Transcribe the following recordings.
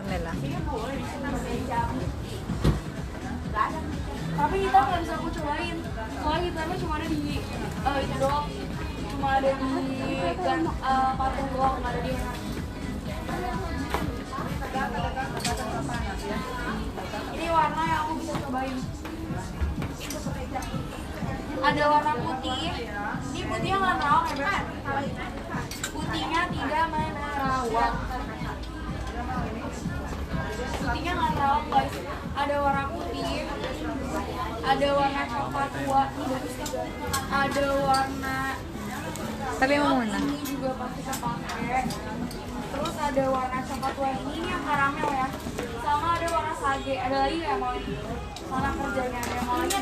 nila. Tapi kita nggak bisa aku cobain. Soalnya hitamnya cuma ada di itu doang. Cuma ada di patung doang, nggak ada di hand. Ini warna yang aku bisa cobain. Ada warna putih. Ini putihnya nggak nerawang ya, Beb? Putihnya tidak menerawang. Putihnya nggak nerawang, guys. Ada warna putih. Ada warna coklat tua. Ini bagus kan? Ada warna Sabi mo muna. ini juga pasti kita pakai. Terus ada warna coklat tua ini yang karamel ya. Sama ada warna sage. Ada lagi ya mau sana kerjanya ada yang mau lagi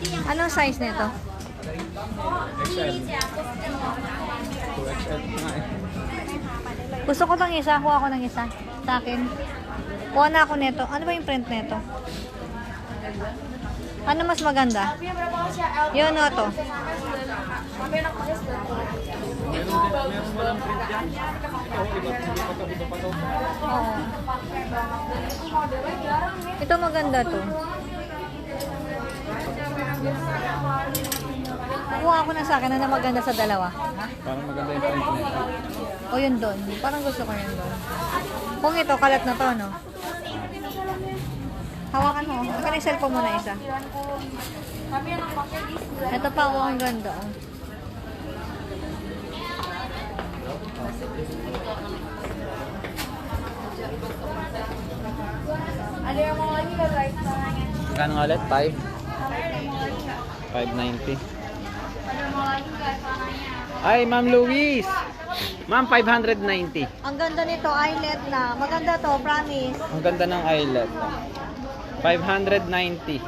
ya? Anong size nito? Gusto ko tong isa. Kuha ko ng isa. Sa akin. Kuha na ako nito. Ano ba yung print nito? Ano mas maganda? Tapi yang berapa sih L? Yun o to. Tapi enak banget sih. Itu bagus banget. Oo. Pakai banget. Dan itu modelnya jarang nih. Ito maganda to. Kuha ako na sa akin. Ano maganda sa dalawa? Parang maganda yung print niya. O yun doon. Parang gusto ko yun doon. Kung ito, kalat na to, no? Hawakan mo. Akin yung cellphone mo na isa. Tapi yang pakai di Ito pa, oh, ang ganda. Oh. Ada yang mau lagi nggak guys? Tangannya. Magkano nga ulit? 5? Ada yang mau lagi nggak? 590. Ada yang mau lagi nggak tangannya? Ay, Ma'am Louise! Ma'am, 590. Ang ganda nito, eyelet na. Maganda to, promise. Ang ganda ng eyelet. 590.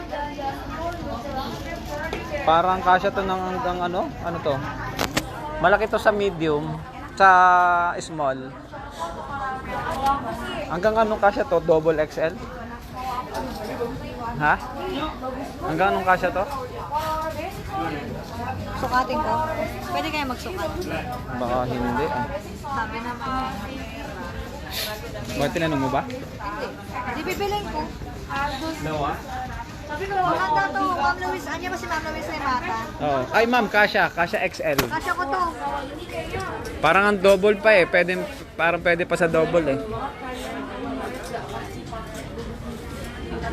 Parang kasya to ng hanggang ano? Ano to? Malaki to sa medium, sa small. Hanggang anong kasya to? Double XL? Ha? Hanggang anong kasya to? Sukatin ko. Pwede kaya magsukat. Baka hindi. Sabi naman. Bakit tinanong mo ba? Hindi. Di bibiling ko. Dalawa? Tapi kalau Maganda to, Ma'am Louise. Anya ba si Ma'am Louise ay mata? Oo. Ay ma'am, kasya XL. Kasya ko to. Parang ang double pa eh. Parang pwede pa sa double eh.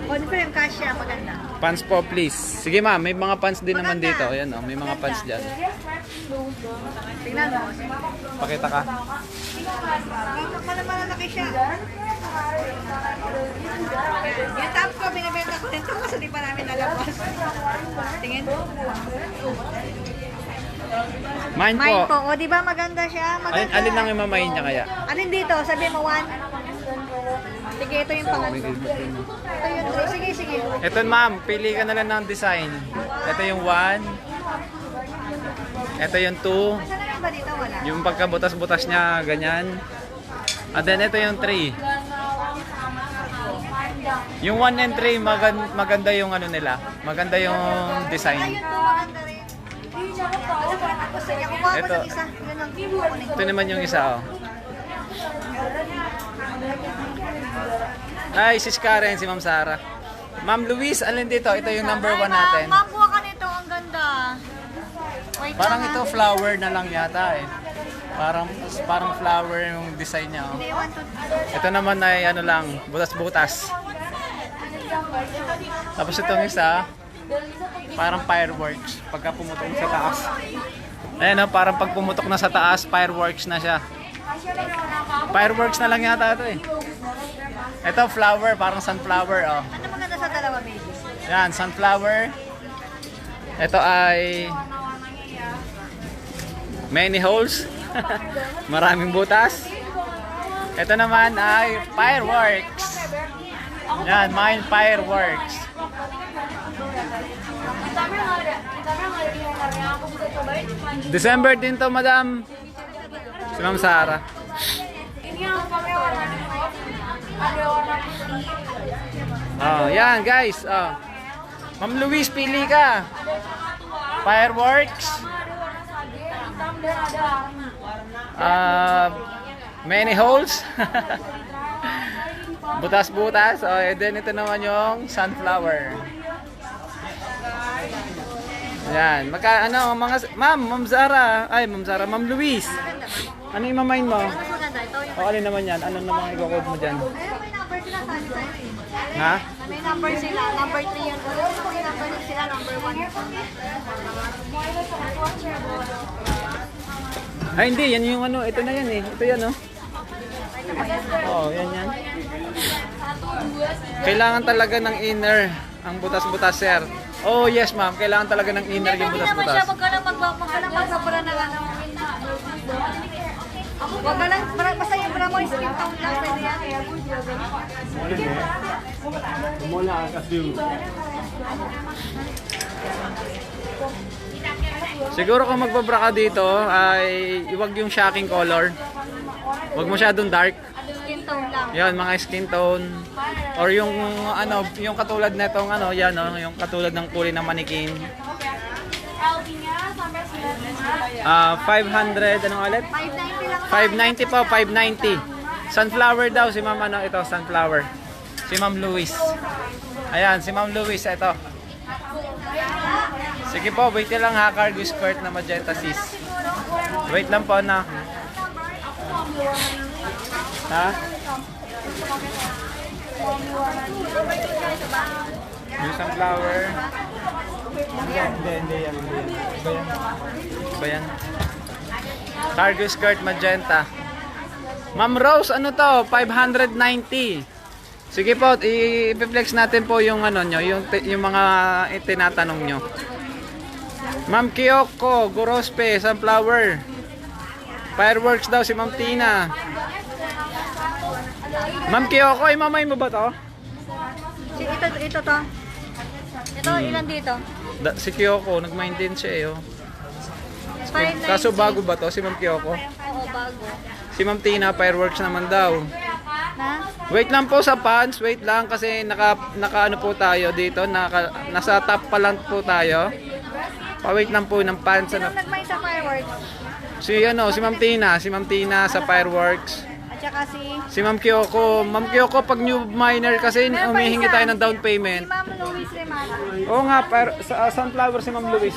Confirm, kasya. Maganda. Pants po please. Sige ma'am, may mga pants din naman dito. Ayan oh, may mga pants dyan. Tingnan mo. Pakita ka. Ganito pa naman malaki siya. Yung top ko, binibenta ko nito kasi di pa namin nalabas. Tingin. Mine Mine po. po. O, di ba maganda siya? Maganda. Alin lang yung mamayin niya kaya? Alin dito? Sabi mo, 1. Sige, ito yung pangatlo. Ito yung 3. Sige, sige. Ito ma'am, pili ka na lang ng design. Ito yung 1. Ito yung 2. Saan na lang ba dito? Wala. Yung pagkabutas-butas niya, ganyan. And then ito yung 3. Yung 1 and 3, maganda yung ano nila. Maganda yung design. Ayun to, maganda rin. Tapos, kuha ko Ito. ng isa. Yun ang kukunin ko. Ito naman yung isa oh. Ay, sis Karen, si Ma'am Sarah. Ma'am Louise, alin dito? Ito yung number 1 natin. Ma'am, kuha ka nito. Ang ganda. Wait Parang lang, ito ah. flower na lang yata eh. Parang flower yung design niya oh. Hindi, 1, 2, 3. Ito naman ay ano lang, butas-butas. Tapos itong isa, parang fireworks pagka pumutok sa taas. Ayan oh, parang pag pumutok na sa taas, fireworks na siya. Fireworks na lang yata ito eh. Ito flower, parang sunflower oh. Ano maganda sa dalawa, baby? Yan, sunflower. Ito ay many holes. Maraming butas. Ito naman ay fireworks. Yan, mine fireworks. hitamnya nggak ada. Hitamnya nggak ada di hangarnya. Aku bisa cobain cuma di. December din to, madam. Si Ma'am Sarah. Ini yang pakai warna white. Ada warna putih. Oh, yan guys. Oh. Ma'am Louise, pili ka. Fireworks. Sama ada warna sage, hitam dan ada warna. Many holes. Butas-butas. Oh, and then ito naman yung sunflower. Yan. Ano, Ma'am Zara. Ay, Ma'am Zara. Ma'am Luis. Ano yung mamain mo? Mas maganda ito. Yung O, alin naman yan? Ano naman i-code mo dyan? ayun, may number sila sabi sa'yo eh. Ha? May number sila. Number 3 yun. May number din sila. Number 1. Ay, hindi. Yan yung ano. Ito na yan eh. Ito yan, oh. Oo, yan yan. Kailangan talaga ng inner. Ang butas-butas, sir. Oh, yes, ma'am. Kailangan talaga ng inner yung Hindi naman siya. butas-butas. Wag ka lang magbabara na lang. Wag ka lang. Basta yung bra mo is skin tone lang. Pwede yan. Siguro kung magbabra ka dito, ay iwag yung shocking color. Wag masyadong dark. Skin tone lang. Yan, mga skin tone. Or yung ano, yung katulad netong ano, yan, oh, yung katulad ng kulay ng manikin. LV niya, sampai 9. 500, anong ulit? 590 lang. 590 po, 590. Sunflower daw si Ma'am ano, ito, sunflower. Si Ma'am Luis. Ayan, si Ma'am Luis, ito. Sige po, wait lang ha, cargo skirt na magenta sis. Wait lang po na. Ha? Yung sunflower. Hindi yan. Hindi yan. Iba yan. Cargo skirt magenta. Ma'am Rose, ano to? 590. Sige po, i-flex natin po yung ano nyo, yung mga itinatanong nyo. Ma'am Kyoko, Gorospe, sunflower. Fireworks daw si Ma'am Tina. Ma'am Kyoko, ay mamay mo ba to? Ito to. Ito, ilan dito? Si Kyoko, nag-maintain siya eh. Oh. 590. Kaso bago ba to si Ma'am Kyoko? Oo, bago. Si Ma'am Tina, fireworks naman daw. Ha? Wait lang po sa pants, wait lang kasi naka ano po tayo dito, nasa top pa lang po tayo. Pa-wait lang po ng pants. Sino Ano. nagmay sa fireworks? Si Ma'am Tina sa fireworks. At saka Si Ma'am Kyoko, pag new minor kasi Meron pa humihingi isa. tayo ng down Si payment. Ma'am Luis Remata. Oo nga, sa sunflower si Ma'am Luis.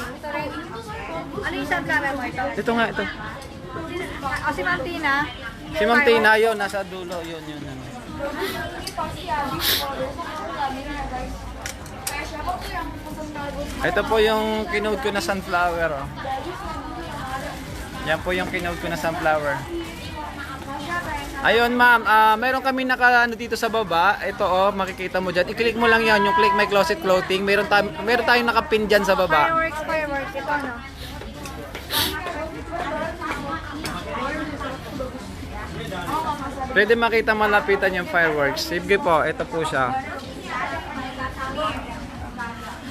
Ano yung sunflower mo ito? Ito nga, ito. O si Ma'am Tina. Si Ma'am Tina yun, nasa dulo, yun. Ito po yung kinode ko na sunflower. Oh. Yan po yung kinode ko na sunflower. Ayun ma'am, meron kami naka ano dito sa baba. Ito oh, makikita mo dyan. I-click mo lang yan, yung click my closet clothing. Meron tayong nakapin dyan sa baba. Fireworks. Ito no. Pwede makita malapitan yung fireworks. Sige po, ito po siya.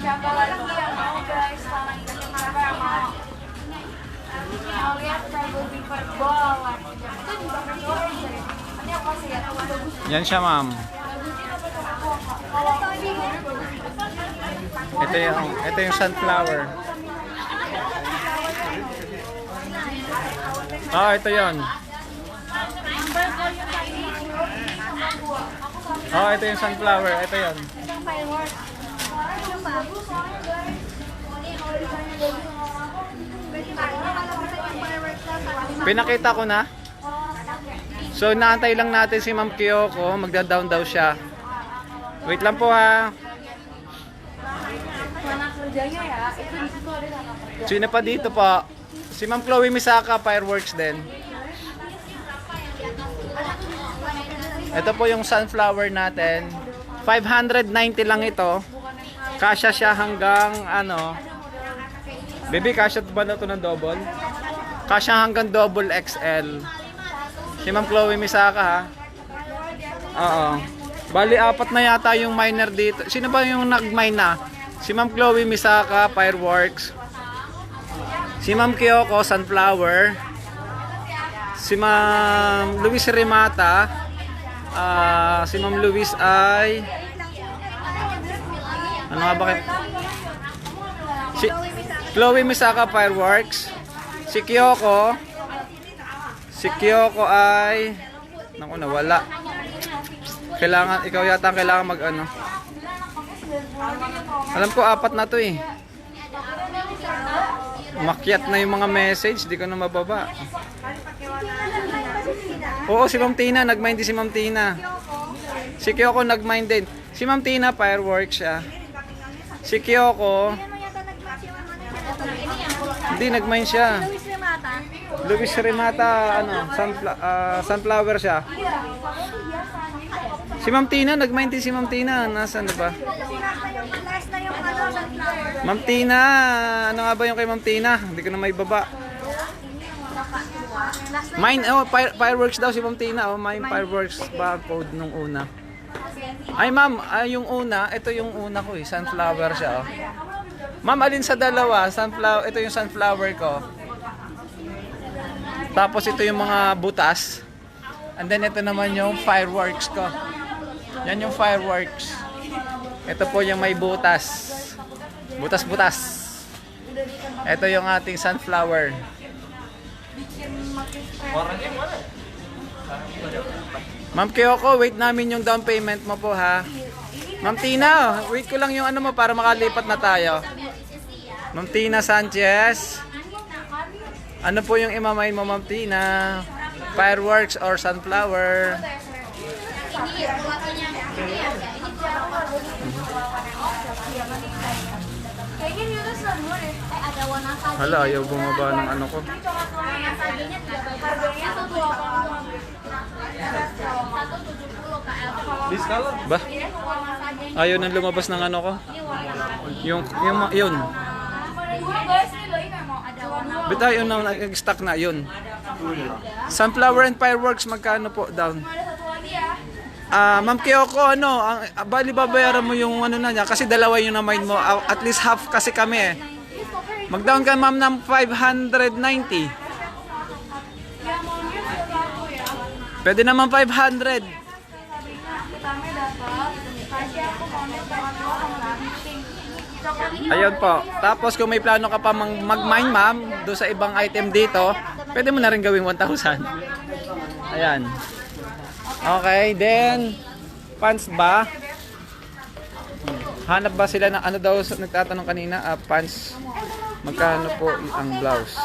Siya pala lang yan, oh guys, parang lihat probably perbola. Ito di ba ano yung kasi yan? Yan siya ma'am. Ito yung sunflower. Oh, ito yon. Oh, ito yung sunflower. Ito yon. Fireworks. Ano pa? Pinakita ko na. So, naantay lang natin si Ma'am Kyoko. Magda-down daw siya. Wait lang po ha. Anak kerjanya ya, itu di situ ada anak kerja. Sino pa dito po? Si Ma'am Chloe Misaka, fireworks din. Ito po yung sunflower natin. 590 lang ito. Kasya siya hanggang ano. Baby, kasya ba na ito ng double? Kasya hanggang double XL. Si Ma'am Chloe Misaka ha. Oo. Bali, 4 na yata yung miner dito. Sino ba yung nag-mine na? Si Ma'am Chloe Misaka, fireworks. Si Ma'am Kyoko, sunflower. Si Ma'am Luis Remata. Si Ma'am Luis ay... Ano nga ba? Si Chloe Misaka, fireworks. Si Kyoko. Si Kyoko ay... Naku, nawala. Kailangan, ikaw yata ang kailangan mag ano. Alam ko, 4 na to eh. Makyat na yung mga message, di ko na mababa. Oo, si Ma'am Tina, nag-mind din si Ma'am Tina. Si Kyoko nag-mind din. Si Ma'am Tina, fireworks siya. Si Kyoko, hindi, nag-mind siya. Luis Remata, ano, sunflower siya. Si Ma'am Tina, nag-mind din si Ma'am Tina. Nasaan na ba? Ma'am Tina, ano nga ba yung kay Ma'am Tina? Hindi ko na may baba. Mine, oh, fireworks daw si Ma'am Tina. Oh, mine fireworks barcode nung una. Ay ma'am, yung una, ito yung una ko eh, sunflower siya. Oh. Ma'am, alin sa dalawa? Sunflower, ito yung sunflower ko. Tapos ito yung mga butas. And then ito naman yung fireworks ko. Yan yung fireworks. Ito po yung may butas. Butas-butas. Ito yung ating sunflower. Ma'am Kyoko, wait namin yung down payment mo po ha. Ma'am Tina, wait ko lang yung ano mo para makalipat na tayo. Ma'am Tina Sanchez. Ano po yung imamain mo, Ma'am Tina? Fireworks or sunflower? Hala, ayaw bumaba ng ano ko. Ba? Ayaw nang lumabas ng ano ko? Yun. Bitaw yun na nag-stock na yun. Sunflower and fireworks, magkano po down? Ma'am Kyoko, ano, bali babayaran mo yung ano na niya kasi dalawa yung na-mind mo, at least half kasi kami eh. Mag-down ka ma'am ng 590. Pwede naman 500. Ayun po. Tapos kung may plano ka pa mag-mine ma'am, doon sa ibang item dito, pwede mo na rin gawing 1,000. Ayan. Okay, then pants ba? Hanap ba sila ng ano daw nagtatanong kanina? Pants. Magkano po ang blouse?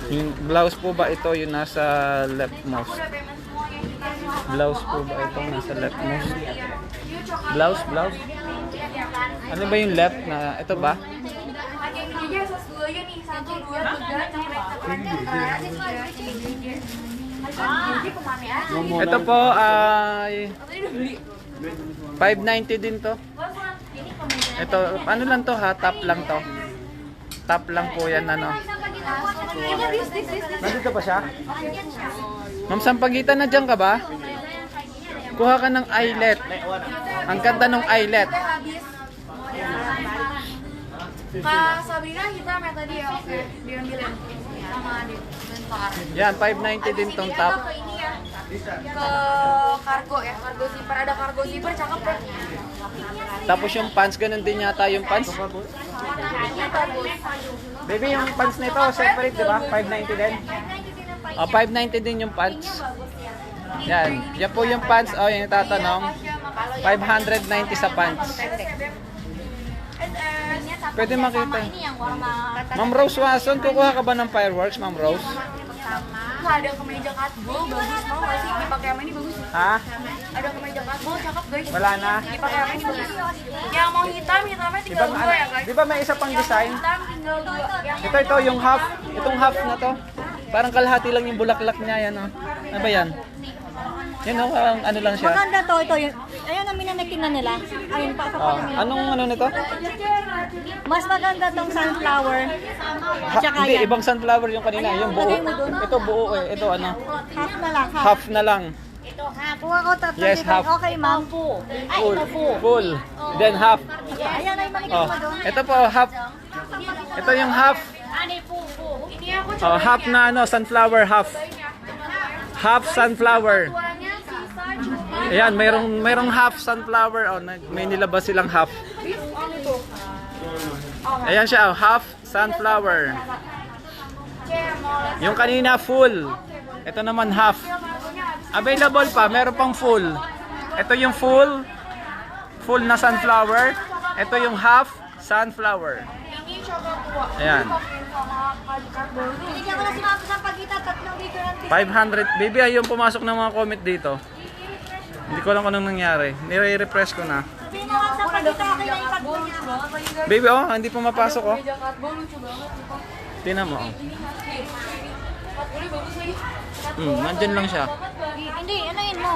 Yung blouse po ba ito yung nasa leftmost? Blouse po ba ito nasa leftmost? Blouse? Ano ba yung left na ito ba? Ito po ay 590 din to. Ito, ano lang to ha? Top lang to. Top lang po yan ano. Nandito pa siya? Ma'am Sampagitan, na dyan ka ba? Kuha ka ng eyelet. Ang ganda ng eyelet. Sabrina, kita may tadi ya, oke, diambilin sama adik. Yan, 590 din tong top. Ke kargo ya, kargo zipper, ada kargo zipper, cakep ya. Tapos yung pants, ganun din yata yung pants. Baby, yung pants nito, separate, di ba? 590 din. 590 din yung pants. Yan, yan po yung pants. Oh, yung tatanong. 590 sa pants. Pwede makita. Ma'am Rose Watson, kukuha ka ba ng fireworks, Ma'am Rose? Ada kemeja katbul, bagus, mau nggak sih? Dipakai sama ini bagus. Ha? Ada kemeja katbul, cakep guys. Wala na? Dipakai sama ini bagus. Yang mau hitamnya Di tinggal ba, 2 ya guys. di ba may isa pang design? Hitam tinggal 2. Ito, yung half. Itong half na to. Parang kalahati lang yung bulaklak niya, yan oh. Ano ba yan? Yan oh, ano lang siya. Maganda to, ito yung, ayun ang minanakin na nila. Ayun pa, sa Oh, anong ano nito? Mas maganda tong sunflower. Tsaka Hindi, yan. ibang sunflower yung kanina. Yung buo. lagay mo dun. Ito buo eh. Ito ano? Half na lang, half. Half na lang. Kuha ko tatlo. Yes, half. Okay, ma'am. Full. Full. Then half. Ayan ay manikit Oh, mo doon. ito po, half. Ito yung half. Ini aku Oh, half na ano, sunflower, half. Half sunflower. cobanya sisa. Ayan, mayroong half sunflower. Oh, may nilabas silang half. Ayan siya, oh, half sunflower. Yung kanina full. Ito naman half. Available pa, meron pang full. Ito yung full. Full na sunflower. Ito yung half sunflower. Ayan. Binigyan ko na si Mama sa pagkita, 3 dito ng 500. Baby, ayun pumasok ng mga comment dito. Hindi ko alam kung anong nangyari. Nire-refresh ko na. Sabi mo sa pagkita, okay na ikat mo niya. Baby, oh, hindi pumapasok, oh. Tingnan mo, oh. Nandyan lang siya. Hindi, ano yun mo?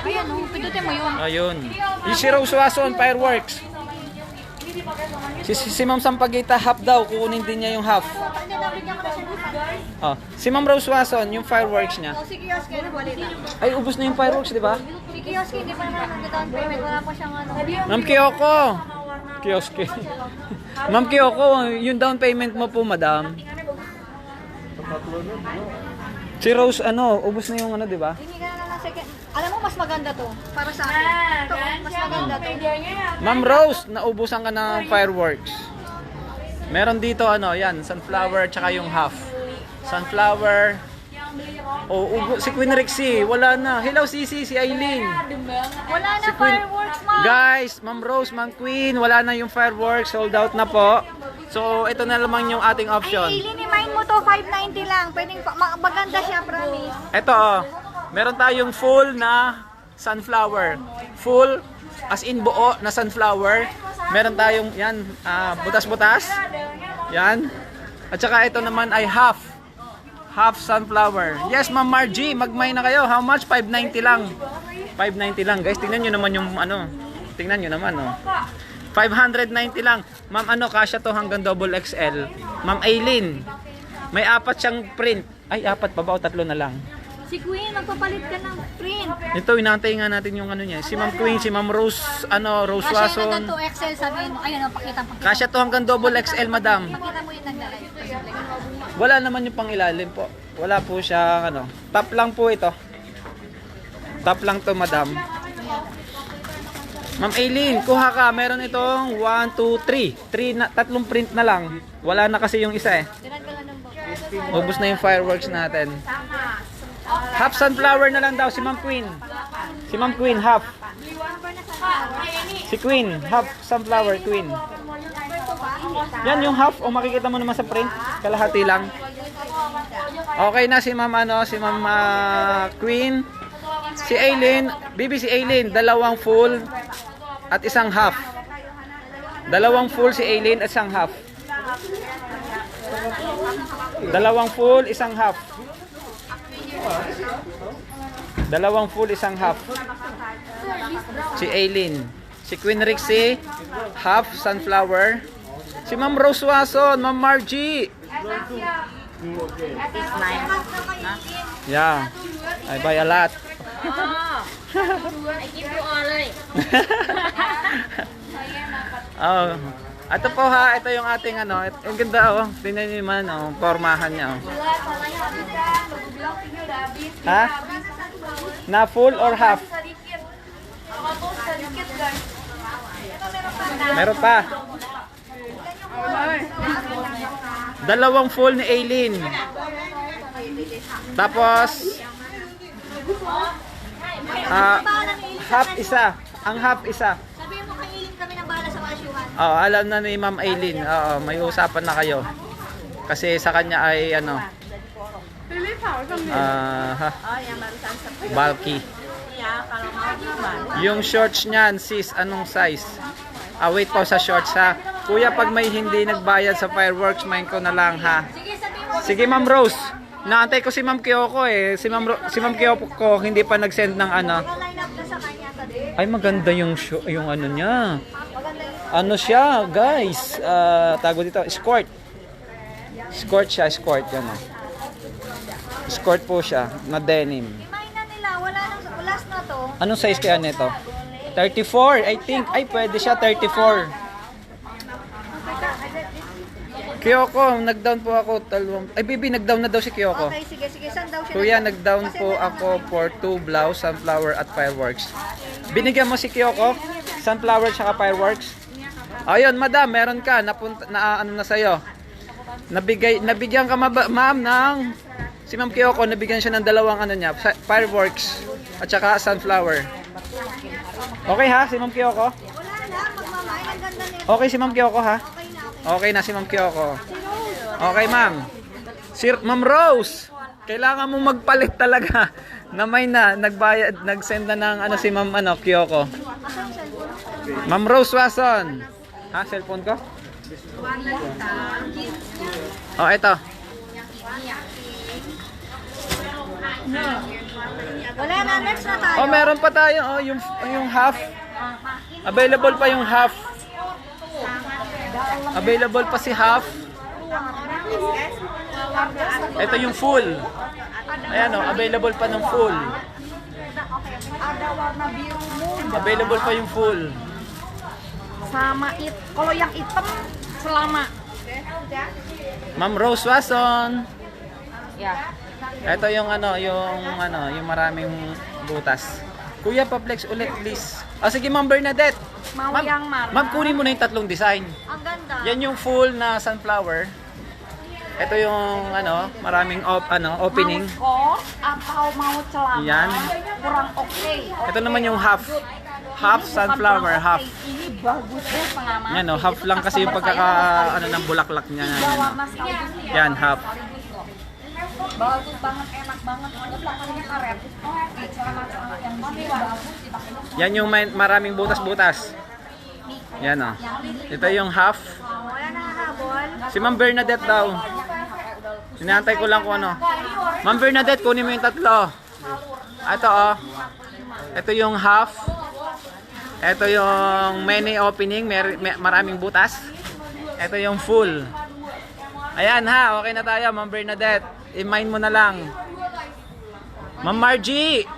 Ayan, pindutin mo yun. Ayun. Yung si Rose Wason, fireworks. Si Ma'am Sampaguita, half daw. Kukunin din niya yung half. Hindi, nabigyan ko na siya ng five. Oh, si Ma'am Rose Wason, yung fireworks niya. O, si Kioski, nagwalit na. Ay, ubos na yung fireworks, di ba? Si Kioski, hindi pa naman nag-down payment. Wala pa siyang ano. Ma'am Kyoko. Kioske. Ma'am Kyoko, yung down payment mo po, madam. Si Rose, ano, ubos na yung ano, di ba? Hindi ka na ng second. Alam mo, mas maganda to. Para sa akin. Ito, mas maganda to. Ma'am Rose, naubusan ka ng fireworks. Meron dito, ano, yan, sunflower, tsaka yung half. Sunflower. Oh, si Queen Rexy, wala na. Hello, si Aileen. Wala na fireworks, ma. Guys, Ma'am Rose, Ma'am Queen, wala na yung fireworks, sold out na po. So, ito na lamang yung ating option. Ay, ilinimain mo to, 590 lang. Pwedeng, maganda siya, promise. Ito, oh, meron tayong full na sunflower. Full, as in buo na sunflower. Meron tayong, yan, butas-butas. Yan. At saka ito naman ay half. Half sunflower. Yes, Ma'am Margie, magmay na kayo. How much? 590 lang. 590 lang. Guys, tingnan nyo naman yung ano. Tingnan nyo naman, oh. 590 lang. Ma'am, ano, kasya to hanggang double XL. Ma'am Aileen, may 4 siyang print. Ay, 4 pa ba o 3 na lang? Si Queen, magpapalit ka ng print. Ito, inaantay nga natin yung ano niya. Si Ma'am Queen, si Ma'am Rose, Rose Kasya Wason. na to XL, sabihin mo. Ayan, pakita. Kasya to hanggang double XL, madam. Pakita mo yung nagdala. Wala naman yung pang ilalim po. Wala po siya, ano. Top lang po ito. Top lang to, madam. Ma'am Aileen, kuha ka. Meron itong 1, 2, 3. 3 print na lang. Wala na kasi yung isa eh. Tinan ka lang ng box. Ubus na yung fireworks natin. Half sunflower na lang daw si Ma'am Queen. Si Ma'am Queen, half. Si Queen, half sunflower, Queen. Yan yung half. O makikita mo naman sa print. Kalahati lang. Okay na si Ma'am, si Ma'am Queen. Si Aileen, Bibi, si Aileen, 2 full at isang half. 2 full si Aileen at isang half. 2 full, isang half. 2 full, isang half. Si Aileen. Si Queen Rixie, half sunflower. Si Ma'am Rose Wason, Ma'am Margie. Yeah, I buy a lot. I give you all right. Oh, ito po ha, ito yung ating ano, ang ganda oh. Tingnan niyo man oh, pormahan niya oh. Ha? Na full or half? Meron pa. 2 full ni Aileen. Tapos half isa. Ang half isa. Sabihin mo kay Eileen kami nang bahala sa kasyuhan. Oo, alam na ni Ma'am Aileen. Oo, may usapan na kayo. Kasi sa kanya ay ano. Bulky. Yung shorts niyan, sis, anong size? Wait po sa shorts ha. Kuya, pag may hindi nagbayad sa fireworks, main ko na lang ha. Sige, sabihin mo. Sige, Ma'am Rose. Naantay ko si Ma'am Kyoko eh. Si Ma'am Kyoko hindi pa nag-send ng ano. Line up na sa kanya today. Ay, maganda yung yung ano niya. Maganda yung Ano siya, guys? Tago dito, skirt. Skirt siya, skirt. Yan oh. Skirt po siya, na denim. imahin na nila. Wala na to. Anong size kaya nito? 34, I think. Ay, pwede siya, 34. Kyoko, nag-down po ako. Ay, baby, nag-down na daw si Kyoko. Okay, sige. Saan daw siya? Kuya, nag-down po ako for 2 blouse, sunflower at fireworks. Binigyan mo si Kyoko? Sunflower tsaka fireworks? Ayun, madam, meron ka. Ano na sa'yo? Nabigyan ka ma'am ng si Ma'am Kyoko, nabigyan siya ng dalawang ano niya, fireworks at saka sunflower. Okay ha, si Ma'am Kyoko? Wala na, magmamay. Ang ganda nito. Okay si Ma'am Kyoko ha? Okay na, okay. Okay na si Ma'am Kyoko. Okay ma'am. Ma'am Rose, kailangan mo magpalit talaga. Na may nagbayad, nag-send na ng ano si Ma'am Kyoko. Asan yung cellphone? Ma'am Rose Wason. Ha, cellphone ko? Oh, ito. Wala na, next na tayo. Oh, meron pa tayo yung half. Available pa yung half. Available pa si half. Ito yung full. Ayan oh, available pa ng full. Ada warna biru muda. Available pa yung full. Sama kalau yang hitam selama. Ma'am Rose Wason. Ya. Ito yung yung maraming butas. Kuya, pa-flex ulit please. Ah, sige Ma'am Bernadette. Mau yang marah. Ma'am, kunin mo na yung tatlong design. Ang ganda. Yan yung full na sunflower. Ito yung maraming opening. Mau kos atau mau celana? Yan. Kurang oke. Ito naman yung half. Half sunflower, half. Ini bagus deh pengamat. Yan half lang kasi yung pagkaka ng bulaklak niya. Warna sekali. Yan, half. Bagus banget, enak banget. Soalnya belakangnya karet. Celana-celana yang ini bagus dipakai. Yan yung maraming butas-butas. Yan oh. Ito yung half. Wala na habol. Si Ma'am Bernadette daw. Sinantay ko lang kung ano. Ma'am Bernadette, kunin mo yung tatlo. Ito oh. Ito yung half. Ito yung many opening, maraming butas. Ito yung full. Ayan ha, okay na tayo Ma'am Bernadette. I-mind mo na lang. Ma'am Margie.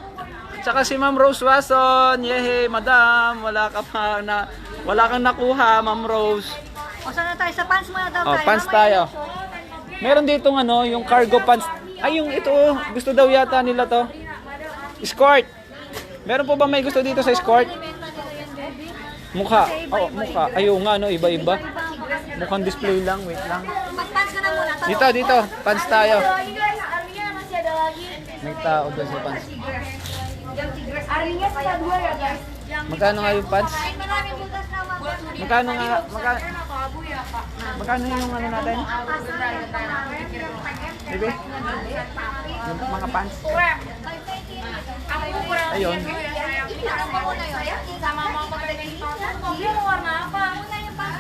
Tsaka si Ma'am Rose Wason. Yehey, madam. Wala kang nakuha, Ma'am Rose. O, saan na tayo? Sa pants muna daw Oh, tayo. pants tayo. Meron ditong yung cargo pants. Ay, yung ito, gusto daw yata nila to. Skirt. Meron po ba may gusto dito sa skirt? Mukha. Oh, mukha. Ayaw nga, iba-iba. Mukhang display lang, wait lang. Mag-pants ka na muna. Dito, pants tayo. Arminya masih ada lagi. May tao doon sa pants. Arminya sisa 2 ya guys. Magkano nga yung pants? Maraming butas na mga. Magkano yung natin? Bibi? Yung mga pants. Aku kurang. Ayun. Sama mama tadi. Dia mau warna apa?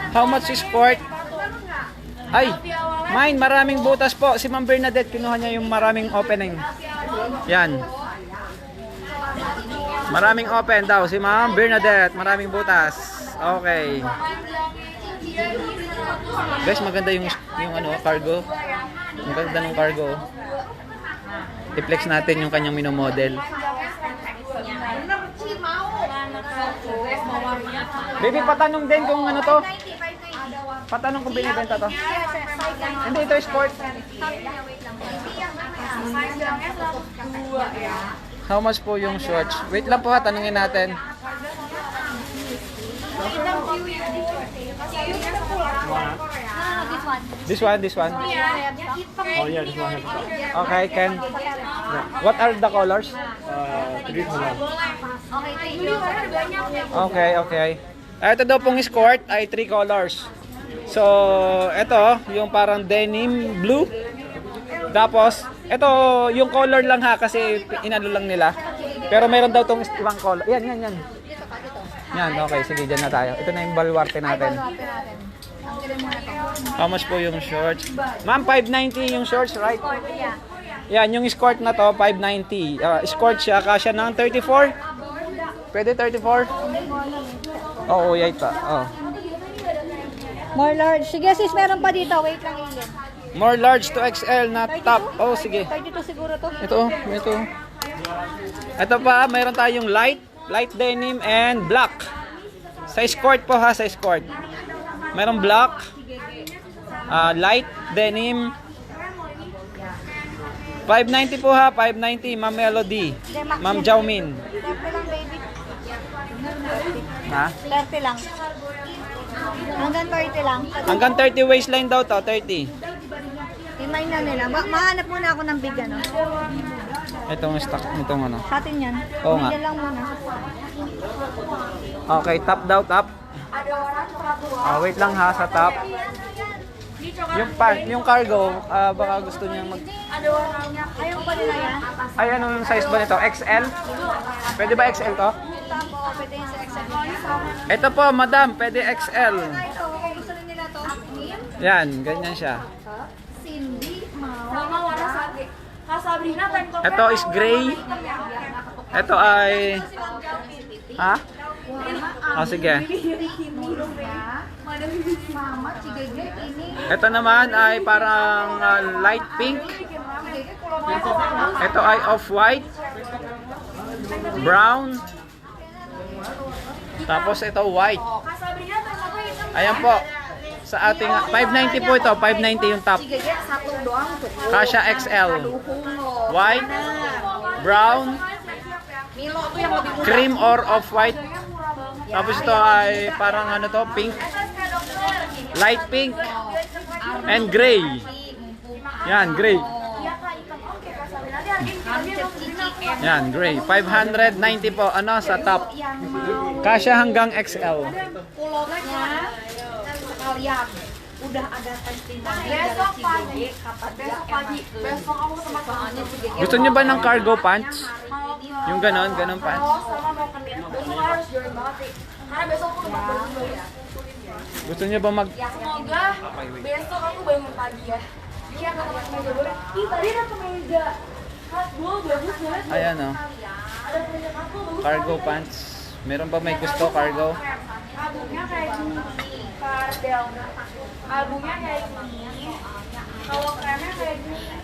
How much is skirt? Ay, mine, maraming butas po. Si Ma'am Bernadette, kinuha niya yung maraming opening. Yan. Maraming open daw. Si Ma'am Bernadette, maraming butas. Okay. Guys, maganda yung cargo. Maganda ng cargo. I-flex natin yung kanyang minomodel. Baby, patanong din kung ano to. Patanong kung binibenta to. Hindi, ito sport. How much po yung shorts? Wait lang po ha, tanungin natin. This one. This one? Oh yeah, this one. Okay, Ken. What are the colors? Okay, thank you. Okay. Ito daw pong skirt ay 3 colors. So, ito, yung parang denim blue. Tapos, ito, yung color lang ha, kasi inano lang nila. Pero meron daw tong ibang color. Yan. Yan, okay, sige, dyan na tayo. Ito na yung baluarte natin. How much po yung shorts? Ma'am, 590 yung shorts, right? Yan, yung skirt na to, 590. Skirt siya, kasya ng 34. Pwede 34? Oo, yay pa. Oh. More large. Sige sis, meron pa dito. Wait lang, Ilin. More large to XL na top. Oh, sige. 32 siguro to. Ito. Ito pa, mayroon tayong light denim and black. Sa skirt po ha, sa skirt. Mayroong black, light denim. 590 po ha, 590. Ma'am Melody. Ma'am Jaumin. 30 lang, baby. Ha? 30 lang. Hanggang 30 lang. Hanggang 30 waistline daw to, 30. Tingnan na nila. Mahanap muna ako ng big ano. Itong stock nitong ano. Sa atin yan. Oo nga. Yan lang muna. Okay, top daw, top. Ada warna coklat tua. Wait lang ha, sa top. Di coklat. Yung part, yung cargo, baka gusto niyang mag... Ada warnanya. Ayaw pa nila yan. Ay, ano yung size ba nito? XL? Pwede ba XL to? Tapo, pwede yung sa XL. Ito po, madam, pwede XL. Ito, kung gusto rin nila to. Yan, ganyan siya. Cindy, Mau. Sama warna sage. Kak Sabrina tank topnya. Ito is gray. Ito ay... Ha? Oh, sige. Mama, si Gege, ini. Ito naman ay parang light pink. Ito ay off-white. Brown. Tapos ito white. Kak Sabrina tank topnya hitam. Ayan po. Sa ating 590 po ito, 590 yung top. Si Gege, satu doang tuh. Kasha XL. Hungo. White, brown, Milo tuh yang lebih murah. cream or off-white. Tapos ito ay parang ano to, pink. Light pink. And gray. Yan, gray. Iya Kak hitam. Oke Kak Sabrina. Nanti harganya kita Yan, gray. 590 po, ano, sa top. Kasya hanggang XL. Puloknya sekalian udah ada testimoni Besok dari si pagi. Gege kata dia Besok pagi. enak. Besok aku sama Soalnya si Gege Gusto niyo ba ng cargo pants? mau Yung ganon pants? Kalau sama mau ke besok harus join banget sih. Karena besok aku udah bangun ya. Gusto niyo ba mag... Ya semoga besok aku bangun pagi ya. Iya ke tempat kemeja boleh. Ih tadi ada kemeja. Khas gue bagus banget. Ayan oh, Ada kemeja aku bagus. cargo pants. Meron ba may gusto cargo? Albumnya kayak gini. Kardel. Albumnya kayak gini. Kalau kremnya kayak gini.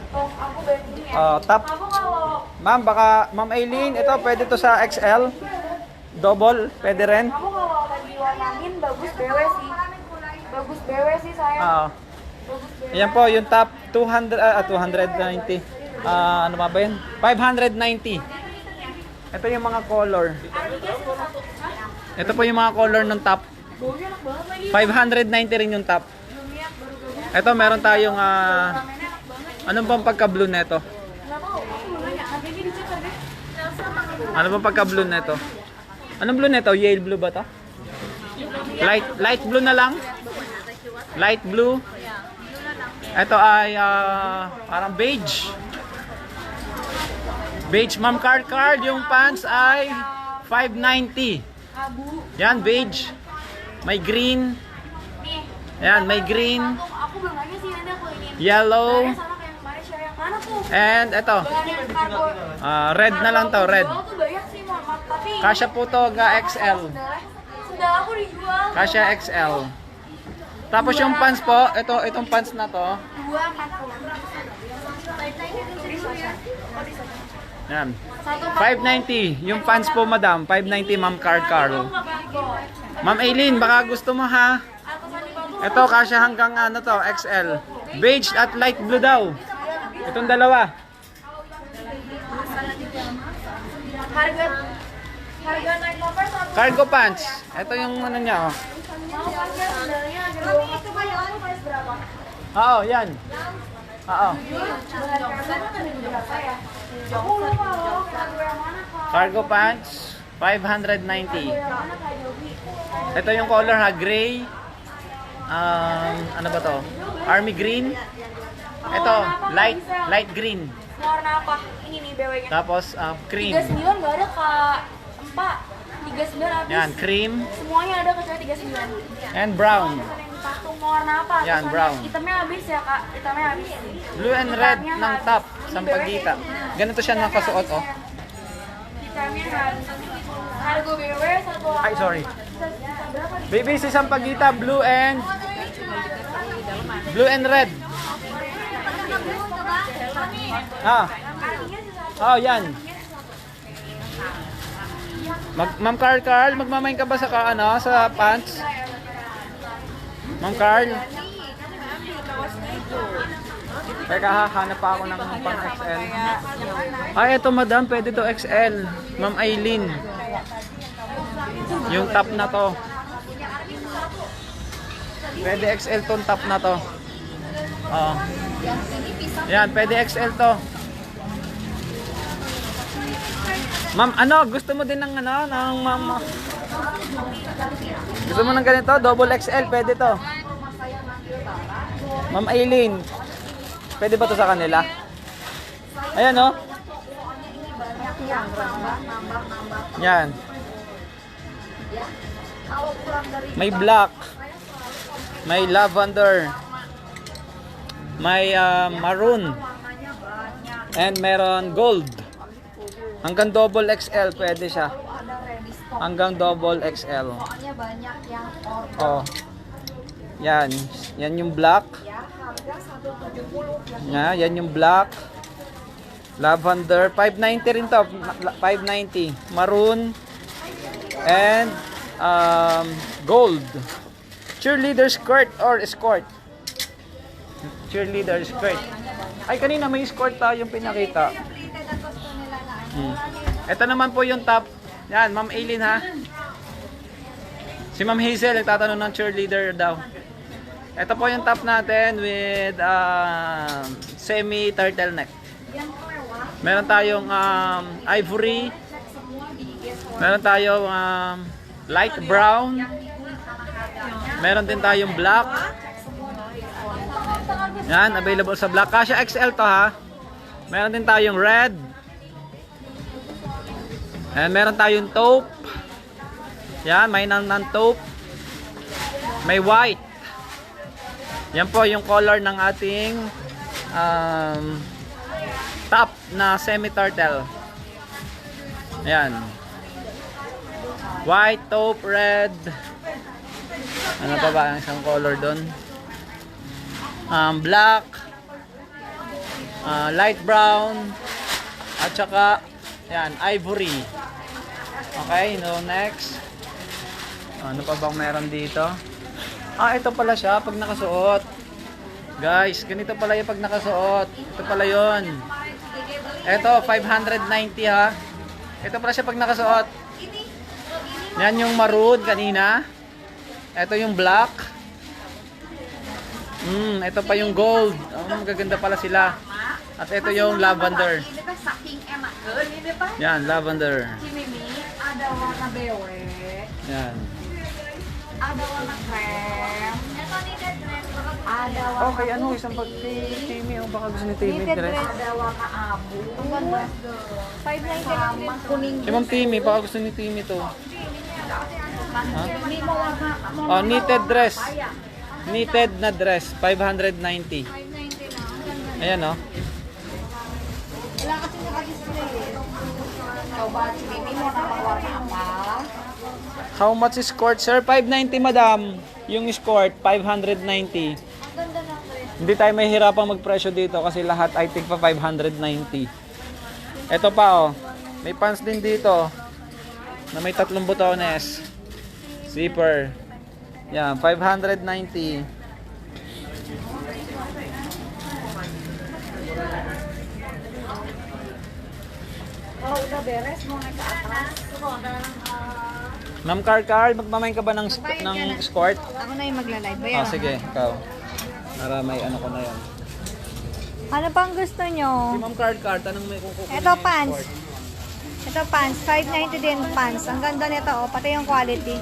Oh aku banding ya. Top. Aku kalau Ma'am, baka, Ma'am Aileen, ito pwede to sa XL. Double, pwede rin. kamu kalau lagi warnain bagus BW sih. Bagus BW sih saya. Oo. Bagus BW. Ayan po, yung top 290. Ano ba ba yun? 590. Ito yung mga color. Ito po yung mga color ng top. Baunya enak banget lagi. 590 rin yung top. Lumiak baru-baru. Ito meron tayong Ramennya enak banget. anong bang pagka-blue neto? Nggak tahu, aku belum nanya. Harganya dicek harganya. Ano bang pagka-blue neto? Anong blue neto? Yale blue ba to? Light blue na lang? Light blue. Ito ay parang beige. Beige, Ma'am Card, yung pants ay 590. Abu. Yan, beige. May green. Nih. Yan, may green, Aku belum nanya sih, nanti aku ini. yellow, Bahannya sama kayak kemarin share yang mana tuh? and ito. Bahan yang kargo. Red na lang to, red. Jual tuh banyak sih, Mama. Tapi Kasya po to ga XL. sudah aku dijual. Kasya XL. Tapos yung pants po, itong pants na to. 240. Yan. Satu 590. Yung pants po, madam. 590, Ma'am Card Carl. Ma'am Aileen, baka gusto mo ha? Ito, kasya hanggang ano to, XL. Beige at light blue daw. Itong dalawa. Harga naik motor satu. Cargo pants. Ito yung ano niya, oh. Mau pakai sandalnya ada dua. Itu bayangan price berapa? Oo, yan. Oo. Berapa ya? Aku lupa loh, kargo yang mana Kak? Cargo pants, 590. Yang mana Kak Jogi? Ito yung color ha, gray. Ano ba to? Army green. Ito, light green. Mau warna apa? Ini nih BW-nya. Tapos cream. 39 nggak ada Kak. 4. 39 habis. Yan, cream Semuanya ada kecuali 39. and brown. Pesan yang dipatung mau warna apa? Yan, Pesannya brown. Hitamnya habis ya Kak. Hitamnya habis. Blue and red ng top, sampagita. Ganito siya nakasuot, oh. Hitamnya habis. Harga BW satu. Ay, sorry. Berapa? Baby, si sampagita, blue and red. Oh, yan. Ma'am Carl, magmamain ka ba sa sa pants? Ma'am Carl? Teka, hanap pa ako ng pang XL. Ay, ito madam, pwede to XL. Ma'am Aileen. Yung top na to. Pwede XL tong top na to. Yan, pwede XL to. Ma'am, ano, gusto mo din ng ano, ng ma'am? Gusto mo ng ganito? Double XL, pwede to. Ma'am Aileen, pwede ba to sa kanila? Ayan, oh. Yan. May black. May lavender. May maroon. And meron gold. Hanggang double XL pwede siya. Hanggang double XL. Oh. Yan. Yan yung black. Yan yung black. Lavender. 590 rin to. 590. Maroon. And gold. Cheerleader skirt or escort. Cheerleader skirt. Ay, kanina may skirt tayong pinakita. Ito naman po yung top. Yan, Ma'am Aileen ha. Si Ma'am Hazel nagtatanong ng cheerleader daw. Ito po yung top natin with semi turtleneck. Meron tayong ivory. Meron tayong light brown. Meron din tayong black. Yan, available sa black. Kasya XL to ha. Meron din tayong red. And meron tayong taupe. Yan, may non-taupe. May white. Yan po yung color ng ating top na semi-turtle. Ayan. White, taupe, red. Ano pa ba ang isang color doon? Black. Light brown. At saka, yan, ivory. Okay, no, next. Ano pa bang meron dito? Ito pala siya pag nakasuot. Guys, ganito pala yung pag nakasuot. Ito pala yun. Ito, 590 ha. Ito pala siya pag nakasuot. Yan yung maroon kanina. Ito yung black. Ito pa yung gold. Magaganda pala sila. At ito yung lavender. Yan, lavender. Ada warna bewe. Yan. Ada warna krem. Ada warna Okay, ano isang pag Timmy, ang baka gusto ni Timmy dress. Ada warna abu. Ang ganda. 590 lang din. Kuning. Si Ma'am Timmy, baka gusto ni Timmy to. Hindi mo warna. Oh, knitted dress. Knitted na dress, 590. 590 lang. Ayan oh. Wala kasi naka-display eh. Ikaw ba, Mimi mo na warna apa? How much is skirt, sir? 590, madam. Yung skirt, 590. Ang ganda ng dress. Hindi tayo mahihirapang magpresyo dito kasi lahat I think pa 590. Ito pa oh. May pants din dito na may 3 botones. Zipper. Yan, 590. Oh, udah beres mau naik ke atas. Ma'am Carl, magmamain ka ba ng skirt? Ako na yung magla-live. Bayan. Sige, ikaw. Para may ano ko na yan. Ano pang gusto nyo? Si Ma'am Carl, tanong mo kung kukunin Ito yung pants. skirt. Ito pants. 590 din pants. Ang ganda nito oh. Pati yung quality.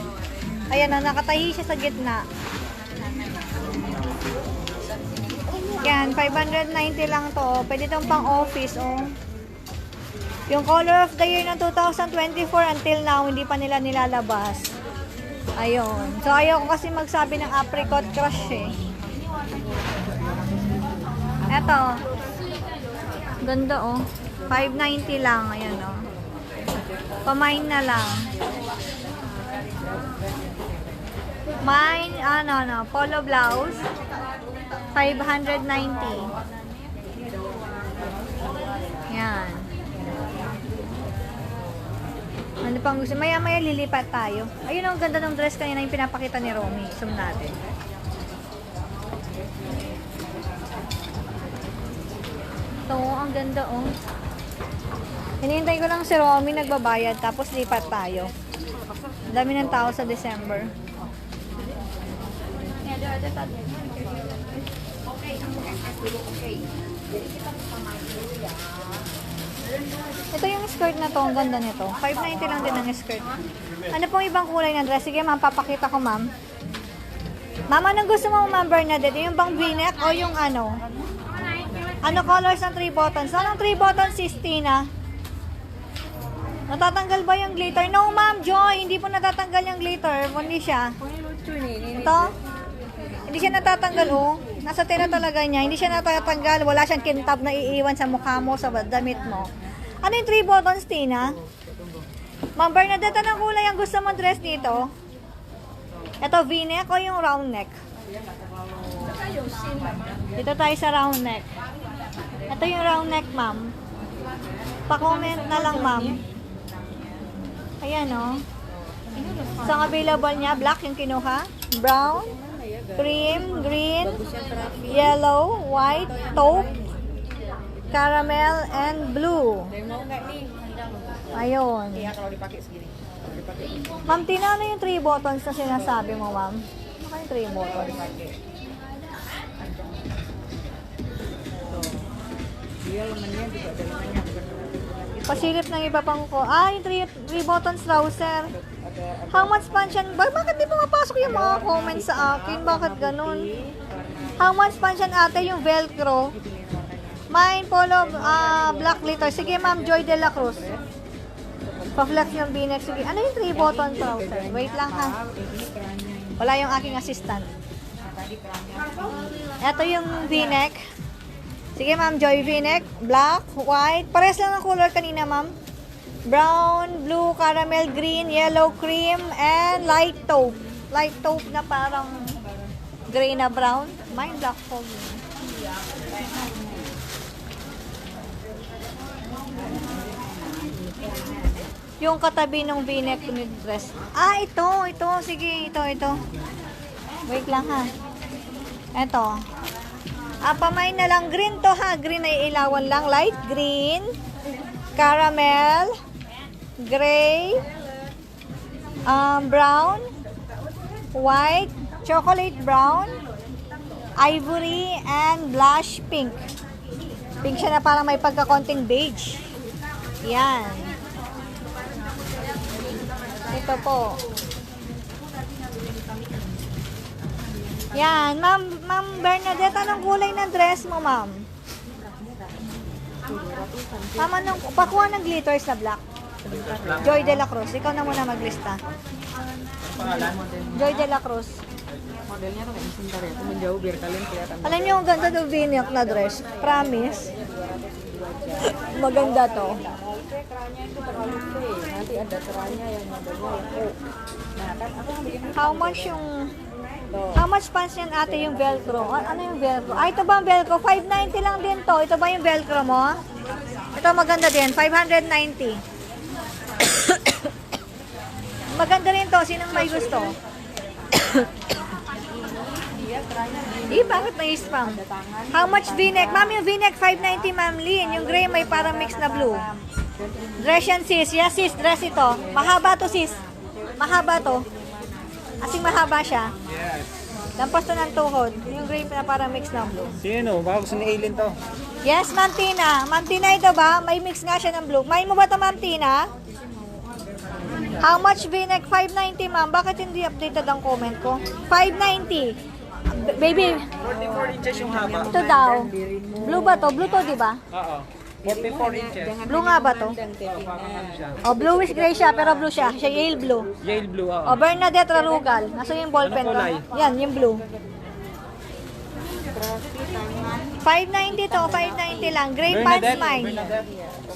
Ayan oh, nakatahi siya sa gitna. Yan, 590 lang to. Oh. Pwede itong pang office oh. Yung color of the year ng 2024 until now, hindi pa nila nilalabas. Ayun. So, ayaw ko kasi magsabi ng apricot crush eh. Eto. Ganda oh. 590 lang. Ayan oh. Pamain na lang. Mine, polo blouse. 590. Yan. Ano pang gusto? Maya-maya lilipat tayo. Ayun ang ganda ng dress kanina yung pinapakita ni Romy. Zoom natin. Ito, ang ganda oh. Hinihintay ko lang si Romy nagbabayad tapos lipat tayo. Ang dami ng tao sa December. Ini ada tadi. Oke. Ito yung skirt na to, ang ganda nito. 590 lang din ang skirt. Ano pong ibang kulay ng dress? Sige ma'am, papakita ko ma'am. Ma'am, anong gusto mo ma'am Bernadette? Yung bang v-neck o yung ano? Ano colors ng 3 buttons? Anong 3 buttons sis Tina? Natatanggal ba yung glitter? No ma'am, Joy, hindi po natatanggal yung glitter. Hindi siya. Ito? Hindi siya natatanggal oh. Nasa tela talaga niya. Hindi siya natatanggal. Wala siyang kintab na iiwan sa mukha mo, sa damit mo. Ano yung 3 buttons, Tina? Ma'am Bernadette, anong kulay ang gusto mo dress dito? Ito, v-neck o yung round neck? Dito tayo sa round neck. Ito yung round neck, ma'am. Pa-comment na lang, ma'am. Ayan, oh. So, ang available niya, black yung kinuha, brown, cream, green, yellow, white, taupe, caramel, and blue. Ayun. Ma'am, Tina, ano yung 3 buttons na sinasabi mo, ma'am? Ano yung 3 buttons? Pasilip ng iba pang ko. Ah, yung 3 buttons trouser. How much pants yan? Bakit di pumapasok yung mga comments sa akin? Bakit ganun? How much pants yan ate yung velcro? Mine, polo, black glitter. Sige ma'am, Joy de la Cruz. Pa-flex yung v-neck. Sige, ano yung 3 button trouser? Wait lang ha. Wala yung aking assistant. Ito yung v-neck. Sige ma'am, Joy v-neck. Black, white. Pares lang ng color kanina ma'am. Brown, blue, caramel, green, yellow, cream, and light taupe. Light taupe na parang gray na brown. Mine black po. Yung katabi ng v-neck ni dress. Ah, ito. Sige, ito. Wait lang ha. Ito. Pamay na lang green to ha. Green ay ilawan lang. Light green, caramel, gray, brown, white, chocolate brown, ivory, and blush pink. Pink siya na parang may pagka-konting beige. Yan. Ito po. Yan. Ma'am Bernadette, anong kulay ng dress mo, ma'am? Ma'am, anong, pakuha ng glitters na black. Joy de la Cruz. Ikaw na muna maglista. Joy de la Cruz. Modelnya tuh kayak sebentar ya, temen jauh biar kalian kelihatan. Alam niyo, ang ganda ng v-neck na dress. Promise. Maganda to. Kerahnya itu terlalu V, nanti ada kerahnya yang modelnya yang U. Nah kan aku yang bikin How much pants yan ate yung velcro? Ano yung velcro? Ito ba ang velcro? 590 lang din to. Ito ba yung velcro mo? Ito maganda din. 590. Maganda rin to. Sinong may gusto? Bakit may spam? How much v-neck? Ma'am, yung v-neck 590, ma'am Lynn. Yung gray may parang mix na blue. Dress yan, sis. Yes, sis. Dress ito. Mahaba to, sis. Mahaba to. Asing mahaba siya. Yes. Lampas to ng tuhod. Yung gray na parang mix na blue. Sino? Baka gusto ni Aileen to. Yes, Ma'am Tina. Ma'am Tina, ito ba? May mix nga siya ng blue. May mo ba ito, Ma'am Tina? How much v-neck? 590, ma'am. Bakit hindi updated ang comment ko? 590. Baby, 44 inches yung haba. ito daw. Blue ba to? Blue to, di ba? Oo. 44 inches. Blue nga ba to? Oh, bluish gray siya, pero blue siya. Siya Yale blue. Yale blue, oo. Oh, Bernadette Rarugal. Nasa yung ballpen ko. Anong kulay? Yan, yung blue. 590 to, 590 lang. Gray pants mine.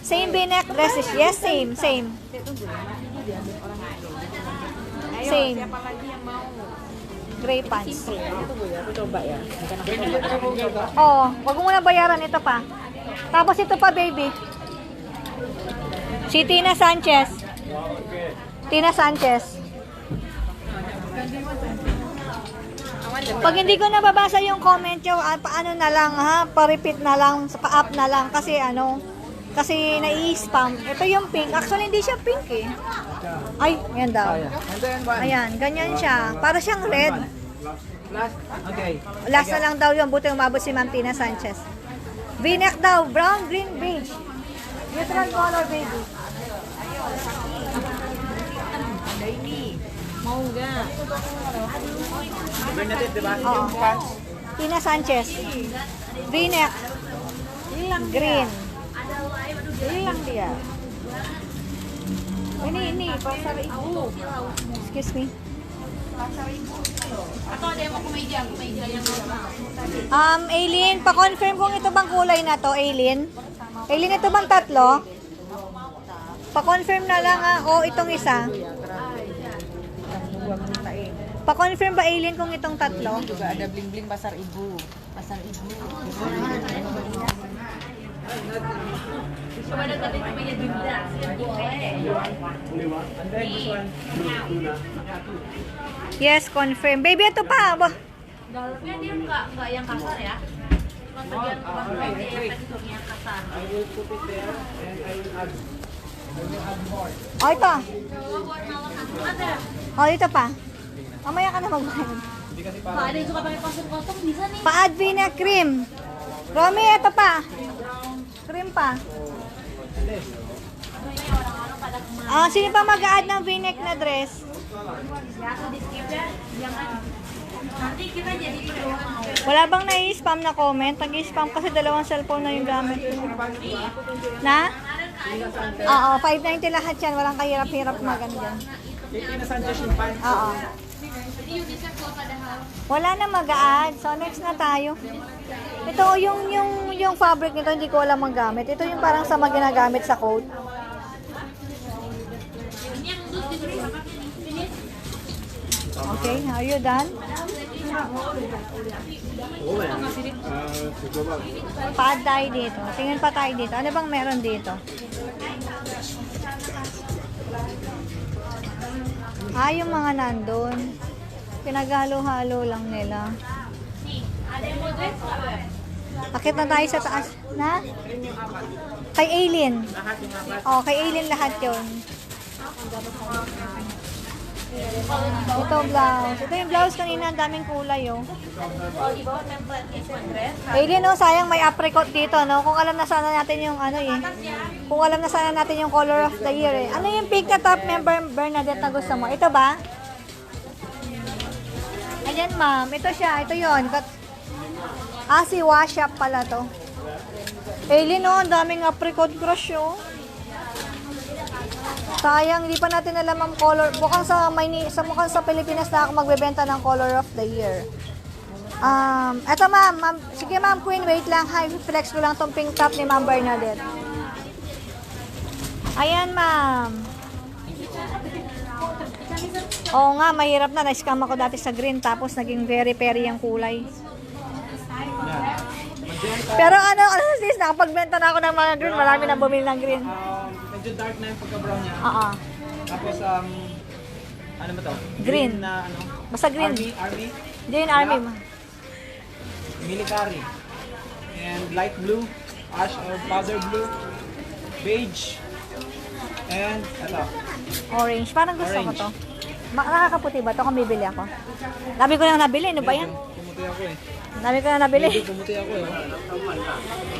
Same v-neck dresses. Yes, same. Same. Gray pants. Aku coba ya. Oh, wag mo muna bayaran ito pa. Tapos ito pa, baby. Si Tina Sanchez. Tina Sanchez. Pag hindi ko nababasa yung comment nyo, paano na lang ha? Pa-repeat na lang, pa-up na lang. Kasi kasi nai-spam. Ito yung pink. Actually, hindi siya pink eh. Ay, yan daw. Ayan, ganyan siya. Para siyang red. Last? Okay. Last na lang daw yun. Buti umabot si Ma'am Tina Sanchez. V-neck daw. Brown, green, beige. Neutral color, baby. Mauga. Bernadette, di ba? Oo. Yung pants. Tina Sanchez. V-neck. Green. Ilang dia. Ini. Pasar ibu. Excuse me. Aileen, pa-confirm kung ito bang kulay na to, Aileen. Aileen, ito bang tatlo? Pa-confirm na lang o itong isa. Pa-confirm ba, Aileen, kung itong tatlo? Juga ada bling-bling pasar ibu. Pasar ibu. Yes, confirm. Baby, ito pa. Dalamnya dia nggak yang kasar ya. Cuma bagian teksturnya yang kasar. I will put it there and I will add. O, ito. Buat malam ada. O, ito pa. Mamaya ka na magbayad. Hindi kasi Kalau ada yang suka pakai pasir kosong bisa nih. Pa-add V-neck cream. Romy, ito pa. Cream pa. Sino pa mag-add ng V-neck na dress? Ya, di skip ya. Jangan. Nanti kita jadi berdua. Wala bang nai-spam na comment? Nag-spam kasi dalawang cellphone na yung gamit ko. Na? Oo, 590 lahat yan. Walang kahirap-hirap maganda. Tina Sanchez yung pants. Oo. Jadi unisex loh padahal. Wala na mag-add. So, next na tayo. Ito, yung fabric nito, hindi ko alam magamit. Ito yung parang sa mga ginagamit sa coat. Ini yang untuk diberi apa ini? Okay, are you done? Pa-add tayo dito. Tingin pa tayo dito. Ano bang meron dito? Yung mga nandun. Pinaghalo-halo lang nila. Nih, ada yang mau dress nggak? Akit na tayo sa taas. Na? Kay Aileen. Oh, kay Aileen lahat yun. Ito blouse. Ito yung blouse kanina. Ang daming kulay, oh. Kalau di bawah template casual dress. Aileen, oh, sayang may apricot dito, no? Kung alam na sana natin yung ano, eh. Kung alam na sana natin yung color of the year, eh. Ano yung pink na top member Bernadette na gusto mo? Ito ba? Ayan, ma'am. Ito siya. Ito yun. Si wash up pala to. Aileen, oh, ang daming apricot crush, oh. Sayang, hindi pa natin alam ang color. Mukhang sa Pilipinas na ako magbebenta ng color of the year. Eto ma'am. Sige ma'am, Queen, wait lang. Flex ko lang tong pink top ni Ma'am Bernadette. Ayan, ma'am. Oo nga, mahirap na. Na-scam ako dati sa green, tapos naging very peri ang kulay. Pero ano sis, nakapagbenta na ako ng mga green. Marami na bumili ng green. Medyo dark na yung pagka-brown niya. Oo. Tapos, ano ba to? Green. Na ano? Basta green. Army. Green army, ma'am. Military. And light blue, ash or powder blue, beige, and ito. Orange. Parang gusto ko Orange. to. Nakakaputi ba to kung bibili ako? Dami ko nang nabili. Ano ba yan? Pumuti ako eh. Dami ko nang nabili. Pumuti ako eh.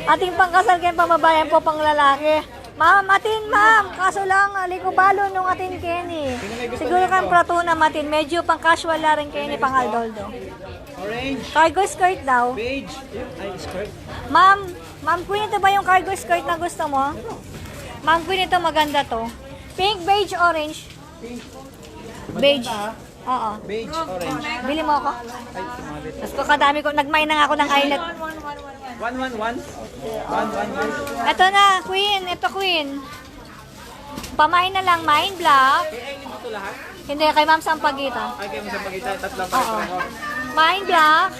Ating pangkasal kayong pamabayan po pang lalaki. Ma'am, Matin, ma'am. Kaso lang, likubalo nung atin Kenny. Siguro kang pratuna, Matin. Medyo pang casual na rin Kenny, pang Aldoldo. Orange, Cargo skirt daw. beige, ay skirt. Ma'am Queen, ito ba yung cargo skirt na gusto mo? Ma'am Queen, ito maganda to. Pink, beige, orange. Beige. Oo. Beige, orange. Bili mo ako? Ay, sumalit. Tapos ko kadami ko, nagmay na nga ako ng eyelet. 111. 111. Ito na, Queen. Ito, Queen. Pamain na lang, mine black. Kaya ito lahat? Hindi, kay Ma'am Sampaguita. Ay, kayo mo sa pagitan. Tatlo pa Oo. ito. Mine black.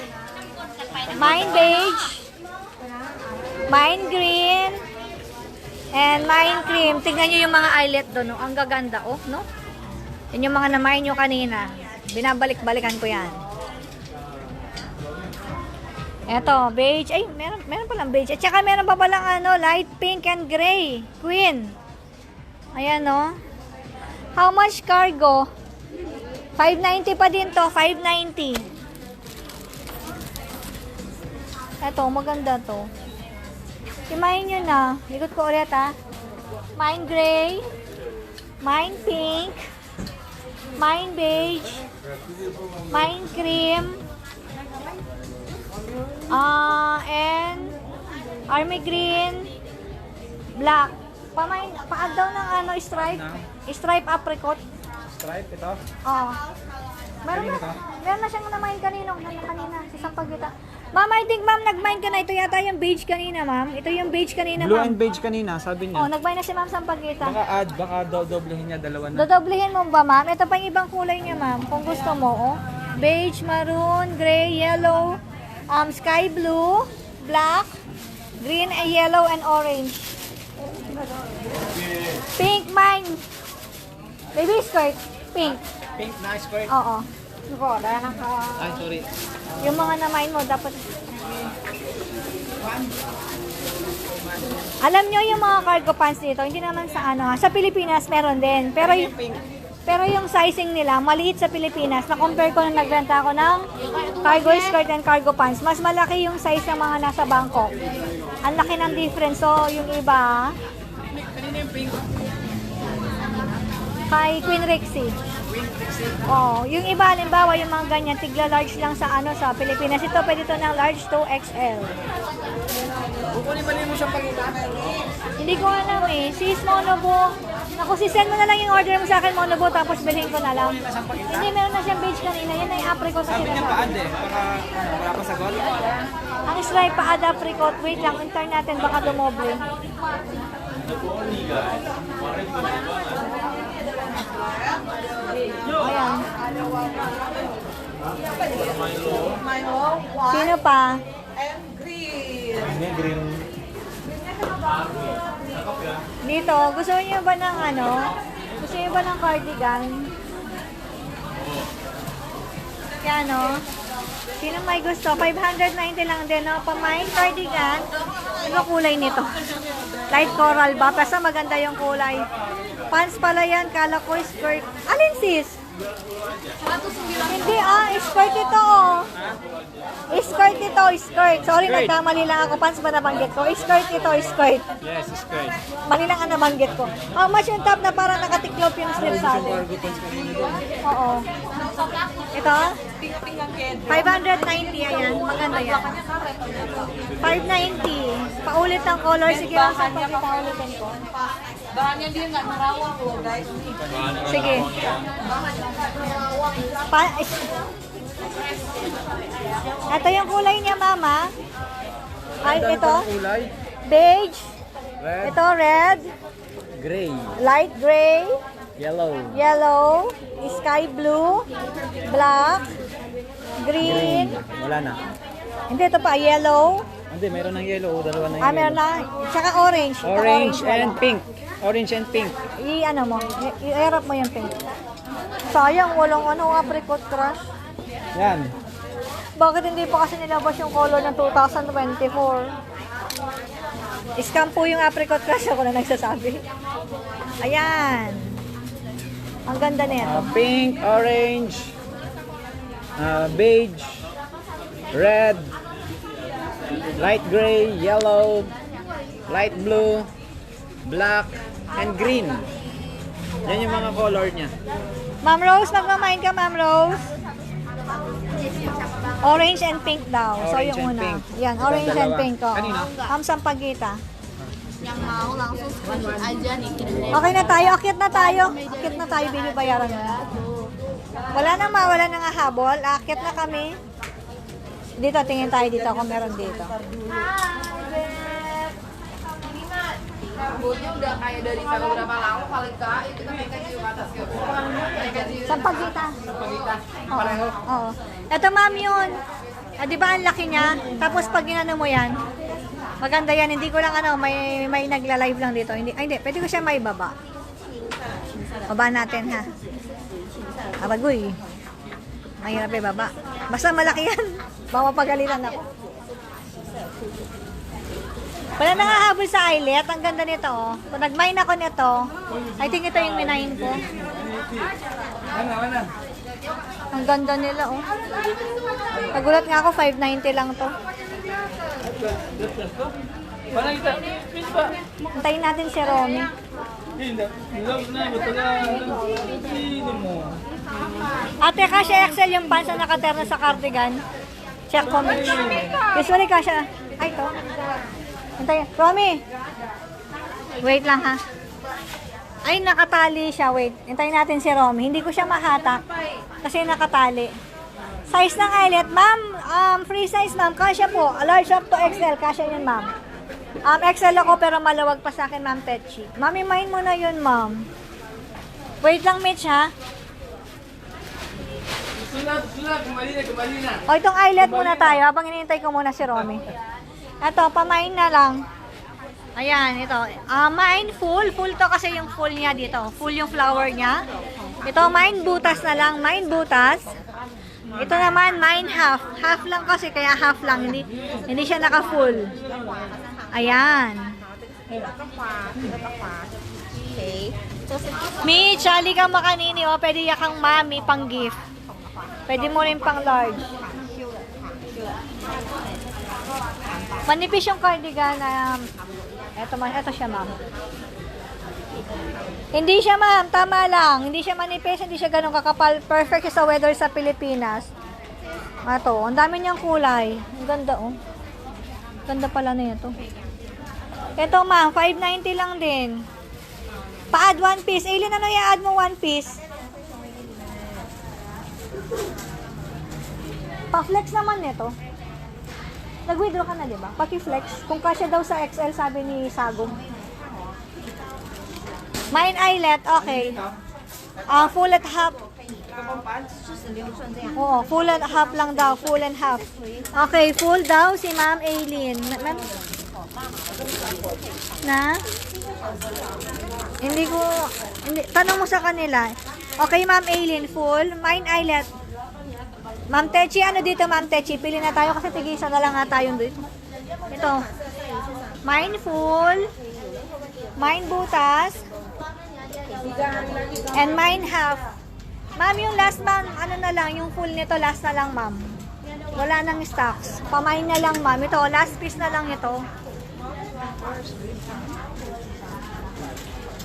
Mine beige. Mine green. And mine cream. Tignan nyo yung mga eyelet doon. No? Ang gaganda, oh. No? Yan yung mga namain nyo kanina. Binabalik-balikan ko yan. Eto, beige. Ay, meron palang beige. At saka meron pa palang light pink and gray. Queen. Ayan, no? How much cargo? 590 pa din to. 590. Eto, maganda to. Imahin nyo na. Likot ko ulit ha. Mine gray. Mine pink. Mine beige. Mine cream. And army green. Black. Pa-add daw ng ano, stripe. Stripe apricot. Stripe, ito. Oo. Meron na siyang namain kanina sa Sampaguita. Ma'am, I think ma'am, nag-mine ka na. Ito yata yung beige kanina, ma'am. Ito yung beige kanina, Blue ma'am. and beige kanina, sabi Oh, niya. nag-mine na si ma'am Sampaguita. Baka doblehin niya, dalawa na. Dodoblihin mo ba, ma'am? Ito pa yung ibang kulay niya, ma'am. Kung gusto mo, oh. Beige, maroon, gray, yellow, sky blue, black, green, yellow, and orange. Pink, mine. Baby skirt, pink. Pink na skirt. Oo. Ay, sorry. Yung mga na-mine mo, dapat... Alam nyo yung mga cargo pants dito, hindi naman sa ano, sa Pilipinas meron din. Pero yung sizing nila, maliit sa Pilipinas. Na-compare ko nung nagrenta ako ng cargo skirt and cargo pants. Mas malaki yung size ng mga nasa Bangkok. Ang laki ng difference. So, yung iba, kay Queen Rexy. Oh, yung iba, halimbawa, yung mga ganyan, tigla large lang sa ano sa Pilipinas. Ito, pwede ito ng large to XL. Kukunin ba mo siyang pagkita? Hindi ko alam eh. Sis Monobo. Ako, sisend mo na lang yung order mo sa akin, Monobo, tapos bilhin ko na lang. Hindi, meron na siyang beige kanina. Yan ay apricot na Sabi niya sinasabi. paad eh. Wala pa sagot. Ang stripe paad apricot. Wait lang, intern natin, baka dumoble. Ayan. Sino pa? Hindi, green. Dito, gusto niyo ba ng ano? Gusto niyo ba ng cardigan? Yan o. Sino may gusto? 590 lang din, no? Pamain cardigan. Ano kulay nito? Light coral ba? Basta maganda yung kulay. Pants pala yan. Kala ko skirt. Alin sis? Hindi skirt ito oh. Skirt ito, skirt. Sorry, Skirt. nagkamali lang ako. Pants ba nabanggit ko? Skirt ito, skirt. Yes, skirt. Mali lang ang nabanggit ko. How much yung top na parang nakatiklop yung slip sa atin? Cargo pants kanina doon. Oo. Ito? 590, ayan. Maganda yan. 590. Paulit ang color. Sige lang sa pagkakaulitin ko. Sige. Ito yung kulay niya, mama. Ay, ito. Kulay. Beige. Red. Ito, red. Gray. Light gray. Yellow. Yellow. Sky blue. Black. Green. Wala na. Hindi, ito pa. Yellow. Hindi, meron ng yellow. Dalawa na yung Meron yellow. na. Tsaka orange. Ito, Orange wala. and pink. Orange and pink. I-ano mo. I-erap mo yung pink. Sayang, walang ano, apricot crush. Yan. Bakit hindi pa kasi nilabas yung color ng 2024? Scam po yung apricot crush, ako na nagsasabi. Ayan. Ang ganda nito. Pink, orange, beige, red, light gray, yellow, light blue, black, and green. Yan yung mga color niya. Ma'am Rose, magmamain ka, Ma'am Rose. Orange and pink daw. So, Orange yung and una. pink. Yan, orange and Dalawa. pink. Oh. Kanina? Ma'am Sampaguita. Yang mau langsung screenshot aja nih kirim. Okay na tayo. Akyat na tayo. Akyat na tayo. Baby, bayaran mo. Wala na mawala na nga habol. Akyat na kami. Dito, tingin tayo dito kung meron dito. Rambutnya udah kayak dari tahun berapa lama kali kak, itu kan mereka cium atas ke bawah. Mereka cium Sampaguita. kita. Oo. Oo. Ito ma'am yun. Di ba ang laki niya? Tapos pag ginano mo yan, maganda yan. Hindi ko lang ano, may nagla-live lang dito. Hindi, ay, hindi. Pwede ko siya may baba. Baba natin ha. Abagoy. Mahirap ibaba. Basta malaki yan. Baka mapagalitan ako. Wala nangahabol sa eyelet. Ang ganda nito oh. Kung nag-mine ako nito, I think ito yung minahin ko. Ang ganda nila oh. Nagulat nga ako, 590 lang to. Hintayin natin si Romy. Ate, kasha XL yung pants na nakaterno sa cardigan. Check ko, Mitch. Usually kasha. Ay, to. Hintayin. Romy! Wait lang, ha. Ay, nakatali siya. Wait. Hintayin natin si Romy. Hindi ko siya mahatak. Kasi nakatali. Size ng eyelet. Ma'am, free size, ma'am. Kasha po. Large up to XL. Kasha yun, ma'am. XL ako pero malawag pa sa akin, ma'am Tetchi. Mami, main mo na yun, ma'am. Wait lang, Mitch, ha? O, itong eyelet muna tayo habang hinihintay ko muna si Romy. Ito, pamain na lang. Ayan, ito. Mine full. Full to kasi yung full niya dito. Full yung flower niya. Ito, mine butas na lang. Mine butas. Ito naman, mine half. Half lang kasi, kaya half lang. Hindi siya naka-full. Ayan. Okay. Mitch, hali kang makanini. O, pwede yakang mami pang gift. Pwede mo rin pang large. Manipis yung cardigan. Eto siya, ma'am. Hindi siya, ma'am. Tama lang. Hindi siya manipis. Hindi siya ganun kakapal. Perfect siya sa weather sa Pilipinas. Ito. Ang dami niyang kulay. Ang ganda, oh. Ganda pala na ito. Ito, ma'am. 590 lang din. Pa-add one piece. Aileen, ano i-add mo one piece? Pa-flex naman nito. Nag-withdraw ka na, di ba? Paki-flex. Kung kasya daw sa XL, sabi ni Sagong. Mine eyelet, okay. Full at half. Oo, full and half lang daw. Full and half. Okay, full daw si Ma'am Aileen. Ma'am? Na? Hindi. Tanong mo sa kanila. Okay, Ma'am Aileen, full. Mine eyelet. Ma'am Techi, ano dito, Ma'am Techi? Pili na tayo kasi tigisa na lang nga tayo dito. Ito. Mine full. Mine butas. And mine half. Ma'am, yung last, ma'am, ano na lang, yung full nito, last na lang, ma'am. Wala nang stocks. Pamain na lang, ma'am. Ito, last piece na lang ito.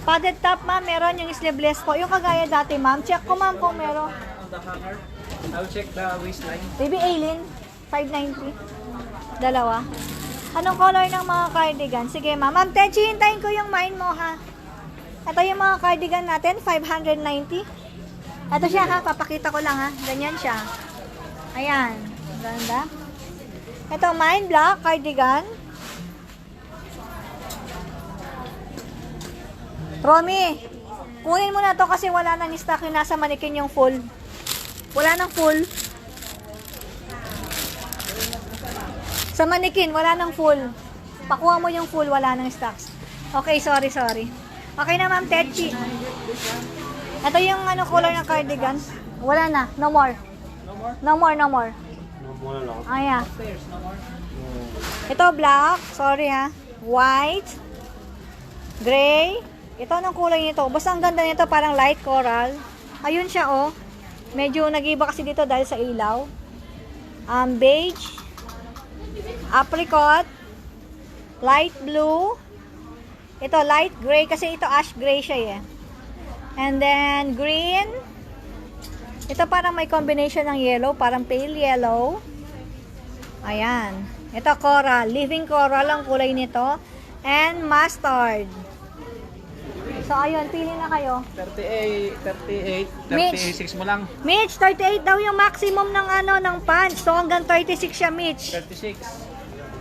Padded top, ma'am, meron yung sleeveless po. Yung kagaya dati, ma'am. Check ko, ma'am, kung meron. I'll check the waistline. Baby Aileen, 590. Dalawa. Anong color ng mga cardigan? Sige, ma'am. Ma'am Techi, hintayin ko yung mine mo, ha? Ito yung mga cardigan natin, 590. Ito siya, ha? Papakita ko lang, ha? Ganyan siya. Ayan. Ganda. Ito, mine black cardigan. Romy, kunin mo na to kasi wala nang stock yung nasa manikin yung full. Wala nang full. Sa manikin, wala nang full. Pakuha mo yung full, wala nang stocks. Okay, sorry. Okay na, Ma'am Tetchi. Ito yung color ng cardigan. Wala na, no more. No more. Ayan. Ito black, sorry ha. White. Gray. Ito anong kulay nito? Basta ang ganda nito, parang light coral. Ayun siya, oh. Medyo nag-iba kasi dito dahil sa ilaw. Beige. Apricot. Light blue. Ito light gray kasi ito ash gray siya eh. And then green. Ito parang may combination ng yellow, parang pale yellow. Ayan. Ito coral, living coral ang kulay nito. And mustard. So ayun, pili na kayo. 38, Mitch. 36 mo lang. Mitch, 38 daw yung maximum ng ng pants. So hanggang 36 siya, Mitch. 36.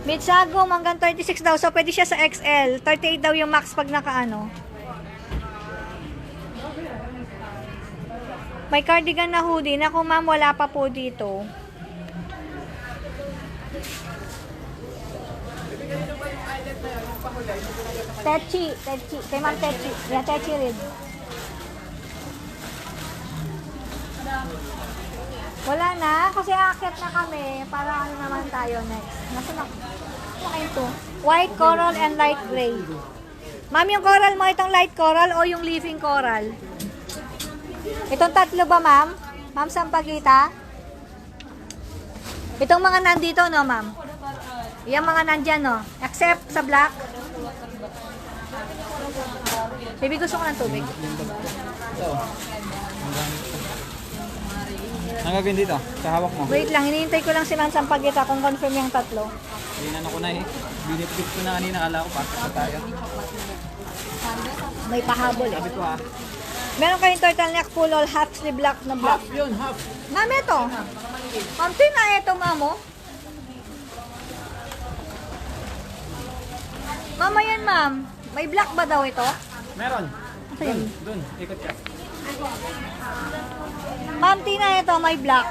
Mitch Sagom, hanggang 36 daw. So pwede siya sa XL. 38 daw yung max pag naka May cardigan na hoodie. Naku ma'am, wala pa po dito. Techi. Kay Ma'am Techi. Yeah, Techi rin. Wala na. Kasi akit na kami. Para ano naman tayo next. Nasaan ako? Okay ito. White coral and light gray. Ma'am, yung coral mo, itong light coral o yung living coral? Itong tatlo ba, ma'am? Ma'am Sampaguita? Itong mga nandito, no, ma'am? Yung mga nandyan, no? Except sa black. Baby, gusto ko ng tubig. Ito. Ang gagawin dito? Sa hawak mo? Wait lang, hinihintay ko lang si Ma'am Sampaguita kung confirm yung tatlo. Binano ko na eh. Binipit ko na kanina. Kala ko pasok na tayo. May pahabol eh. Sabi ko ha. Meron kayong turtleneck full all half sleeve black na black. Half yun, half. Ma'am, ito. Ma'am, tina ito, ma'am, oh. Mama yan, ma'am. May black ba daw ito? Meron. Ito yun. Dun. Ikot ka. Ma'am, tina ito, may black.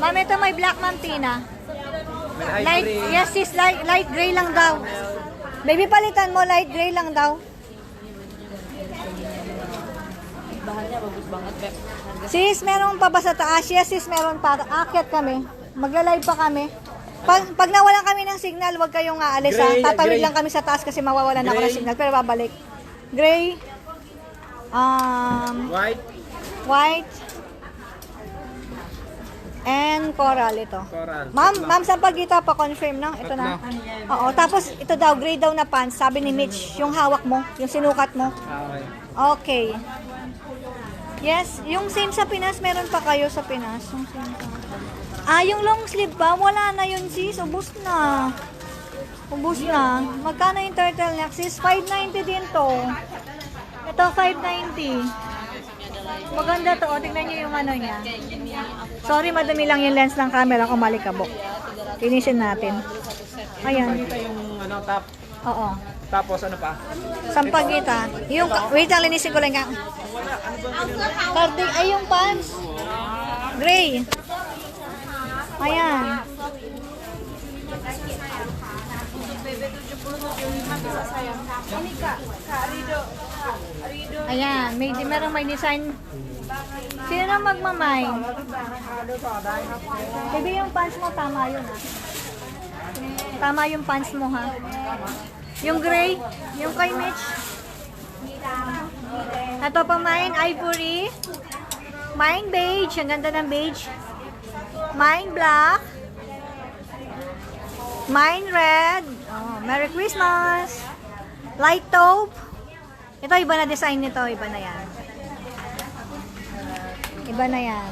Ma'am, ito may black, ma'am, tina. May Light, ivory. yes, sis, light gray lang daw. Baby, palitan mo, light gray lang daw. Bahan niya, bagus banget, Pep. Sis, meron pa ba sa taas? Yes, sis, meron pa. Aakyat kami. Magla-live pa kami. Pag nawalan kami ng signal, huwag kayong aalis. Gray, Tatawid gray. lang kami sa taas kasi mawawalan ako ng Gray. signal. Pero babalik. Gray. White. White. And coral ito. Coral. Ma'am, sa pagkita pa confirm na. Ito na. Oo, tapos ito daw, gray daw na pants. Sabi ni Mitch, yung hawak mo, yung sinukat mo. Okay. Okay. Yes, yung same sa Pinas, meron pa kayo sa Pinas. Yung same pa. Yung long sleeve pa, wala na yun sis. Ubus na. Ubus na. Magkano yung turtleneck sis? 590 din to. Ito, 590. Maganda to. O, tingnan nyo yung ano niya. Sorry, madami lang yung lens ng camera ko, malikabok. Linisin natin. Ayan. Ito yung ano, top. Oo. Tapos ano pa? Sampagita. Yung, wait lang, linisin ko lang nga. Ay, yung pants. Gray. Ayan. Ayan, merong may design. Sino na magmamine? Baby, yung pants mo, tama yun ha. Tama yung pants mo ha. Yung gray, yung kay Mitch. Ito pa mine, ivory. Mine beige, ang ganda ng beige. Mine black. Mine red. Oh, Merry Christmas. Light taupe. Ito, iba na design nito. Iba na yan. Iba na yan.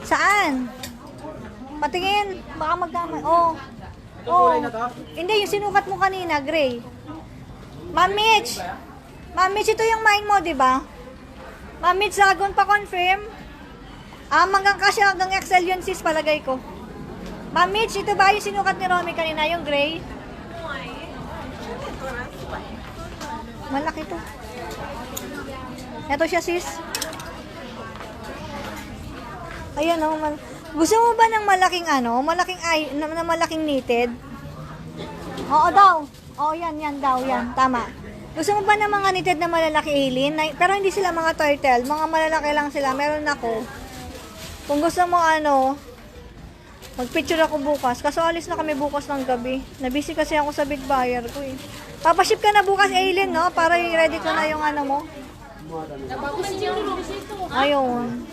Saan? Patingin. Baka magkamay. Oh. Oh. Hindi, yung sinukat mo kanina, gray. Ma'am Mitch. Ma'am Mitch, ito yung mine mo, di ba? Ma'am Mitch, Zagon pa confirm. Hanggang kasi hanggang XL yun sis, palagay ko. Ma'am Mitch, ito ba yung sinukat ni Romy kanina, yung gray? Malaki to. Ito siya sis. Ayan o. Gusto mo ba ng malaking ano? Malaking malaking knitted? Oo daw. Oo, yan daw. Yan, tama. Gusto mo ba ng mga knitted na malalaki alien? Pero hindi sila mga turtle. Mga malalaki lang sila. Meron ako. Kung gusto mo ano, magpicture ako bukas. Kaso alis na kami bukas ng gabi. Nabisi kasi ako sa big buyer ko eh. Papaship ka na bukas alien, no? Para ready ko na yung ano mo. Ayun.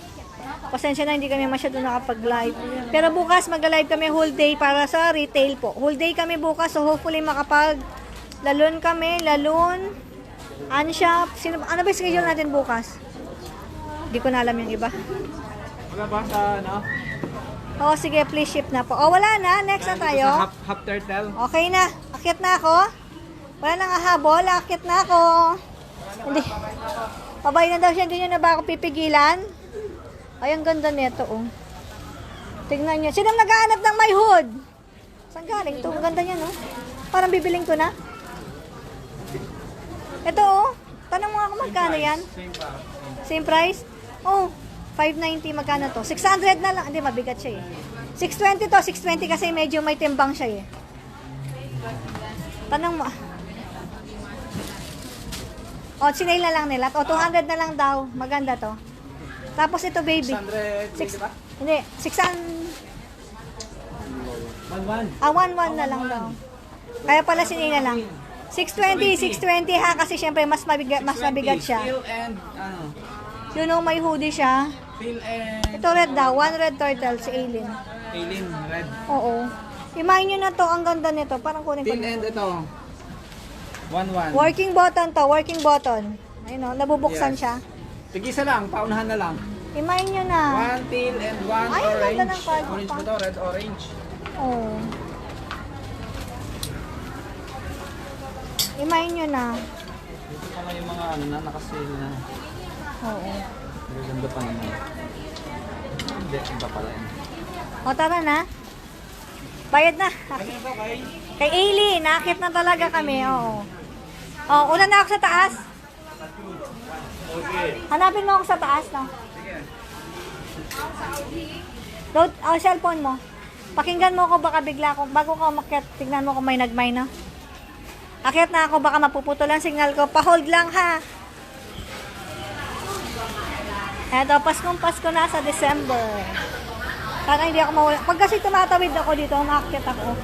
Pasensya na, hindi kami masyado nakapag-live. Pero bukas mag-live kami whole day para sa retail po. Whole day kami bukas, so hopefully lalon kami, unshop. Ano ba yung schedule natin bukas? Hindi ko na alam yung iba. Wala ba sa ano? Oo, sige, please ship na po. Wala na. Next na tayo. Sa half turtle. Okay na. Akyat na ako. Wala nang ahabol. Akyat na ako. Hindi. Pabay na daw siya. Hindi nyo na ba ako pipigilan? Ay, ang ganda nito, oh. Tingnan nyo. Sinong naghahanap ng my hood? Saan galing ito? Ang ganda niya, no? Parang bibiling ko na. Ito, oh. Tanong mo ako magkano yan? Same price? Oh, 590. Magkano to? 600 na lang. Hindi, mabigat siya, eh. 620 to. 620 kasi medyo may timbang siya, eh. Tanong mo. O, sinail na lang nila. O, 200 na lang daw. Maganda to. Tapos ito, baby. 600, ba? Hindi, 600. 1-1. 1-1 na lang daw. Kaya pala sinail na lang. 620 ha. Kasi syempre, mas mabigat siya. Steel and, ano, You know, may hoodie siya. Phil and Ito red daw. One red turtle si Aileen. Aileen, red. Oo. Imahin nyo na to. Ang ganda nito. Parang kunin ko Phil na. and ito. 1-1. Working button to. Working button. Ayun o. Nabubuksan Yes. siya. Tig-isa lang, paunahan na lang. Imahin nyo na. 1 teal and 1 Ay, ang orange. ganda ng card Orange pa. mo to, red, orange. Oo. Imahin nyo na. Dito pa yung mga ano na, nakasale na. Oo. Maganda pa naman. Hindi, iba pala yun. O, tara na. Bayad na. Ano ito kay? Kay Aileen, nakakit na talaga kami. Oo. O, una na ako sa taas. Hanapin mo ako sa taas, no? Load, cellphone mo. Pakinggan mo ako, baka bigla ako, bago ka umakyat, tignan mo kung may nagmay na. Akyat na ako, baka mapuputol ang signal ko. Pa-hold lang, ha? Eto, Pasko na sa December. Para hindi ako mawala. Pag kasi tumatawid ako dito, umakyat ako.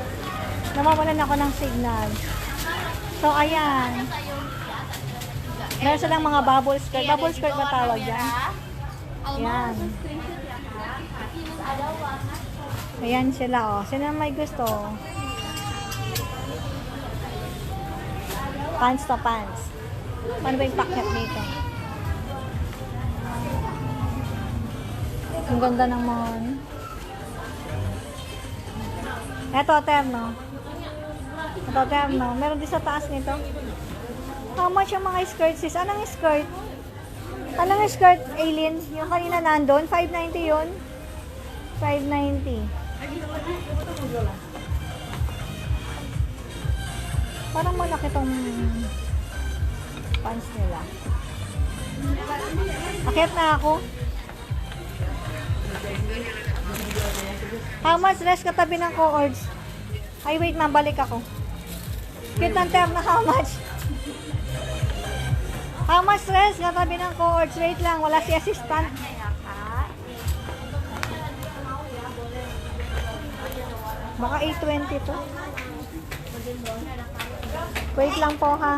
Namawalan ako ng signal. So, ayan. Meron silang mga bubble skirt. Bubble skirt ba tawag yan? Ayan. Ayan sila, oh. Sino ang may gusto? Pants to pants. Paano ba yung packet dito? Ang ganda naman. Eto, terno. Ito, terno. Meron din sa taas nito. How much yung mga skirt, sis? Anong skirt? Anong skirt, Aileen? Yung kanina nandun? 590 yun? 590. Parang malaki tong pants nila. Akit na ako. How much less katabi ng co-ords? Ay, wait, mabalik ako. Cute ng terno, how much? How much less katabi ng co-ords? Wait lang, wala si assistant. Baka 820 to. Wait lang po, ha.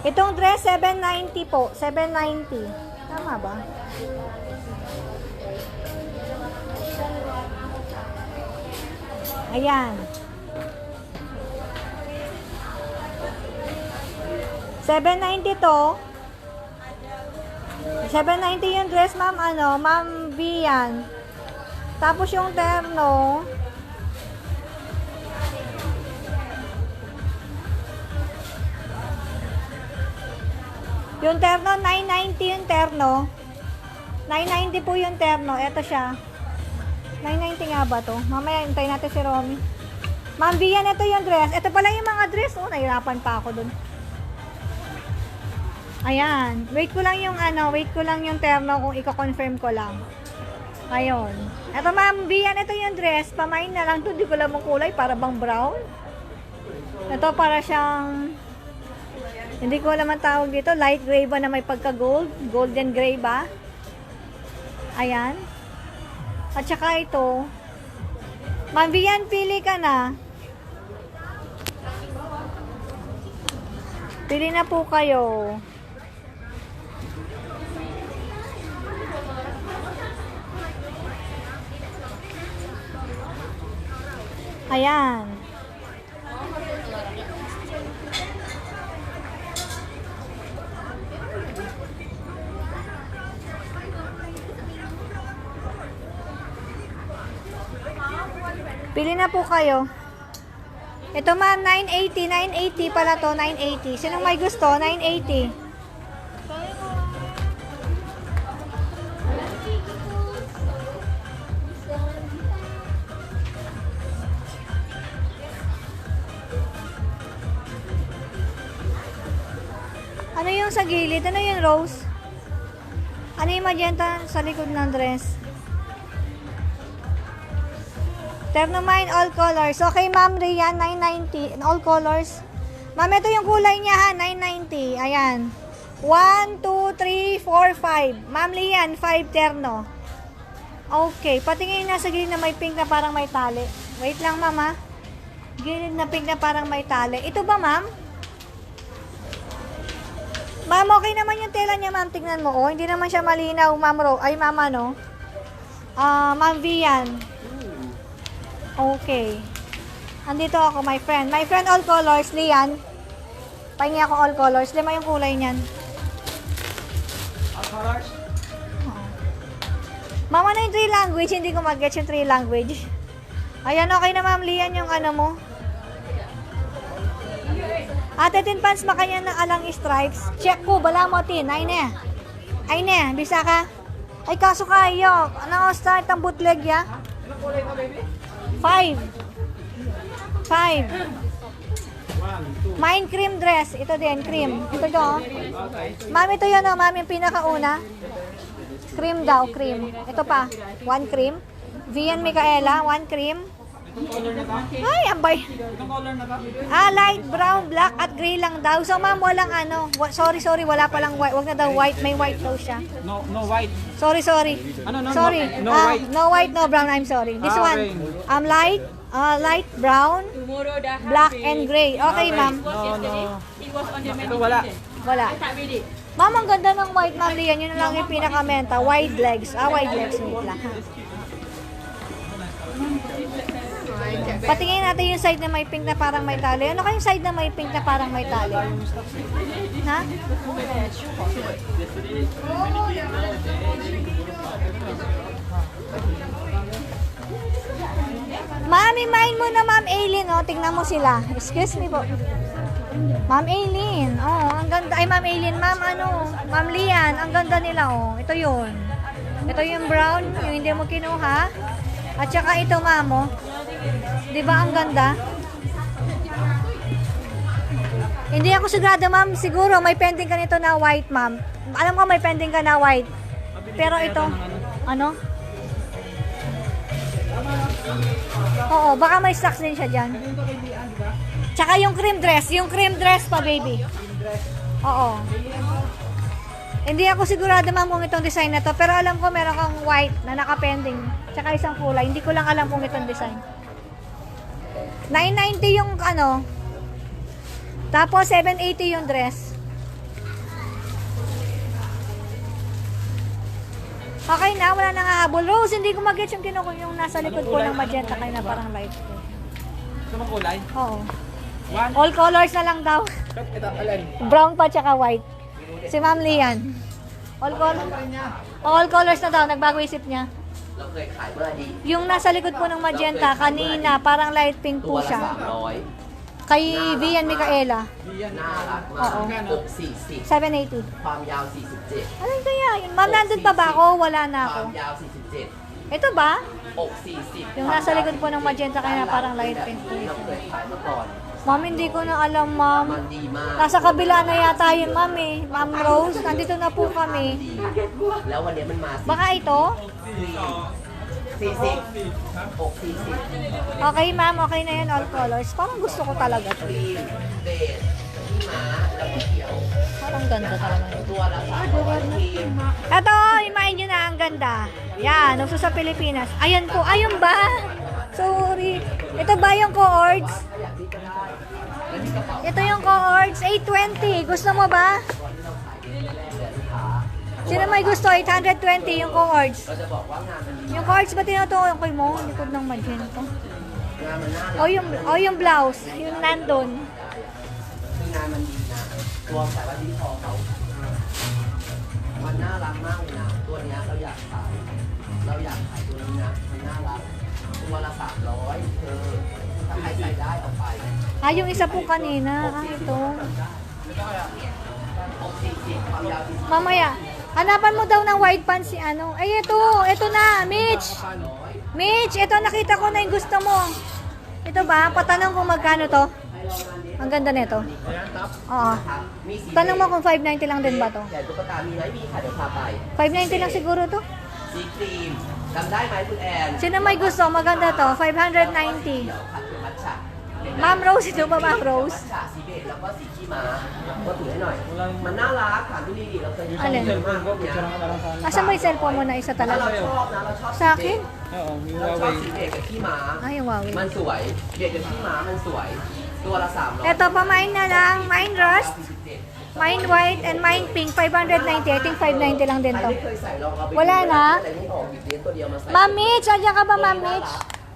Itong dress, 790 po. 790. Tama ba? Ayan. 790 to. 790 yung dress, ma'am, ano, ma'am V yan. Tapos yung terno, yung terno, 990 yung terno. 990 po yung terno. Ito siya. 990 nga ba to? Mamaya hintayin natin si Romy. Ma'am B, yan, ito yung dress. Ito pala yung mga dress. Oh, nahirapan pa ako dun. Ayan. Wait ko lang yung terno kung i-confirm ko lang. Ayun. Ito ma'am B, yan, ito yung dress. Pamain na lang to. Di ko lang mong kulay. Para bang brown. Ito para siyang, hindi ko alam ang tawag dito. Light gray ba na may pagka-gold? Golden gray ba? Ayan. At saka ito. Ma'am Vian, pili ka na. Pili na po kayo. Ayan. Pili na po kayo. Ito ma'am, 980. 980 pala to, 980. Sinong may gusto? 980. Ano yung sa gilid? Ano yung rose? Ano yung magenta sa likod ng dress? Ternomine, all colors. Okay, Ma'am Rian, 990. In all colors. Ma'am, ito yung kulay niya ha, 990. Ayan. 1, 2, 3, 4, 5. Ma'am Lian, 5 terno. Okay, patingin na sa gilid na may pink na parang may tali. Wait lang, ma'am, ha? Gilid na pink na parang may tali. Ito ba, ma'am? Ma'am, okay naman yung tela niya, ma'am. Tingnan mo, oh. Hindi naman siya malinaw, ma'am Ro. Ay, ma'am, ano? Ma'am Vian. Okay. Andito ako, my friend. My friend, all colors. Lian. Pahingi ako all colors. Lima yung kulay niyan. All colors? Mama na yung 3 language, hindi ko mag-get yung 3 language. Ayan, okay na, ma'am Lian, yung ano mo. Ate tin pants makanya ng alang stripes. Check ko, bala mo tin. Ay ne, bisa ka? Ay, kaso kayo. Ano start ang bootleg ya? Anong kulay ka, baby? 5. 1, 2. Mine cream dress. Ito din, cream. Ito to. Okay. Ma'am, ito yun, oh. Ma'am, yung pinakauna. Cream daw, cream. Ito pa, 1 cream. Vian Micaela, 1 cream. Itong color na to? Ay, ambay. Itong color na to? Light brown, black at gray lang daw. So, ma'am, walang ano. Sorry, wala palang white. Wag na daw white. May white daw siya. No white. Sorry. Ano, no, Sorry. no white. No white, no brown. I'm sorry. This Okay. one, light brown, black and gray. Okay, ma'am. No. Ito wala. Wala. Ma'am, ang ganda ng white, ma'am Lian. Yun na lang yung pinakamenta. Wide legs. Wide legs. Wait lang, ha. Patingin natin yung side na may pink na parang may tali. Ano kayong side na may pink na parang may tali? Ha? Mami, main mo na, Ma'am Aileen, oh. Tingnan mo sila. Excuse me po. Ma'am Aileen, oh, ang ganda. Ay, Ma'am Aileen, Ma'am Lian, ang ganda nila, oh. Ito yun. Ito yung brown, yung hindi mo kinuha. At saka ito, ma'am, oh. Di ba ang ganda? Hindi ako sigurado, ma'am. Siguro may pending ka nito na white, ma'am. Alam ko may pending ka na white. Pero ito, ano? Oo, baka may stocks din siya dyan. Tsaka yung cream dress pa, baby. Oo. Hindi ako sigurado, ma'am, kung itong design na to. Pero alam ko meron kang white na naka-pending. Tsaka isang kulay. Hindi ko lang alam kung itong design. 990 yung ano. Tapos 780 yung dress. Okay na, wala nang hahabol. Rose, hindi ko mag-get yung yung nasa likod ko ng magenta kayo na parang light ko. Ito mo kulay? Oo. 1. All colors na lang daw. Ito, alin? Brown pa tsaka white. Si Ma'am Lian. All colors na daw. Nagbago isip niya. Yung nasa likod po ng magenta, kanina, parang light pink po siya. Kay Vian Micaela. Oo. 780. ความยาว 47 Ano kaya yun? Ma'am, nandun pa ba ako? Wala na ควา ako. มยาว 47 Ito ba? อก40 Yung nasa likod po ng magenta, kanina parang light pink po ที่เรา siya. เคยขายเมื่อก่อน Ma'am, hindi ko na alam, ma'am. มันดีมาก Nasa kabila na yata yun, ma'am eh. Ma'am Rose, nandito na po kami. ดีแล้ววันนี้มันมา Baka ito? 40อก40 Okay, ma'am. Okay na yun, all colors. Parang gusto ko talaga to. ครีมเบจที่ม้าแล้วก็เขียว Parang ganda talaga. ตัวละ300ครีม Ito, imahin nyo na ang ganda. Yan, uso sa Pilipinas. Ayan po, ayun ba? Sorry. Ito ba yung coords? Ito yung coords, 820. Gusto mo ba? Sino may gusto? 820 yung coords. เราจะบอกว่างานมันดี Yung coords ba tinutukoy mo? Likod ng magento. งานมันน่ารัก Yung blouse. Yung nandun. คืองานมันดีนะตัวสายวันที่คอเขามันน่ารักมากเลยนะตัวเนี้ยเราอยากขายตัวนี้นะมันน่ารักตัวละ300เธอถ้าใครใส่ได้เอาไป Yung isa po kanina. Ito. อก40ความยาว40 Mamaya. Hanapan mo daw ng white pants si ano. Ay, ito na, Mitch. Mitch, ito nakita ko na yung gusto mo. Ito ba? Patanong kung magkano to. Ang ganda nito. Oo. มีสี Tanong mo kung 590 lang din ba to? แต่ตุ๊กตามีไหมมีค่ะเดี๋ยวพาไป 590 lang siguro to. สีครีมจำได้ไหมคุณแอน Sino may gusto? Maganda to. 590. เดี๋ยวผัดเป็นมัทฉะ Ma'am Rose, ito ba Ma'am Rose? มัทฉะสีเบจแล้วก็สีขี้ม้าก็ถือให้หน่อย มันน่ารักถามพี่ลีดิเราเคย Alin? เยอะมากพวกเนี้ย Asan mo yung cellphone mo na isa ถ้า talaga? เราชอบนะเราชอบ Sa akin? Oo, yung เราชอบ Huawei. สีเบจกับขี้ม้า Ay, yung Huawei. มันสวย เบจกับขี้ม้ามันสวย ตัวละ300 Ito pa, mine na lang. Mine rust, mine white, and mine pink. 590. I think 590 lang din ใคร to. ไม่เคยใส่ลองเอาไป Wala na? อะไรไม่ออกหยิบเหรียญตัวเดียวมาใส่ Ma'am Mitch, andyan ka ba, Ma'am Mitch?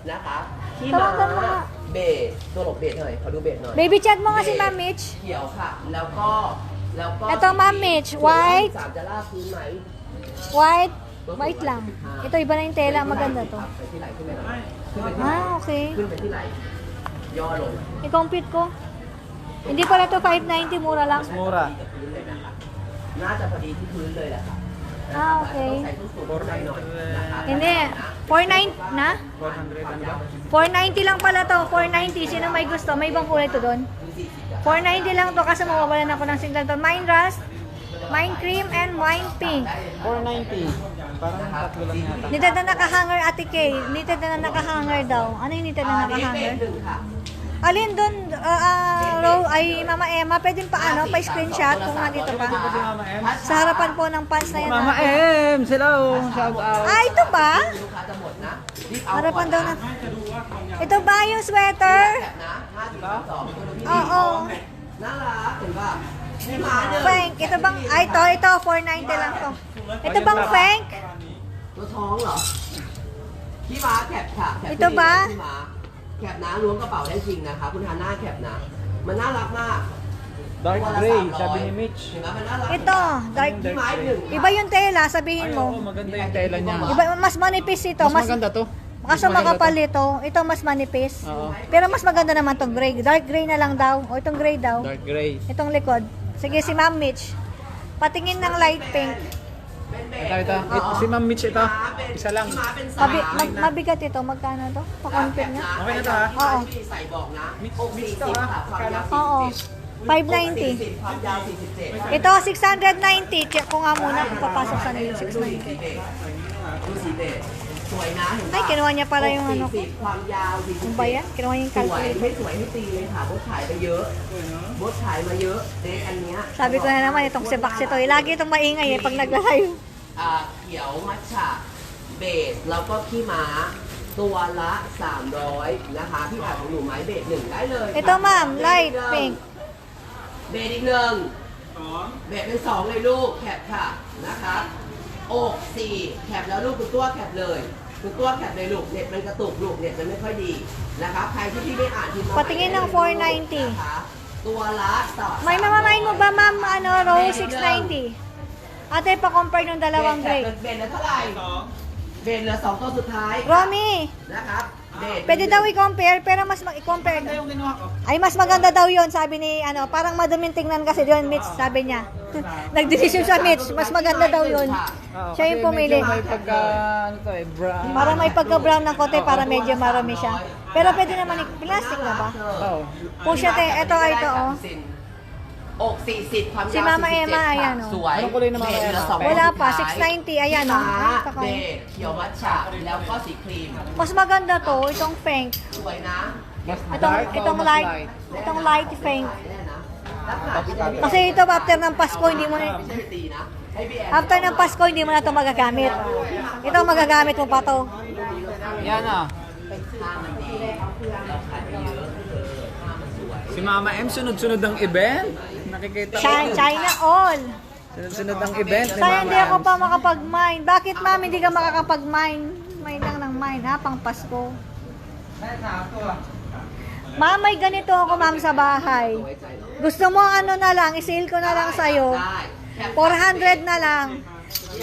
นะคะขี้ Tawagan mo ม้า nga. เบจตัวหลบเบจหน่อยขอดูเบจหน่อย Baby chat mo nga si Ma'am Mitch. เขียวค่ะ แล้วก็ Ito, Ma'am Mitch, white. สามจะลากพื้นไหม White. White lang. Ito, iba na yung tela. Maganda to. ไปที่ไหล่ขึ้นไปหน่อยขึ้นไปที่ไหล่ Ah, okay. ขึ้นไปที่ไหล่ย่อลง I-compute ko. Hindi pala to 590. Mura lang. Mas mura. กับพื้นเลยนะคะน่าจะพอดีที่พื้นเลยแหละค่ะ Ah, okay. ต้องใส่ส้นสูงข้างในหน่อยนะคะ Hindi. 490 na? 400 ano ba? 490 lang pala to. 490. Sino may gusto? May ibang kulay to doon. 490 lang to kasi mawawalan ako ng single to. Mine rust, mine cream, and mine pink. 490. Parang tatlo lang yata. Nitad na nakahanger, Ate Kay. Nitad na nakahanger daw. Ano yung nitad na nakahanger?หนึ่งค่ะ Alin doon, ay Mama Emma, pwedeng pa ano, pa screenshot kung nandito pa. Si Mama M. Sa harapan po ng pants na yan. Mama M! Sila oh! Shout out! Ah, ito ba? ลูกค้าจะหมดนะรีบเอา Harapan daw na. Ito ba yung sweater? แบบนะ5.2ตัวนี้ Oo. น่ารักเห็นป่ะนี่หมาเดิน Fank. Ito bang, ito, 490 lang to. Ito bang Fank? ตัวท้องเหรอพี่ม้าแคปค่ะแคป Ito ba? พี่ม้าแคปนะล้วงกระเป๋าได้จริงนะคะคุณฮาน่าแคปนะ มันน่ารักมาก Dark ตัวละ gray, 300 sabi ni Mitch. เห็นไหมมันน่ารัก Ito, dark. พี่ม้าอีกหนึ่ง Iba yung tela, sabihin Ay, oo, mo. maganda yung tela niya. Iba, mas manipis ito. Mas maganda to. Kaso makapal ito. Ito mas manipis. Oo. Pero mas maganda naman tong gray. Dark gray na lang daw. O itong gray daw. Dark gray. Itong likod. Sige, si Ma'am Mitch. Patingin ng light pink. Ito. Si Ma'am Mitch ito. Isa lang.พี่ม้าเป็นสาย Mabigat ito. Magkano to? Pa-compute niya? Okay na to, ha? Oo.ที่ใส่บอกนะ Mix อก mix 40 to, ha? ค่ะความยาว Oo. 40 590. ความยาว47 Ito, 690. Check ko nga muna kung papasok sa nila. ดูสี 690. เบจดูสีเบจสวยนะเห็น Ay, ปะ kinuha niya pala yung ano ko. 40ความยาว47 Ano ba yan? Kinuha yung สวย calculator. ไม่สวยให้ตีเลยค่ะบดขายไปเยอะบดขายมาเยอะเด็กอันเนี้ย Sabi ko na naman, itong si Bax ito. Lagi itong maingay eh, pag nagla-live. เขียวมัทฉะเบสแล้วก็ขี้ม้าตัวละ300นะคะพี่อาจของหนูไม้เบสหนึ่งได้เลยค่ะ Ito ma'am, light pink. เบสอีกหนึ่งเบสเป็น2เลยลูกแคปค่ะนะคะอก4แคปแล้วลูกคุณตัวแคปเลยคุณตัวแคปเลยลูกเน็ตมันกระตุกลูกเน็ตมันไม่ค่อยดีนะคะใครที่พี่ไม่อ่านพิมพ์มา Patingin ng 490. นะคะตัวละต่อ May mamamain mo ba ma'am, ano, row 690? Ate, pa-compare ng dalawang เบ gray. สเท่าไหร่เบสเหลือ2ตัวสุดท้าย Romy, นะครับเบส pwede daw i-compare, pero mas i-compare. Yung kinuha ko. Ay, mas maganda daw yon sabi ni, ano, parang maduming tingnan kasi yun, Mitch, sabi niya. Nagdesisyon siya, Mitch, mas maganda daw yun. Oo, Siya yung kasi pumili. medyo may pagka, ano to eh, brown. Para may pagka-brown ng kote, para medyo marami siya. Pero pwede naman, plastic na ba? Oo. Push siya, te, ito, oh. อก40ความยาว Si Mama Emma, 47 ayan,ค่ะ oh. สวย Anong kulay na Mama เบสเหลือ Emma? สอง Wala ตัว pa, สุดท้าย 690, ayan, oh. ฟ้า Ay, takay. เบสเขียวมัทฉะแล้วก็สีครีม Mas maganda to, itong pink. สวยนะ Mas Itong, dark o itong mas light, light? itong light pink. เนี่ยนะแล้วขายไม่ได้ Kasi ito, after ng Pasko, hindi mo na, ไม่ใช่ตีนะให้พี่แอน after ng Pasko, hindi mo na ito magagamit. Ito, magagamit mo pa to. Yan ah. ผ้ามันดีเราขายไปเยอะผ้ามันสวย Si Mama M, sunod-sunod ang event. Nakikita ko. China all. Sunod-sunod ang event ni Kaya Mama hindi ako M. pa makapag-mine. Bakit ma'am hindi ka makakapag-mine? Mine lang ng mine ha, pang Pasko. Ma'am, may ganito ako ma'am sa bahay. ไว้ใจเนาะ Gusto mo ano na lang, i-sale ko na lang sa'yo. ได้ 400 na lang.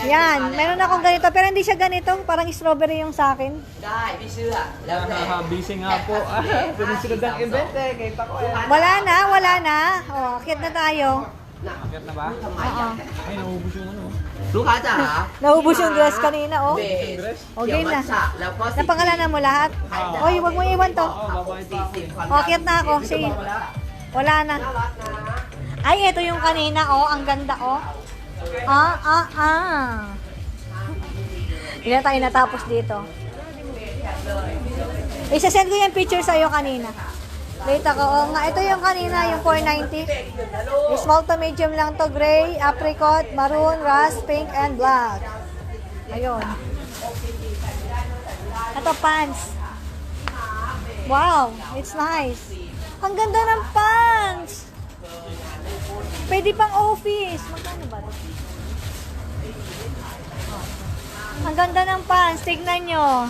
Yan, meron akong ganito. Pero hindi siya ganito, parang strawberry yung sa akin. ได้พี่เชื่อแล้วแต่ Busy nga po. Sunod-sunod ang event eh. Kita ko eh. Wala na. O, akit na tayo. น่ะ Akit na ba? ทำไม Oo. อ่ะ Ay, naubos yung ano. ลูกค้าจ๋า Naubos yung dress kanina, oh. เบส O, game na. เขียวมัทฉะแล้วก็สี Napangalanan mo lahat? Oy, huwag mo iwan to. O, akit na ako. Sige. Wala na. น่ารักนะ Ay, ito yung kanina, oh. Ang ganda, oh. Hindi na tayo natapos dito. Isa-send ko yung picture sa'yo kanina. Late ako. Oo nga, ito yung kanina, yung 490. Small to medium lang to. Gray, apricot, maroon, rust, pink, and black. Ayun. Ito, pants. Wow, it's nice. Ang ganda ng pants. Pwede pang office. Magkano ba ito? Ang ganda ng pants. Tignan nyo.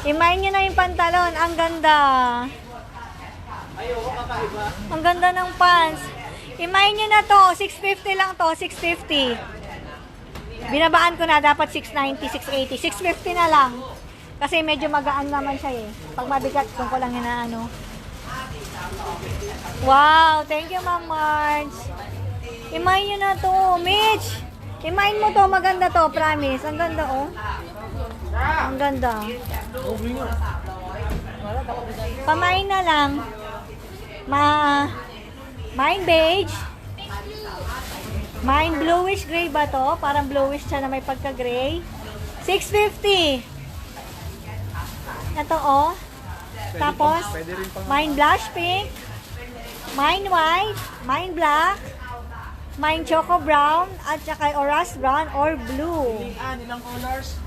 Imayin nyo na yung pantalon. Ang ganda. Ang ganda ng pants. Imayin nyo na to. 650 lang to. 650. Binabaan ko na. Dapat 690, 680. 650 na lang. Kasi medyo magaan naman siya eh. Pag mabigat, kung ko lang inaano. Wow. Thank you, Ma'am Marge. Imayin nyo na to. Mitch. Imayin mo to. Maganda to. Promise. Ang ganda oh. Ang ganda. Pamain na lang. Mine beige. Mine bluish gray ba to? Parang bluish siya na may pagka-gray. 650. Ito oh. Tapos, mine blush pink. Mine white. Mine black. Mine choco brown. At saka or rust brown or blue. Ilang colors?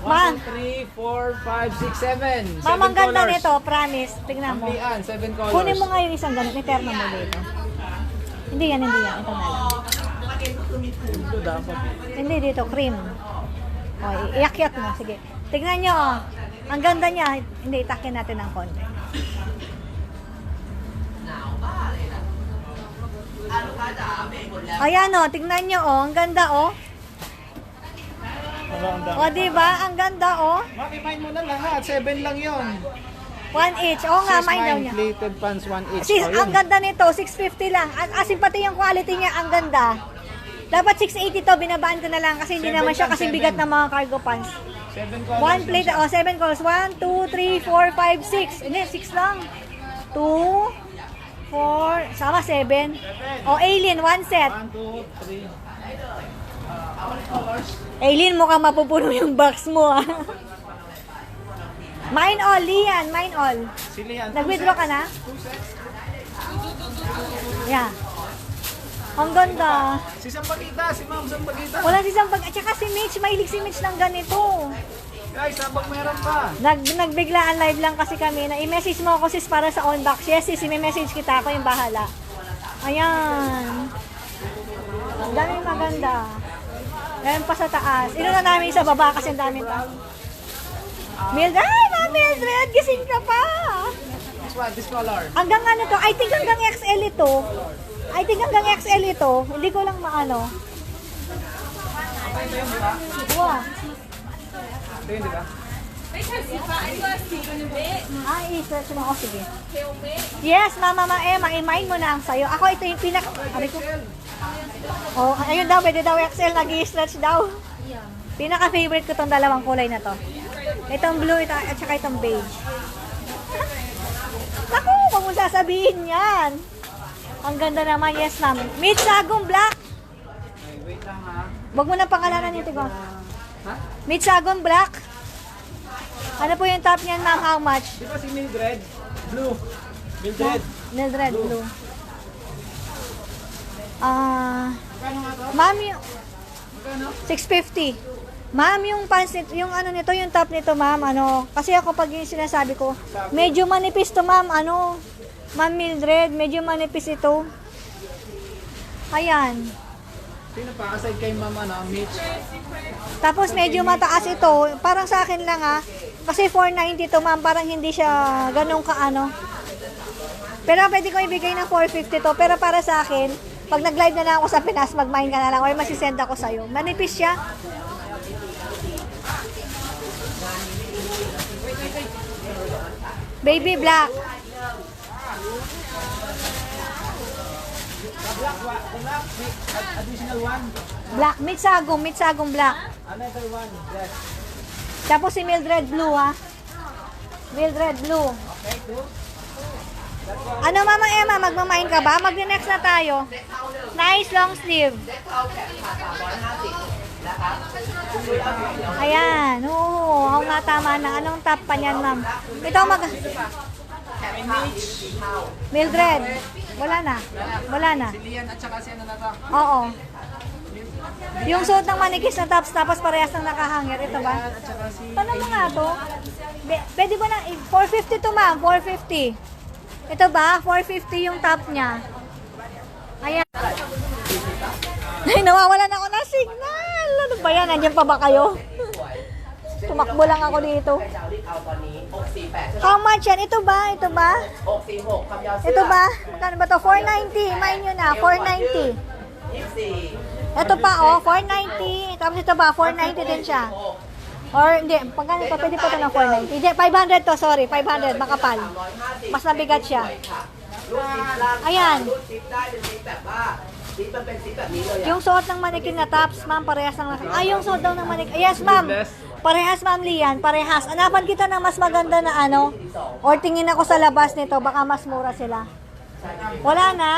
Ma. 1, 2, 3, 4, 5, 6, 7. Ma'am, ang ganda nito. Promise. Tignan mo. 7 colors. Kunin mo nga yung isang ganito. May terno mo dito. Hindi yan, hindi yan. Ito na lang. Ito dapat. Hindi dito, cream. O, iyak-iyak mo. Sige. Tignan nyo, oh. Ang ganda niya. Hindi, itakin natin ng konti. Ayan, oh. Tignan nyo, oh. Ang ganda, oh. O, diba? Ang ganda, oh. Maki-mine mo na lahat. 7 lang yun. 1 each. Oo nga, mine daw niya. Plated pants 1 each. Sis, ang ganda nito, 650 lang. Asin pati yung quality niya, ang ganda. Dapat 680 to, binabaan ko na lang kasi hindi naman siya kasing bigat ng mga cargo pants. 7 colors. 1 plate, 7 colors. 1, 2, 3, 4, 5, 6. Hindi, 6 lang. 2, 4, sama 7. O, alien, 1 set. 1, 2, 3. Alien, mukhang mapupuno yung box mo, ah. Mine all, Lian, mine all. Silihan. Nag-withdraw ka na? Yeah. Ang ganda. Si Sampagita, si Ma'am Sampagita. Wala si Sampag. At saka si Mitch, mahilig si Mitch ng ganito. Guys, sabag meron pa. Nagbiglaan live lang kasi kami na i-message mo ako sis para sa on-box. Yes sis, i-message kita ako yung bahala. Ayan. Ang daming maganda. Meron pa sa taas. Ino na namin sa baba kasi ang daming tao. Mildred, ay Ma'am Mildred, gising ka pa. This one, this color. Hanggang ano to? I think hanggang XL ito. I think hanggang XL ito. Hindi ko lang maano. Wow. Ito yun, di ba? I-search mo. Oh, sige. Yes, Mama Emma, i-mine mo na ang sayo. Ako, ito yung pinak... Ari ko. Oh, ayun daw, pwede daw XL, nag-i-stretch daw. Pinaka-favorite ko tong dalawang kulay na to. Itong blue at saka itong beige. Naku, huwag mo sasabihin yan. Ang ganda naman, yes ma'am. Mitch Sagong Black. Wait lang ha. Huwag mo na pangalanan yung tigo. Ha? Mitch Sagong Black. Ano po yung top niyan ma'am? How much? Di ba si Mildred? Blue. Mildred. Mildred blue. Magkano nga to? Ma'am, yung Magkano? 650. Ma'am, yung pants nito, yung ano nito, yung top nito, ma'am, ano, kasi ako pag yung sinasabi ko, medyo manipis to, ma'am, ano, Ma'am Mildred, medyo manipis ito. Ayan. Sino pa? Aside kay Ma'am Mitch. Tapos medyo mataas ito, parang sa akin lang ha, kasi 490 to, ma'am, parang hindi siya ganun kaano. Pero pwede ko ibigay ng 450 to, pero para sa akin, pag nag-live na lang ako sa Pinas, mag-mine ka na lang or masisend ako sa'yo. Manipis siya. Baby black. Additional one. Black. Mitsagong black. Another one. Yes. Tapos si Mildred blue ha. Mildred blue. Okay, two. Ano Mama Emma, magmamain ka ba? Mag-next na tayo. Nice long sleeve. Ayan. Oo, ako nga tama na. Anong top pa niyan, ma'am? Ito แถบข้างนี้สีเทา Mildred. Wala na. Wala na. Si Lian at saka si ano na to. Oo. Yung suot ng manikis na tops tapos parehas ng nakahanger. Ito ba? Ano mo nga to? Pwede ba na? 450 to ma'am. 450. Ito ba? 450 yung top niya. Ayan. Ay, nawawalan ako ng signal. Ano ba yan? Nandiyan pa ba kayo? Tumakbo lang ako dito. ใครจะเอารีบเอาตอนนี้อก48 How much yan? Ito ba? Ito ba? อก46ความยาวเสื้อ Ito ba? Magkano ba to? 490. Mind nyo na. 490. 24 Ito pa oh, 490. Tapos ito ba? 490 din siya. Or hindi, pagkano ito? Pwede pa ito ng 490. Hindi, 500 to. Sorry, 500. Makapal. 350 Mas mabigat siya.รูดซิปล่าง Ayan. รูดซิปได้เป็นซิปแบบว่าซิปมันเป็นซิปแบบนี้เลยอะ Yung suot ng manikin na tops, ma'am, parehas ng... yung suot daw ng manikin. Yes, ma'am. Parehas, ma'am Lian. Parehas. Hanapan kita ng mas maganda na ano. Or tingin ako sa labas nito. Baka mas mura sila. Wala na.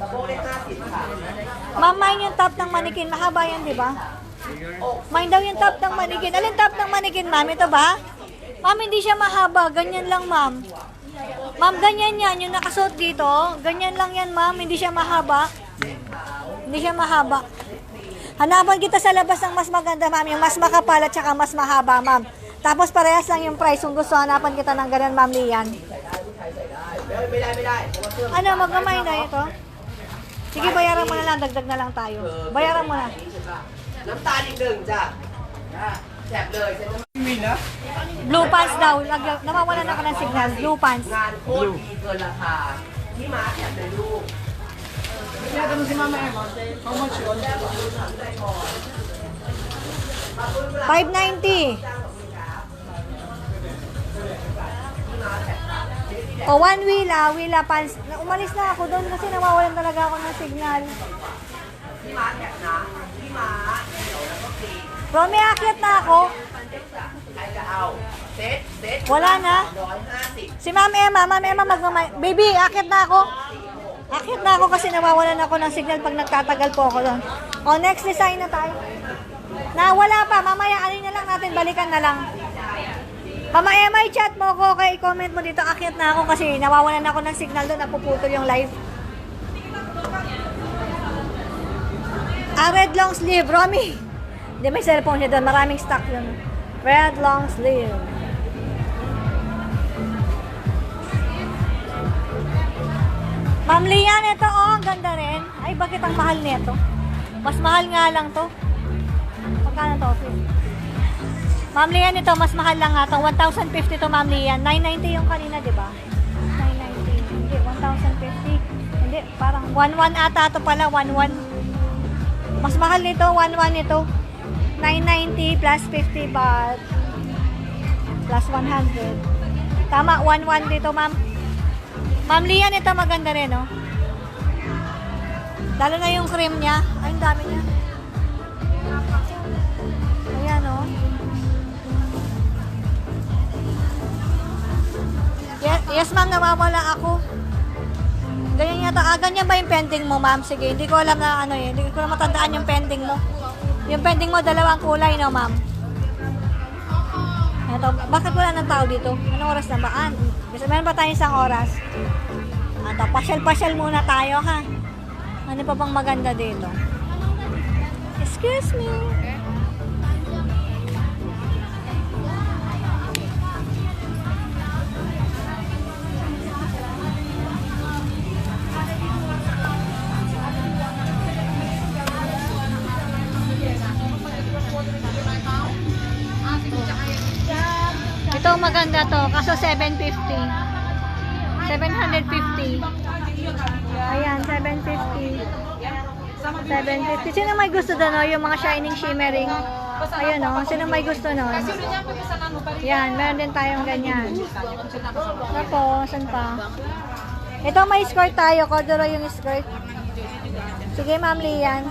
สะโพกได้50ค่ะ Ma'am, mine yung top ng manikin. Mahaba yan, di ba? Mine daw yung top ng manikin. Alin top ng manikin, ma'am? Ito ba? Ma'am, hindi siya mahaba. Ganyan lang, ma'am. Ma'am, ganyan yan. Yung nakasuot dito. Ganyan lang yan, ma'am. Hindi siya mahaba. Hindi siya mahaba. Hanapan kita sa labas ng mas maganda, ma'am. Yung mas makapal at saka mas mahaba, ma'am. Tapos parehas lang yung price. Kung gusto, hanapan kita ng ganun, ma'am Lian. ไม่ได้เพราะว่าเครื่อง Ano, magmamay na ito? Sige, bayaran mo na lang. Dagdag na lang tayo. Bayaran mo na. น้ำตาลอีกหนึ่งจ้ะแถบเลยเซ็นน้ Blue pants daw. Nawawalan ako ng signal. Blue pants. ำงานโคตรดีเกินราคาที่มาแถบเลยลูก Kaya tanong si Mama Emma, how much yun? 590. O, one wheel pants. Umalis na ako doon kasi nawawalan talaga ako ng signal. ที่มาแถบนะที่มาเขียวแล้วก็สี Romy, akyat na ako. ใครจะเอาเซ็ต Wala na. 150 Si Ma'am Emma magmamay. Baby, akyat na ako. Akyat na ako kasi nawawalan ako ng signal pag nagtatagal po ako doon. O, next design na tayo. Wala pa. Mamaya, alin na lang natin. Balikan na lang. Mama Emma, i-chat mo ko. Kaya i-comment mo dito. Akyat na ako kasi nawawalan ako ng signal doon. Napuputol yung live. Red long sleeve. Romy. Hindi, may cellphone niya doon. Maraming stock yun. Red long sleeve. Ma'am Lian, ito oh, ang ganda rin. Ay, bakit ang mahal nito? Mas mahal nga lang to. Pagkano to? Ma'am Lian, ito, mas mahal lang nga to. 1,050 to, Ma'am Lian. 990 yung kanina, di ba? 990. Hindi, 1,050. Hindi, parang 1,1 ata to pala, 1,1. Mas mahal nito, 1,1 ito. 990 plus 50 baht plus 100. Tama, 1,1 dito, ma'am. Ma'am Lian, ito maganda rin, oh. Lalo na yung cream niya. Ay, ang dami niya. Ayan, oh. Yes, ma'am, nawawala ako. Ganyan yata. Ganyan ba yung pending mo, ma'am? Sige, hindi ko alam na ano eh. Hindi ko na matandaan yung pending mo. Yung pending mo, dalawang kulay, no, ma'am? Ito, bakit wala ng tao dito? Anong oras na ba? Kasi meron pa tayo isang oras. Ito, pasyal-pasyal muna tayo, ha? Ano pa bang maganda dito? Excuse me. Ito maganda to, kaso 750. 750. Ayan, 750. 750. Sino may gusto doon, no? Yung mga shining, shimmering. Ayan, no? Sino may gusto nun? Yan, meron din tayong ganyan. Tapos, saan pa? Ito, may skirt tayo. Corduroy yung skirt. Sige, Ma'am Lian.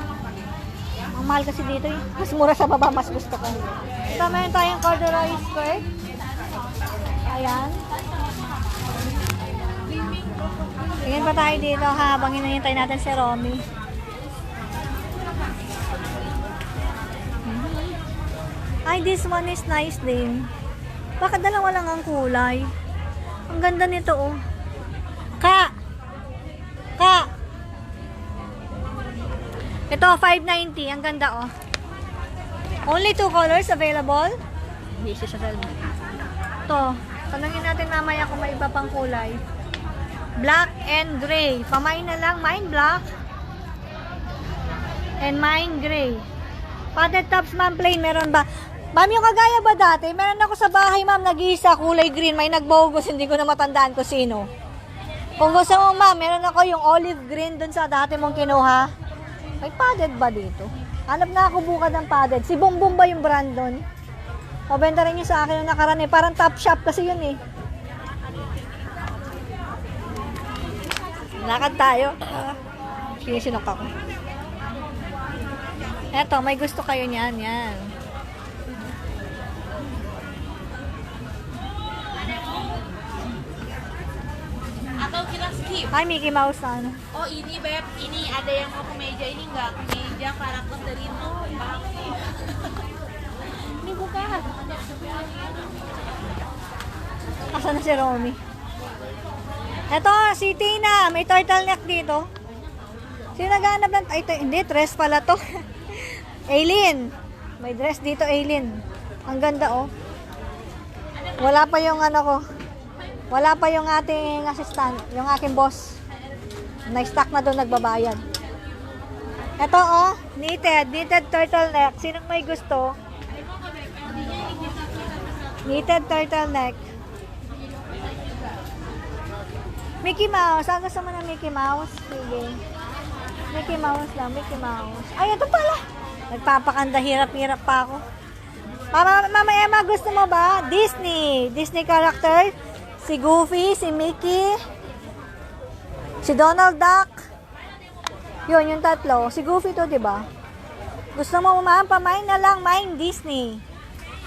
Ang mahal kasi dito, eh. Mas mura sa baba, mas gusto ko. Ito, meron tayong corduroy skirt. Ayan. Tingin pa tayo dito habang hinahintay natin si Romy. Ay, this one is nice din. Bakit dalawa lang ang kulay? Ang ganda nito, oh. Ka! Ito, 590. Ang ganda, oh. Only 2 colors available. Hindi siya sa salmo. Ito, tanungin natin mamaya kung may iba pang kulay. Black and gray. Pamain na lang. Mine black. And mine gray. Padded tops, ma'am, plain. Meron ba? Ma'am, yung kagaya ba dati? Meron ako sa bahay, ma'am, nag-iisa, kulay green. May nagbogus, hindi ko na matandaan ko sino. Kung gusto mo, ma'am, meron ako yung olive green dun sa dati mong kinuha. May padded ba dito? Hanap na ako bukad ng padded. Si Bumbum ba yung brand doon? O, benta rin yun sa akin yung nakaraan eh. Parang top shop kasi yun eh. Lakad tayo. Sinisinok ako. Eto, may gusto kayo niyan. Yan. Atau kita skip. Ay, Mickey Mouse na ano. Oh ini beb, ini ada yang mau kemeja ini enggak kemeja karakter dari itu. Ini bukan. Asa na si Romy? Eto, si Tina. May turtleneck dito. Sino naghanap ng... Ay, hindi, dress pala to. Aileen. May dress dito, Aileen. Ang ganda, oh. Wala pa yung ano ko. Wala pa yung ating assistant, yung aking boss. Na-stock na doon, nagbabayad. Ito, oh, knitted turtleneck. Sinong may gusto? Knitted turtleneck. Mickey Mouse. Ang gusto mo ng Mickey Mouse? Sige. Mickey Mouse lang, Mickey Mouse. Ay, ito pala. Nagpapakanda, hirap-hirap pa ako. Mama Emma, gusto mo ba? Disney. Disney character. Si Goofy, si Mickey, si Donald Duck. Yun, yung tatlo. Si Goofy to, di ba? Gusto mo ma'am, pamain na lang, mine Disney.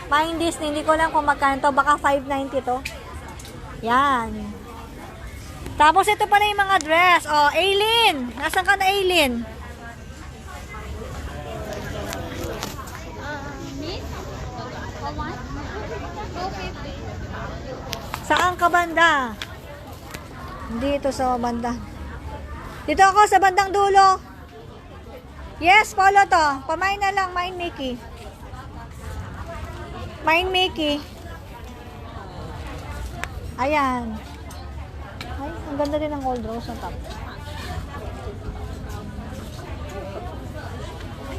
Mine Disney, hindi ko lang kung magkano to. Baka 590 to. Yan. Tapos ito pala yung mga dress. Oh, Aileen. Nasaan ka na, Aileen? Saan ka banda? Dito sa banda. Dito ako sa bandang dulo. Yes, follow to. Pamain na lang, mine Mickey. Mine Mickey. Ayan. Ay, ang ganda din ng gold rose na top.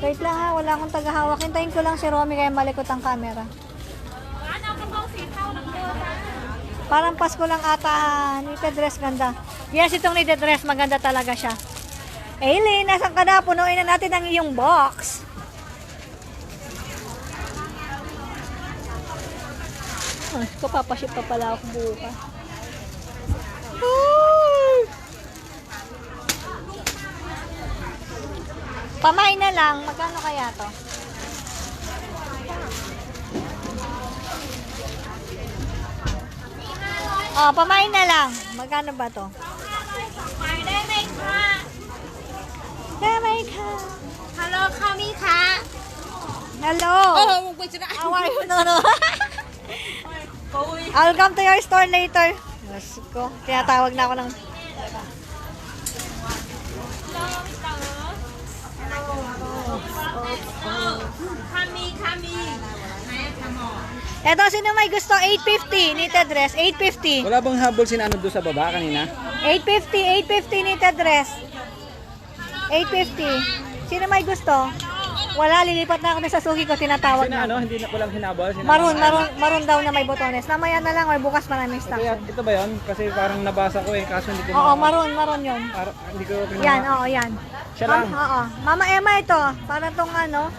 Wait lang ha, wala akong tagahawak. Hintayin ko lang si Romy kaya malikot ang camera. Parang Pasko lang ata. Knitted dress, ganda. Yes, itong knitted dress, maganda talaga siya. Aileen, nasan ka na? Punuin na natin ang iyong box. Ay, papaship pa pala ako bukas. Pamain na lang. Magkano kaya to? Oh, pamain na lang. Magkano ba to? Hello, kami ka. Hello. Oh, wait na. How are you? No. I'll come to your store later. Diyos ko. Tinatawag na ako ng... Kami. Eto, sino may gusto? 850 knitted dress. 850. Wala bang habol sinano doon sa baba kanina? 850 knitted dress. 850. Sino may gusto? Wala, lilipat na ako na sa sugi ko, tinatawag Sino na. ano, hindi na walang hinabol? Maroon daw na may botones. Mamaya na lang or bukas maraming stock. Ito ba yun? Kasi parang nabasa ko eh, kaso hindi ko Oo, maroon yun. Parang, hindi ko kinuha. Yan, oo, yan. Siya lang. Oo. Mama Emma ito, parang tong ano,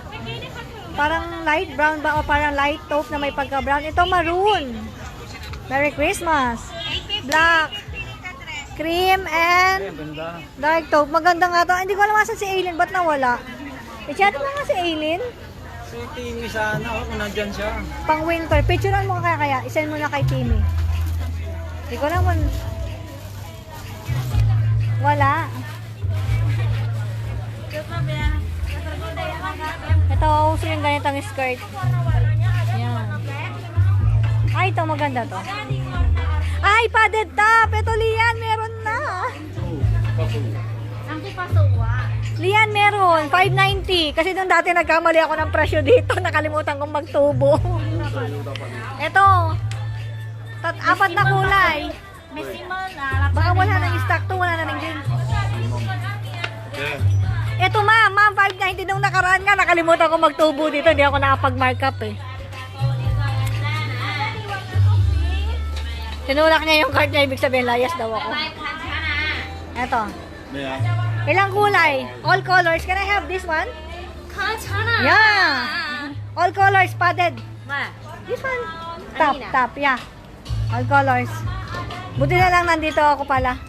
parang light brown ba o parang light taupe na may pagka-brown. Ito maroon. Merry Christmas. Black, cream, Ay, and ang ganda. dark taupe. Maganda nga to. Hindi ko alam asan si Aileen, ba't nawala? I-chat mo nga si Aileen. Si Timmy sana, kung nandyan siya. Pang winter. Picturean mo kaya. I-send mo na kay Timmy. Hindi ko lang kung... Wala. Ito, uso yung ganitong skirt. Yan. Ay, ito maganda to. Ay, Ay, padded top. Ito, Lian, meron na. Ang kipasuwa. Lian, meron. 590. Kasi nung dati nagkamali ako ng presyo dito. Nakalimutan kong magtubo. Ito. Apat na kulay. May simon na. Baka wala nang stock to. Wala na nang green. Ito, ma'am. 590 nung nakaraan nga. Nakalimutan kong magtubo dito. Hindi ako nakapag-markup eh. Tinulak niya yung card niya. Ibig sabihin, layas daw ako. Ito. Ilang kulay? All colors. Can I have this one? Yeah. All colors, padded. This one. Top, yeah. All colors. Buti na lang nandito ako pala.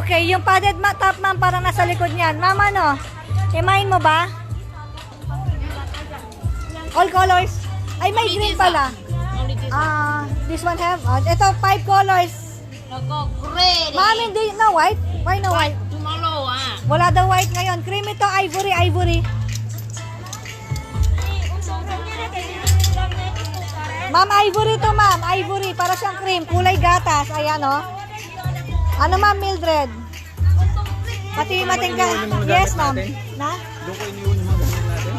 Okay, yung padded top, ma'am, parang nasa likod niyan. Ma'am, ano? Imahin mo ba? All colors. Ay, may green pala. This one have? Ito, 5 colors. Ma'am, hindi. No white? Why no white? Tomorrow, Wala daw white ngayon. Cream ito, ivory. Ma'am, ivory to, ma'am. Ivory. Para siyang cream. Kulay gatas. Ayan, oh. Ano, ma'am, Mildred? Pati matingga. Yes, ma'am. Na? Doon ko iniwan yung mga gamit natin.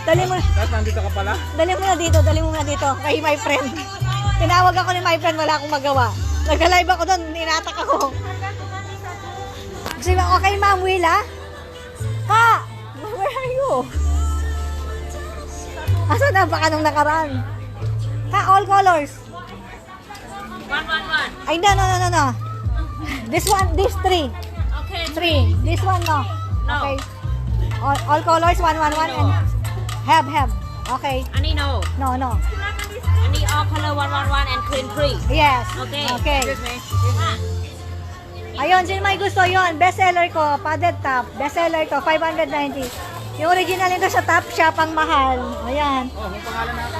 Dali mo. Tapos nandito ka pala? Dali mo na dito. Kay my friend. Tinawag ako ni my friend, wala akong magawa. Nag-live ako doon, ninatak ako. Sige, okay, ma'am, Willa? Ha? Where are you? Asa na? Baka nung nakaraan. Ha, all colors. Ay, no. This one, these 3. Okay. 3. This one, no. Okay. All colors, 1, and have. Okay. Ani no. No. Ani all color 1 and clean free. Yes. Okay. Ayun, sino may gusto yon? Best seller ko, padded top. Best seller ko, 590. Yung original nito sa Top Shop, ang mahal. Ayan. Oh, may pangalan na ako.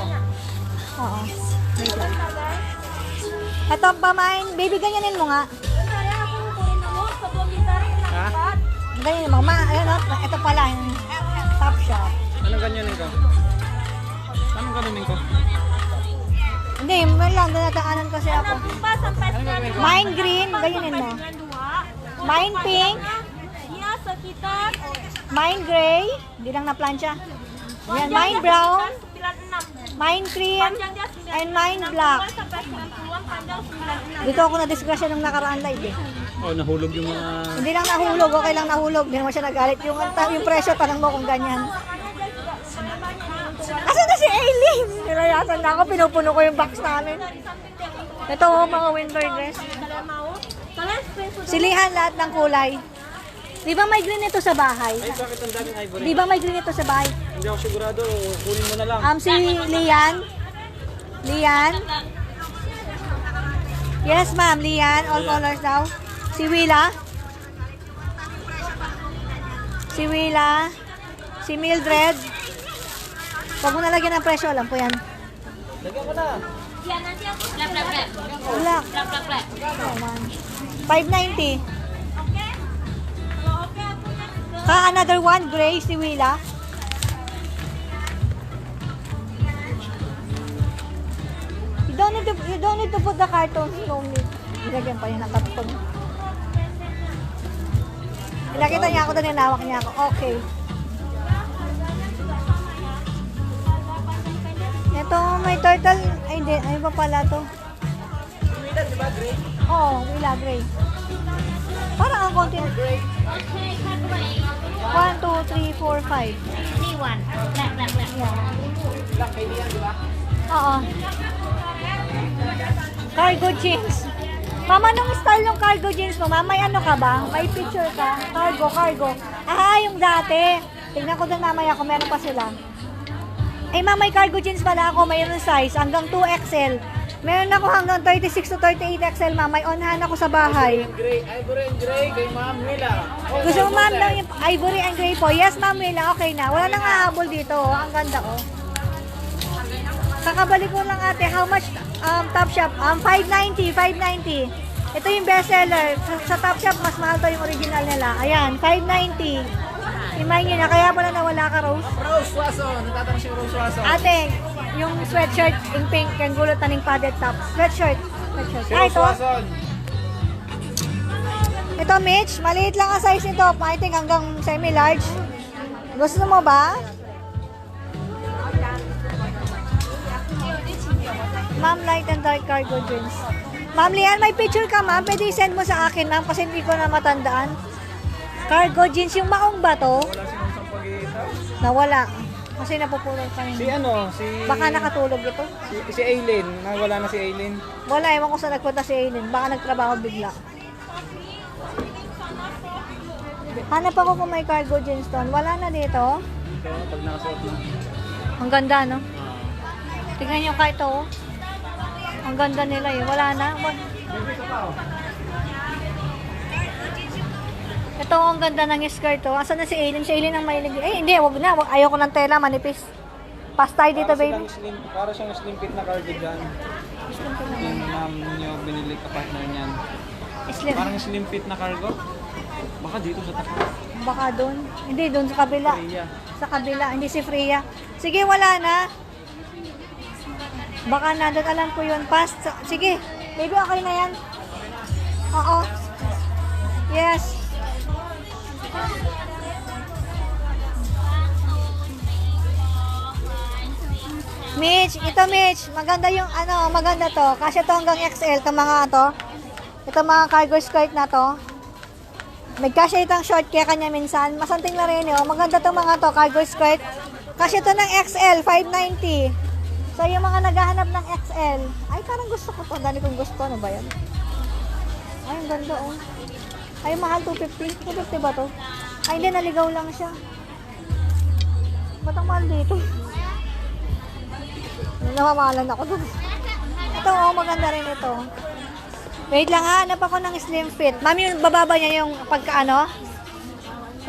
Oo. Wait lang. Ito pa mine. Baby, ganyanin mo nga. Ha? Ganyanin mo. Ayan o. Ito pala. Yung Top Shop. Anong ganyanin ko? Anong ganunin ko? Hindi, man lang. Dinataanan kasi ako. Anong gagawin ko? Mine green. Ganyanin mo. Mine pink. Mine gray. Hindi lang na-plancha. Ayan, mine brown. Mine cream. And mine black. Dito ako na-disgrasya nung nakaraan live eh. Oh, nahulog yung mga... Hindi lang nahulog. Okay lang nahulog. Hindi naman siya nagalit. Yung presyo, tanong mo kung ganyan. Asan na si Aileen? Nilayasan na ako. Pinupuno ko yung box namin. Ito mga winter dress. Silihan lahat ng kulay. Di ba may green ito sa bahay? Ay, bakit ang daming ivory? Di ba may green ito sa bahay? Hindi ako sigurado. Kunin mo na lang. Si Lian? Yes, ma'am. Lian. All colors daw. Si Willa? Si Mildred? Huwag mo nalagyan ng presyo. Alam ko yan. Lagyan ko na. Wala. 590. Another one, gray, si Willa. You don't need to put the cartons. No need. Ilagyan pa yun ng karton. Nakita niya ako doon, ninawak niya ako. Okay. Ito, may turtle. Ay, hindi. Ay, pa pala to. Willa, di ba? Gray? Oo, Willa, gray. Parang ang konti. 1, 2, 3, 4, 5. Yeah. Black kay Lian, di ba? Oo. Cargo jeans. Mama, anong style ng cargo jeans mo? Mama, may ano ka ba? May picture ka? Cargo. Yung dati. Tingnan ko doon mamaya kung meron pa sila. Eh, mama, may cargo jeans pala ako. Mayroon size hanggang 2XL. Meron ako hanggang 36 to 38XL, ma'am. May onhan ako sa bahay. Ivory and gray kay Ma'am Willa. Gusto mo, ma'am, lang yung ivory and gray po? Yes, ma'am, Willa. Okay na. Wala nang hahabol dito. Oh. Ang ganda, oh. Kakabalik ko lang, ate. How much Top Shop? 590. Ito yung bestseller. Sa Top Shop, mas mahal to yung original nila. Ayan, 590. Imahin nyo na. Kaya pala nawala ka, Rose. Rose Suazo. Natatanong si Rose Suazo. Ate, yung sweatshirt in pink, yung gulot na ng padded top. Sweatshirt. shirt. Si Ah, ito. Roswason. Ito, Mitch. Maliit lang ang size nito. I think hanggang semi-large. Gusto mo ba? Ma'am, light and dark cargo jeans. Ma'am Lian, may picture ka, ma'am. Pwede i-send mo sa akin, ma'am, kasi hindi ko na matandaan. Cargo jeans. Yung maong ba to? Wala si Ma'am Sampaguita. Nawala. Kasi napupulot pa rin. Si ano, si... Baka nakatulog ito. Si Aileen. Nawala na si Aileen. Wala, ewan ko saan nagpunta si Aileen. Baka nagtrabaho bigla. Hanap ako kung may cargo jeans doon. Wala na dito. Ito, pag nakasuot na. Ang ganda, no? Tingnan nyo ka ito. Oh. Ang ganda nila eh. Wala na. Ito, ang ganda ng skirt. Oh. Asan na si Aileen? Si Aileen ang mahilig. Eh, hindi. Wag na. Ayoko ng tela. Manipis. Pass tayo dito, baby. Para siyang slim fit na cardigan. Yung ma'am nyo binili ka partner niyan. Slim. Parang slim fit na cargo. Baka dito sa takas. Baka doon. Hindi, doon sa kabila. Freya. Sa kabila. Hindi si Freya. Sige, wala na. Baka nandun, alam ko yun. Pass. Sige. Baby, okay na yan. Oo. Yes. Mitch, ito Mitch. Maganda yung ano, maganda to. Kasi to hanggang XL, itong mga to. Itong mga cargo skirt na to. Nagkasya itang short kaya kanya minsan. Masanting na rin yun. Maganda itong mga to, cargo skirt. Kasi ito ng XL, 590. So yung mga naghahanap ng XL, ay parang gusto ko to. Dami kong gusto. Ano ba yan? Ay, ang ganda oh. Ay, mahal, 250. 250 ba to? Ay, hindi, naligaw lang siya. Ba't ang mahal dito? Namamahalan ako doon. Ito oh, maganda rin ito. Wait lang ha, hanap ako ng slim fit. Ma'am, yung bababa niya yung pagkaano?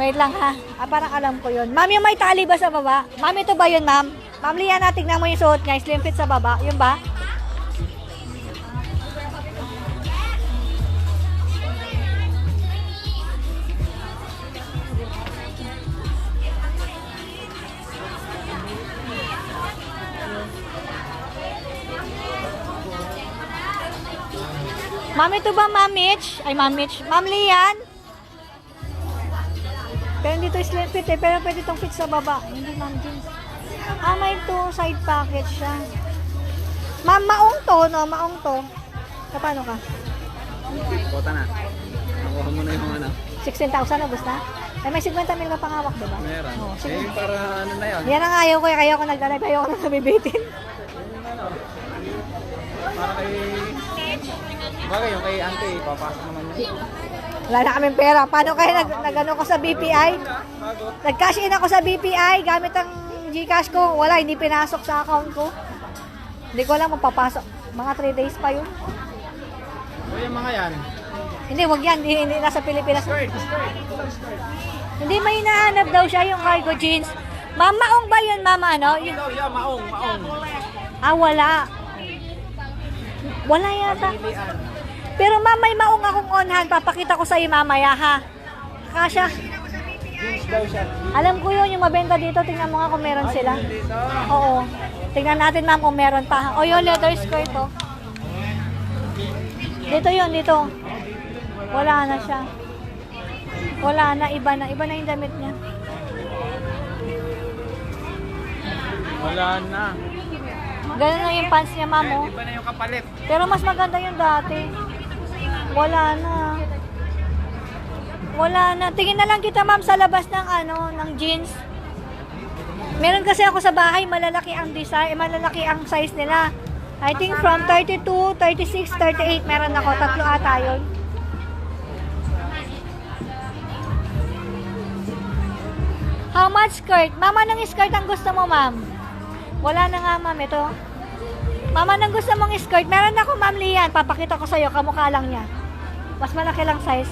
Wait lang ha. Ah, parang alam ko yun. Ma'am, yung may tali ba sa baba? Ma'am, ito ba yun, ma'am? Ma'am Liana, tignan mo yung suot niya. Slim fit sa baba. Yun ba? Ma'am, ito ba, Ma'am Mitch? Ay, Ma'am Mitch. Ma'am Lian? Pero dito slim fit eh. Pero pwede itong fit sa baba. Hindi, Ma'am jeans. Ah, may ito. Side pocket siya. Ma'am, maong to, no? Maong to. Paano ka? Kota na. Nakuha mo na yung ano. 16,000 na, basta? Ay, may 50 mil ka pang hawak, diba? Meron. Oh, sige. Eh, para ano na yun. Yan ang ayaw ko. Kaya ako nagdalive. Ayaw ko na nabibitin. Para kay... Bagay yung kay auntie, papasok naman yun. Wala na kaming pera. Paano kaya nag-ano ko sa BPI? Nag-cash in ako sa BPI gamit ang Gcash ko. Wala, hindi pinasok sa account ko. Hindi ko lang magpapasok. Mga 3 days pa yun. O yung mga yan. Hindi, wag yan. Hindi nasa Pilipinas. Hindi, may hinahanap daw siya yung cargo jeans. Ma'am, maong ba yun, mama? Ano? Yun. Ikaw, yeah, maong. Ah, wala. Wala yata. Pilian. Pero ma'am, may maong akong on hand. Papakita ko sa iyo mamaya, ha? Kasha. Jeans daw siya. Alam ko yun, yung mabenta dito. Tingnan mo nga kung meron sila. Dito. Oo. Tingnan natin ma'am kung meron pa. O yung leather skirt, oh. Dito yun, dito. Wala na siya. Wala na, iba na. Iba na yung damit niya. Wala na. Ganun na yung pants niya, ma'am, oh. Iba na yung kapalit. Pero mas maganda yung dati. Wala na. Wala na. Tingin na lang kita, ma'am, sa labas ng ano, ng jeans. Meron kasi ako sa bahay, malalaki ang design, malalaki ang size nila. I think from 32, 36, 38 meron ako. 3 ata yun. How much skirt? Ma'am, anong skirt ang gusto mo, ma'am? Wala na nga, ma'am. Ito. Mama, nang gusto mong skirt, meron ako, Ma'am Lian. Papakita ko sa'yo, kamukha lang niya. Mas malaki lang size.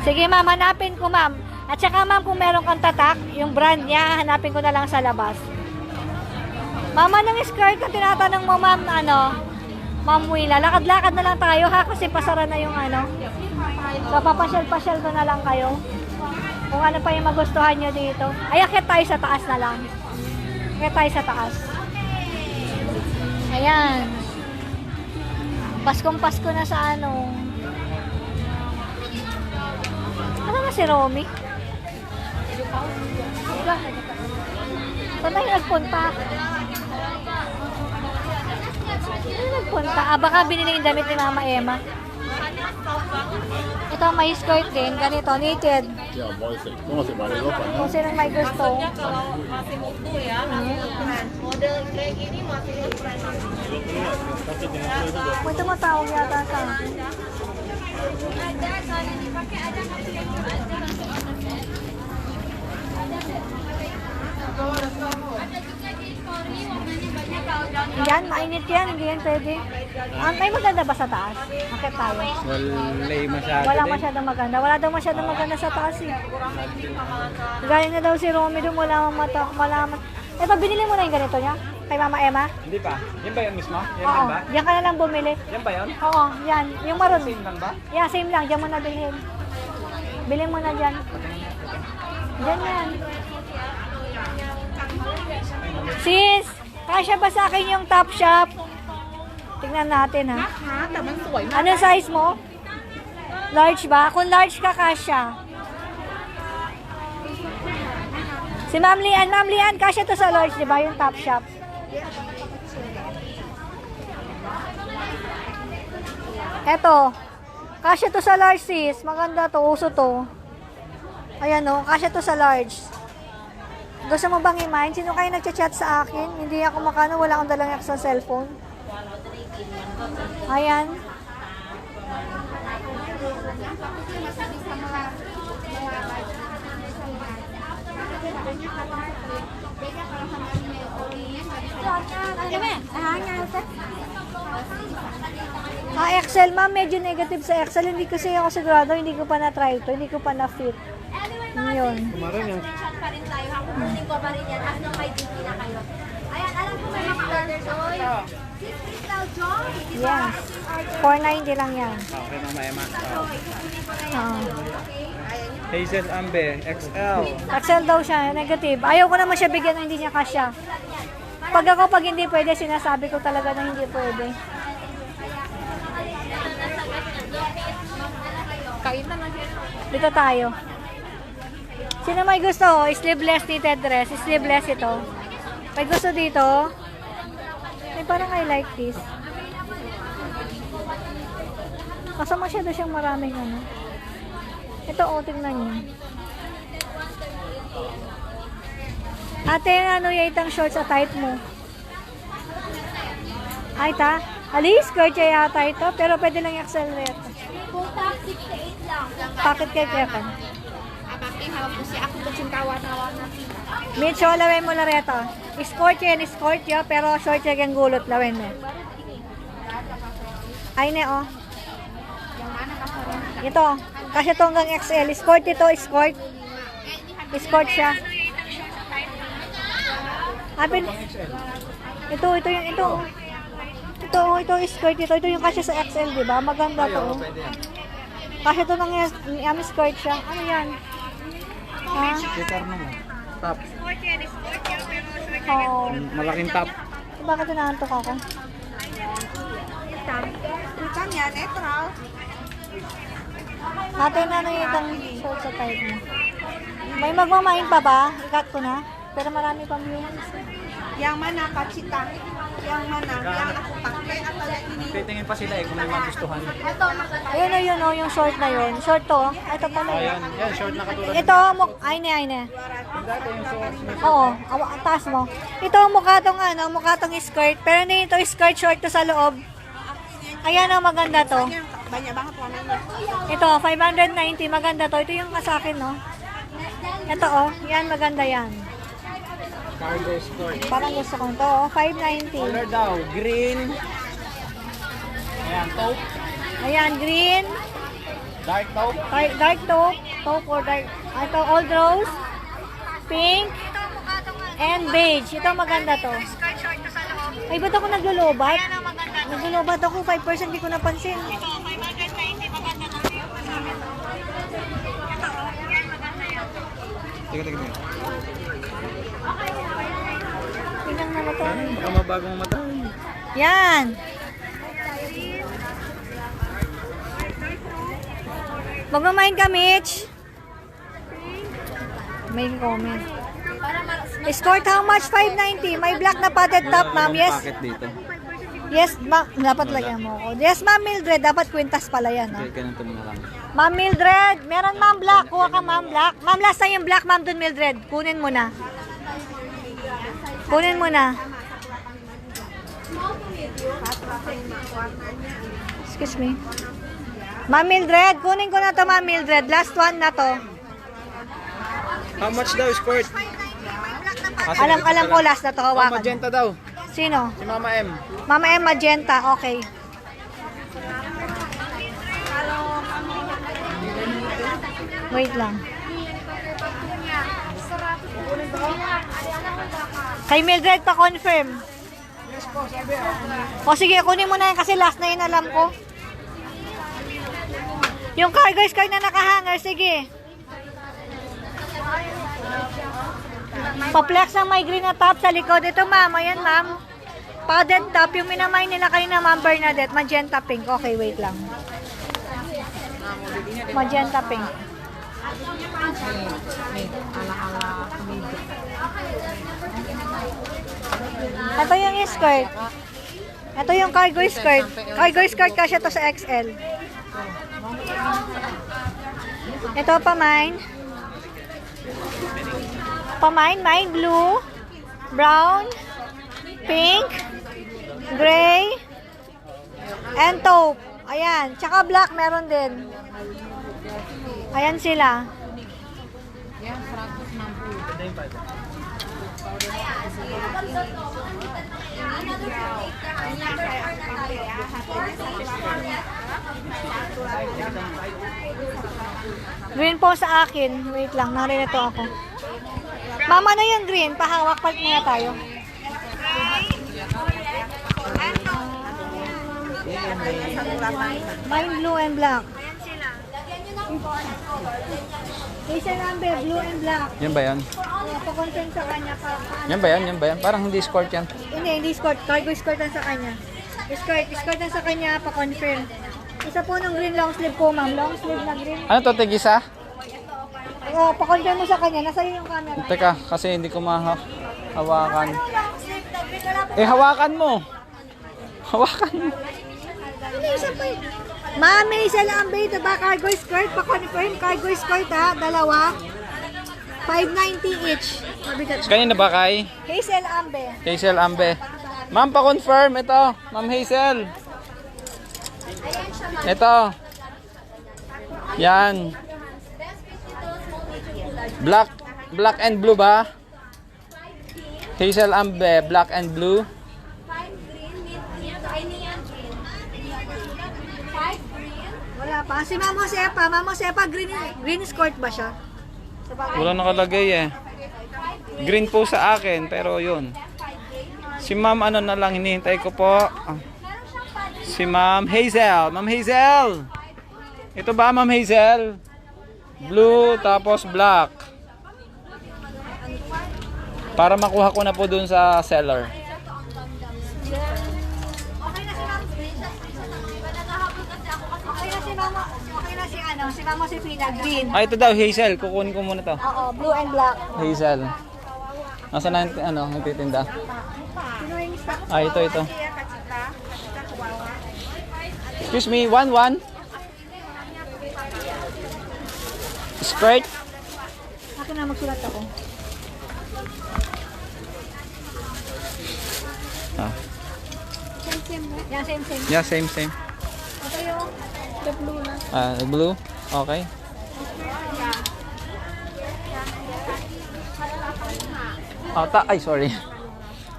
Sige, ma'am, hanapin ko, ma'am. At saka, ma'am, kung meron kang tatak, yung brand niya, hanapin ko na lang sa labas. Mama, nang skirt na tinatanong mo, ma'am, ano, Ma'am Willa, lakad-lakad na lang tayo, ha? Kasi pasara na yung ano. So, papasyal-pasyal ko na lang kayo. Kung ano pa yung magustuhan nyo dito. Ay, akit tayo sa taas na lang. Akit tayo sa taas. Ayan. Paskong Pasko na sa ano. Ano na si Romy? Saan tayo nagpunta? Saan nagpunta? Baka binili yung damit ni Mama Emma. Ito may skirt din, ganito, knitted. Ja, boys, ¿cómo se vale ropa, no? Kung sino may gusto. May tumatawag yata sa akin. Yan, mainit yan. Hindi yan pwede. May maganda ba sa taas? Bakit tayo? Wala masyado Wala din. masyadong maganda. Wala daw masyadong maganda sa taas eh. Galing na daw si Romy doon. Wala mang mata. Wala mang... Ito, binili mo na yung ganito niya? Kay Mama Emma? Hindi pa. Yan ba yun mismo? Yan Oo. ba? Yan ka na lang bumili. Yan ba yun? Oo, yan. Yung maroon. Same lang ba? Yeah, same lang. Diyan mo na bilhin. Bilhin mo na dyan. Diyan yan. Sis, kasya ba sa akin yung top shop? Tingnan natin ha. Ano size mo? Large ba? Kung large ka, kasya. Si Ma'am Lian, kasya to sa large, di ba? Yung top shop. Eto, kasya to sa large sis. Maganda to, uso to. Ayan o, kasya to sa large. Gusto mo bang i-mind? Sino kayo nagchat-chat sa akin? Hindi ako makano, wala akong dalang sa cellphone. Ayan. Excel ma'am, medyo negative sa Excel. Hindi kasi ako sigurado, hindi ko pa na-try ito, hindi ko pa na-fit. Yun. Kumarin yan. Chat pa rin tayo. Hapunin ko pa rin yan. As nung may DP na kayo. Ayan, alam ko may mga order doon. Sis Crystal Joy. Yes. 490 lang yan. Okay, Mama Emma. Ah. Hazel Ambe, XL. Excel daw siya, negative. Ayaw ko naman siya bigyan na hindi niya kasya. Pag hindi pwede, sinasabi ko talaga na hindi pwede. Dito tayo. Sino may gusto? Sleeveless knitted dress. Sleeveless ito. May gusto dito? Ay, parang I like this. Kaso masyado siyang maraming ano. Ito, tingnan niyo. Ate, yung ano yung itang shorts at tight mo? Ay, ta? Alis, skirt siya yata ito, pero pwede lang yung accelerate. Kung top 68 lang. Bakit kay Kevin? Aking hawak ko siya. Ako ko kawan-awan na pina. Mitcho, lawin mo lareta. Skirt yan, pero short yan yung gulot, lawin mo. Ay, ne, oh. Ito, kasi ito hanggang XL. Skirt ito, skirt. Skirt siya. Abin, ito yung ito. Ito skirt ito. Ito yung kasi sa XL, di ba? Maganda to. Kasi ito nang skirt siya. Ano yan? Ha? Kitar mo. Top. Oo. Malaking top. Bakit inaantok ako? Ate na yung itang short sa type mo. May magmamain pa ba? Ikat ko na. Pero marami pang views. Yang mana kacita? Yang mana? Yang aku pakai atau yang ini? Titingin pa sila kung may magustuhan. Ayun o yun o, yung short na yun. Short to. Ito pala yun. Ayan, yan, short na katulad. Ito, ay ne. Dati yung short. Oo, taas mo. Ito, mukha tong skirt. Pero hindi ito skirt, short to sa loob. Ayan o, maganda to. Banyak banget warnanya. Ito, 590. Maganda to. Ito yung kasakin, no? Ito, oh. Yan, maganda yan. Cargo skirt. Parang gusto ko ito, oh. 590. Color daw, green. Ayan, taupe. Ayan, green. Dark taupe. Dark taupe. Taupe or dark. Ito, old rose. Pink. And beige. Ito, maganda to. Ay, ba't ako naglulubat? Naglulubat ako, 5%, hindi ko napansin. Teka. Tingnan na mo to. Baka mabagong mata. Yan. Magmamain ka, Mitch? May comment. Escort, how much? 590. May black na padded top, ma'am. Yes. Packet dito. Yes, ma'am. Dapat lagyan mo ako. Yes, ma'am Mildred. Dapat kwintas pala yan. Okay, ganito muna lang. Ma'am Mildred, meron ma'am black. Kuha ka ma'am black. Ma'am, last na yung black ma'am dun, Mildred. Kunin mo na. Kunin mo na. Excuse me. Ma'am Mildred, kunin ko na to ma'am Mildred. Last one na to. How much daw, skirt? Alam ko last na to. Hawakan. Magenta daw. Sino? Si Mama M. Mama M magenta. Okay. Wait lang. Kay Mildred pa confirm. O sige, kunin mo na yan kasi last na yun alam ko. Yung cargo skirt na nakahanger, sige. Pa-flex ang may green na top sa likod. Ito ma'am, ayan ma'am. Padded top, yung minamay nila kanina ma'am Bernadette, magenta pink. Okay, wait lang. Magenta pink. Ito yung skirt. Ito yung cargo skirt. Cargo skirt kasi to sa XL. Ito pa mine. Pamain, mine blue, brown, pink, gray, and taupe. Ayan. Tsaka black meron din. Ayan sila. Green po sa akin. Wait lang, narinito ako. Mama na yung green. Pahawak pa muna tayo. Mine blue and black. Isa number, blue and black. Yan ba yan? Pa-confirm sa kanya. Yan ba yan? Yan ba yan? Parang hindi skirt yan. Hindi skirt. Cargo skirt lang sa kanya. Skirt lang sa kanya, pa-confirm. Isa po ng green long sleeve po, ma'am. Long sleeve na green. Ano to, tigisa? Oo, pa-confirm mo sa kanya. Nasa iyo yung camera. Teka, kasi hindi ko mahawakan. Eh, hawakan mo. Hawakan mo. Ano isa pa yun? Ma'am, may isa lang ba ito ba? Cargo skirt, pa-confirm. Cargo skirt ha, dalawa. 590 each. Mabigat. Kanina ba kay? Hazel Ambe. Hazel Ambe. Ma'am, pa-confirm. Ito. Ma'am Hazel. Ito. Yan. Black and blue ba? Hazel Ambe, black and blue. Wala pa. Si Mamo Sepa, green skirt ba siya? Wala nakalagay eh. Green po sa akin, pero yun. Si ma'am ano na lang, hinihintay ko po. Si ma'am Hazel. Ma'am Hazel! Ito ba ma'am Hazel? Blue, tapos black. Para makuha ko na po dun sa seller. Okay na si Mamo. Okay na si Mamo si Pina, green. Ah, ito daw, Hazel. Kukunin ko muna to. Oo, blue and black. Hazel. Nasaan na yung nagtitinda? Ah, ito. Excuse me, 1-1. Skirt. Akin na magsulat ako. Ah. Yeah, same. Yeah, same. Ito yung the blue na. Ah, blue. Okay. Ay, sorry.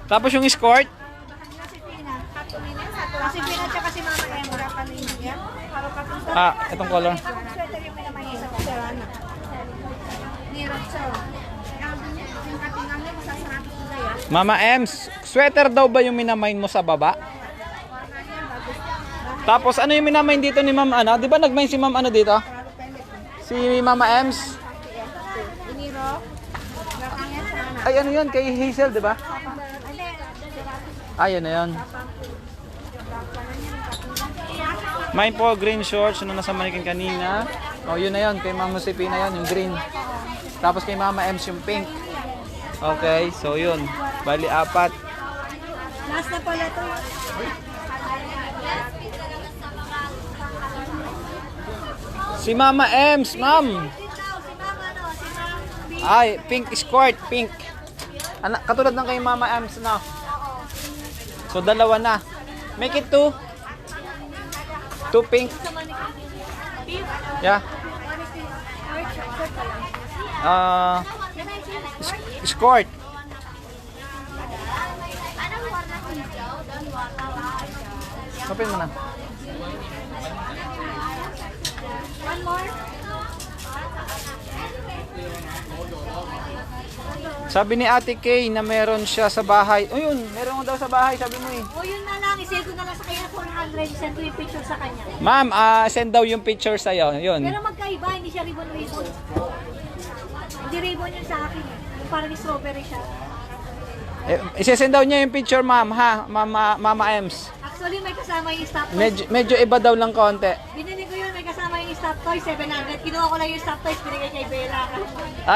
Tapos yung skirt. Si Pina. Si Pina tsaka si Mama M. Ah, itong color. Sweater yung minamay sa Serana. Mama Ems, sweater daw ba yung minamain mo sa baba? Tapos ano yung minamain dito ni Ma'am ano? Di ba nagmain si Ma'am ano dito? Si Mama Ems? Ay ano yun? Kay Hazel, di ba? Ay, ano yun? Mine po, green shorts, ano nasa manikin kanina. Oh, yun na yun, kay Mama Josepina yun, yung green. Tapos kay Mama Ems yung pink. Okay, so yun. Bali, 4. Last na pala to. Si Mama Ems, ma'am. Ay, pink skirt, pink. Katulad ng kay Mama Ems na. So, 2 na. Make it 2. 2 pink. Yeah. Skirt. Open mo na. One more. Sabi ni Ate Kay na meron siya sa bahay. O yun, meron daw sa bahay, sabi mo eh. O yun na lang, isend ko na lang sa kanya 400, send ko yung picture sa kanya. Ma'am, send daw yung picture sa'yo. Yun. Pero magkaiba, hindi siya ribbon-ribbon. Hindi ribbon yun sa akin. Yung parang strawberry siya. Isesend daw niya yung picture, ma'am, ha? Mama Ems. Actually, may kasama yung stop toys. Medyo iba daw lang konti. Binili ko yun, may kasama yung stop toys, 700. Kinuha ko lang yung stop toys, binigay kay Bella.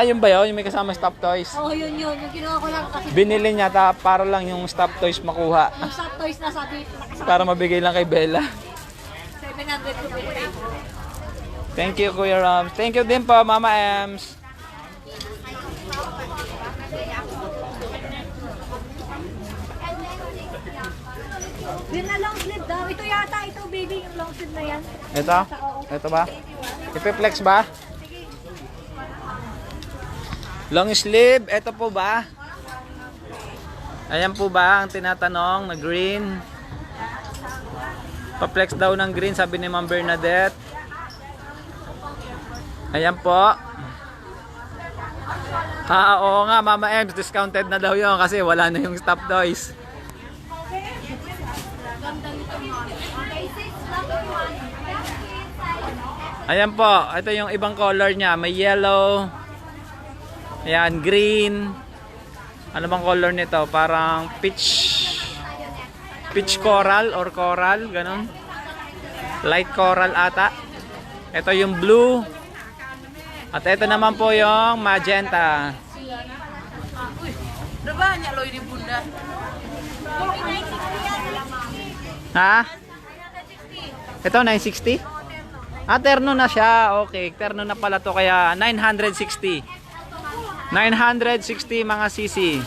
Yun ba yun? Yung may kasama stop toys? Oo, yun. Yung kinuha ko lang kasi Binili niya para lang yung stop toys makuha. yung stop toys na sabi, nakasama. Para mabigay lang kay Bella. 700 ko binigay. Thank you, Kuya Rams. Thank you din po, Mama Ems. Yun na long sleeve daw. Ito yata, ito baby, yung long sleeve na yan. Ito? Ito ba? Ipiplex ba? Long sleeve, ito po ba? Ayan po ba ang tinatanong na green? Pa-flex daw ng green, sabi ni Ma'am Bernadette. Ayan po. Oo nga, Mama Ems, discounted na daw yun kasi wala na yung stop toys. Ayan po, ito yung ibang color niya. May yellow. Ayan, green. Ano bang color nito? Parang peach coral or coral, ganun. Light coral ata. Ito yung blue. At ito naman po yung magenta. Ha? Ito 960? Terno na siya. Okay, terno na pala to kaya 960. 960 mga sisi.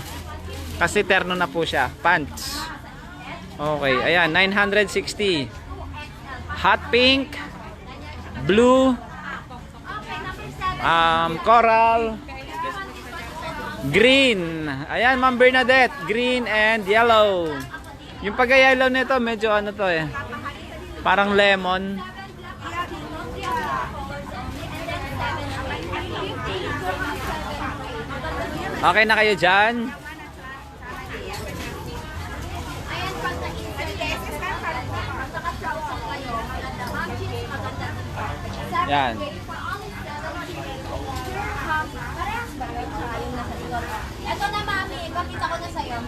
Kasi terno na po siya. Pants. Okay, ayan 960. Hot pink, blue, coral, green. Ayan, Ma'am Bernadette, green and yellow. Yung pagka-yellow nito medyo ano to eh. Parang lemon. Okay na kayo dyan? Yan. Ito na, mami. Ipakita ko na sa'yo.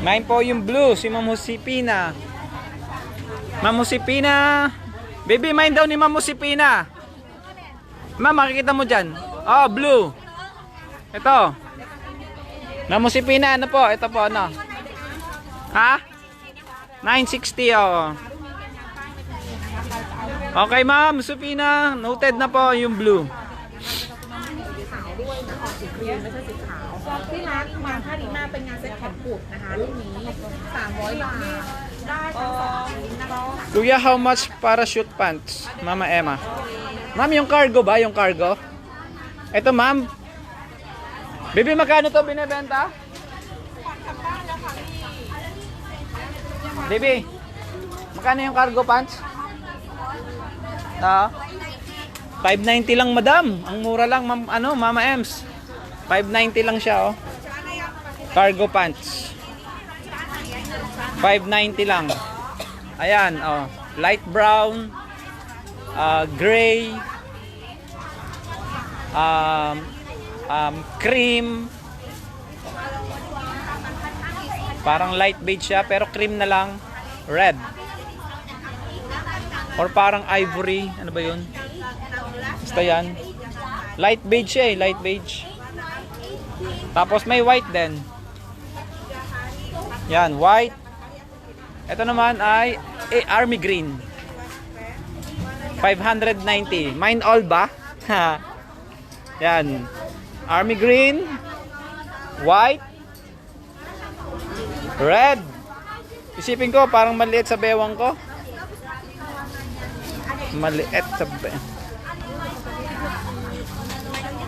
Mine po yung blue, si Ma'am Josepina. Ma'am Josepina. Baby, mine daw ni Ma'am Josepina. Ma'am, makikita mo dyan. Oh, blue. Ito. Ma'am Josepina, ano po? Ito po, ano? Ha? 960, oh. Okay, Ma'am Josepina. Noted na po yung blue. ที่ร้านมาถ้าดีมากเป็นงานเซ็ตแขนกุดนะคะรุ่นนี้300 บาทได้ทั้ง2ชิ้นนะคะ Kuya, how much parachute pants? Mama Emma. Ma'am, yung cargo ba? Yung cargo? Ito, ma'am. Baby, magkano to binibenta? Baby, magkano yung cargo pants? 590 lang, madam. Ang mura lang, Mama Ems. 590 lang siya, oh. Cargo pants. 590 lang. Ayan, oh. Light brown, gray, cream, Parang light beige siya, pero cream na lang. Red. Or parang ivory. Ano ba yun? Basta yan. Light beige siya eh, light beige. Tapos may white din. Yan, white. Ito naman ay army green. 590. Mine all ba? Yan. Army green, white, red. Isipin ko parang maliit sa bewang ko. Maliit sa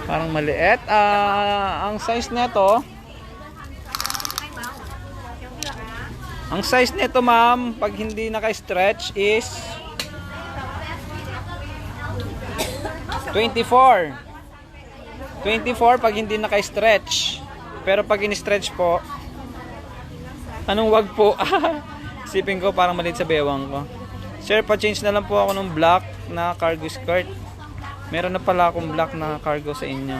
parang maliit. Ang size nito, ma'am, pag hindi naka-stretch is 24 pag hindi naka-stretch. Pero pag in-stretch po, anong wag po? Isipin ko parang maliit sa bewang ko. Sir, pa-change na lang po ako ng black na cargo skirt. Meron na pala akong black na cargo sa inyo.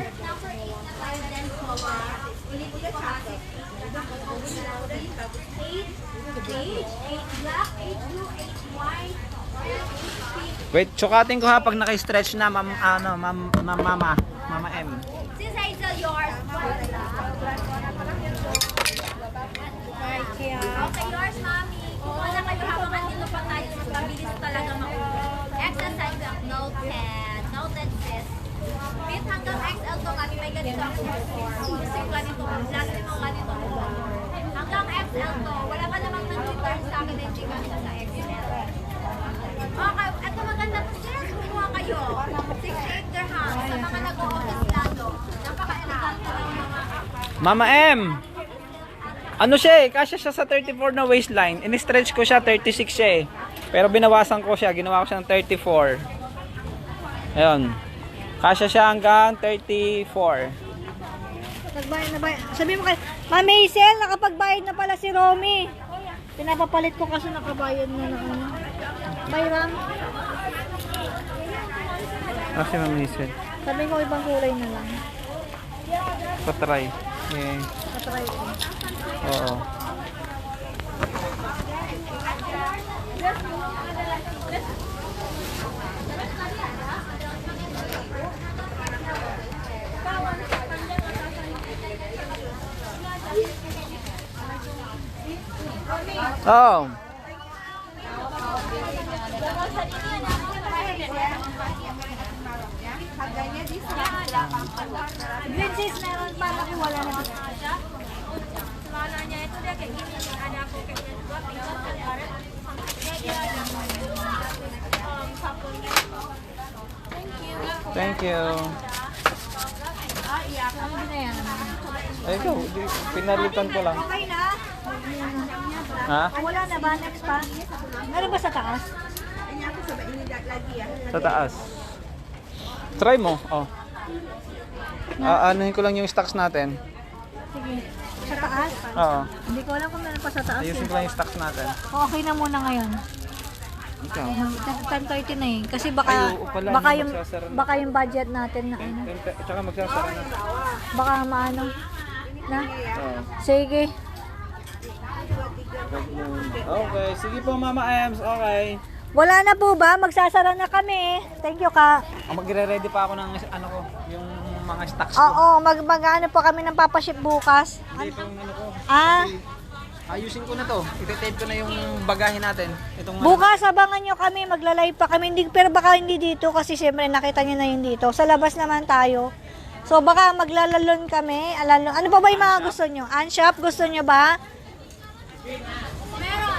Wait, tsukatin ko ha pag naka-stretch na, mama M. Since I sell yours. Okay, yours, mami. Kung wala kayo habang nandito pa tayo, mas mabilis talaga makuha. Exercise up, note 10. Noted, sis. Fit hanggang XL to kami, may ganito ako before. Kasi ganito, last mo ganito. Hanggang XL to, wala pa namang nag-return sa akin ng chicken sa XL. Okay, eto maganda to, sis. Kumuha kayo. 68 dirhams sa mga nag-o-office lalo. Napaka-elegante ng mga... Mama M! Ano siya eh, kasya siya sa 34 na waistline. In-stretch ko siya, 36 siya eh. Pero binawasan ko siya, ginawa ko siya ng 34. Ayun. Kasya siya hanggang 34. Nagbayad na ba? Sabi mo kay Ma'am Hazel, nakapagbayad na pala si Romy. Pinapapalit ko kasi nakabayad na ng ano. Bye, ma'am. Kasi Ma'am Hazel. Sabi ko ibang kulay na lang. Patry. Yeah. Patry ko. Oo. Oh. Princess, meron pa ako wala na. Thank you. Ano na yan? Ay, ikaw, pinalitan ko lang. Okay na? Ha? Wala na ba? Next pa? Meron ba sa taas? Sa taas. Try mo. Oh. Anuhin ko lang yung stocks natin. Sige. Sa taas? Oo. Hindi ko alam kung meron pa sa taas. Ayusin ko lang yung stocks natin. Okay na muna ngayon. Ikaw. 10:30 na eh. Kasi baka Ay, oo pala, magsasara na. baka yung budget natin na ano. Tsaka magsasara na. Baka maano na. Oo. Sige. Okay, sige po Mama Ems. Okay. Wala na po ba? Magsasara na kami. Thank you ka. Magre-ready pa ako ng ano ko, yung mga stocks ko. Oo, mag-ano po kami ng papaship bukas. Hindi po yung ano ko. Ah, Ayusin ko na to. Ite-tape ko na yung bagahe natin. Itong bukas abangan nyo kami, magla-live pa kami. Hindi, pero baka hindi dito kasi siyempre nakita nyo na yun dito. Sa labas naman tayo. So baka maglalalon kami. Ano pa ba yung mga gusto nyo? Unshop, gusto nyo ba?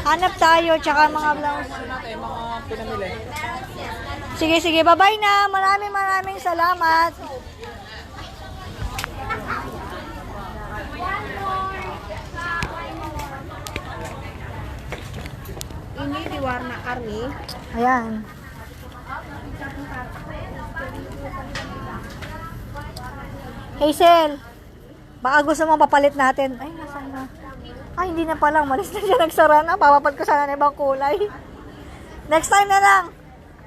Hanap tayo, tsaka mga blouse. natin, mga pinamili. Sige, sige, bye-bye na. Maraming salamat. Ini di warna army. Ayan. Hazel, baka gusto mo papalit natin. Ay, nasaan na? Ay, hindi na pala. Malis na siya. Nagsara na. Papapat ko sana ng ibang kulay. Next time na lang.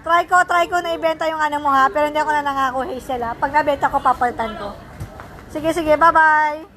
Try ko na ibenta yung ano mo ha. Pero hindi ako na nangako, Hazel ha. Pag nabenta ko, papalitan ko. Sige, sige. Bye-bye.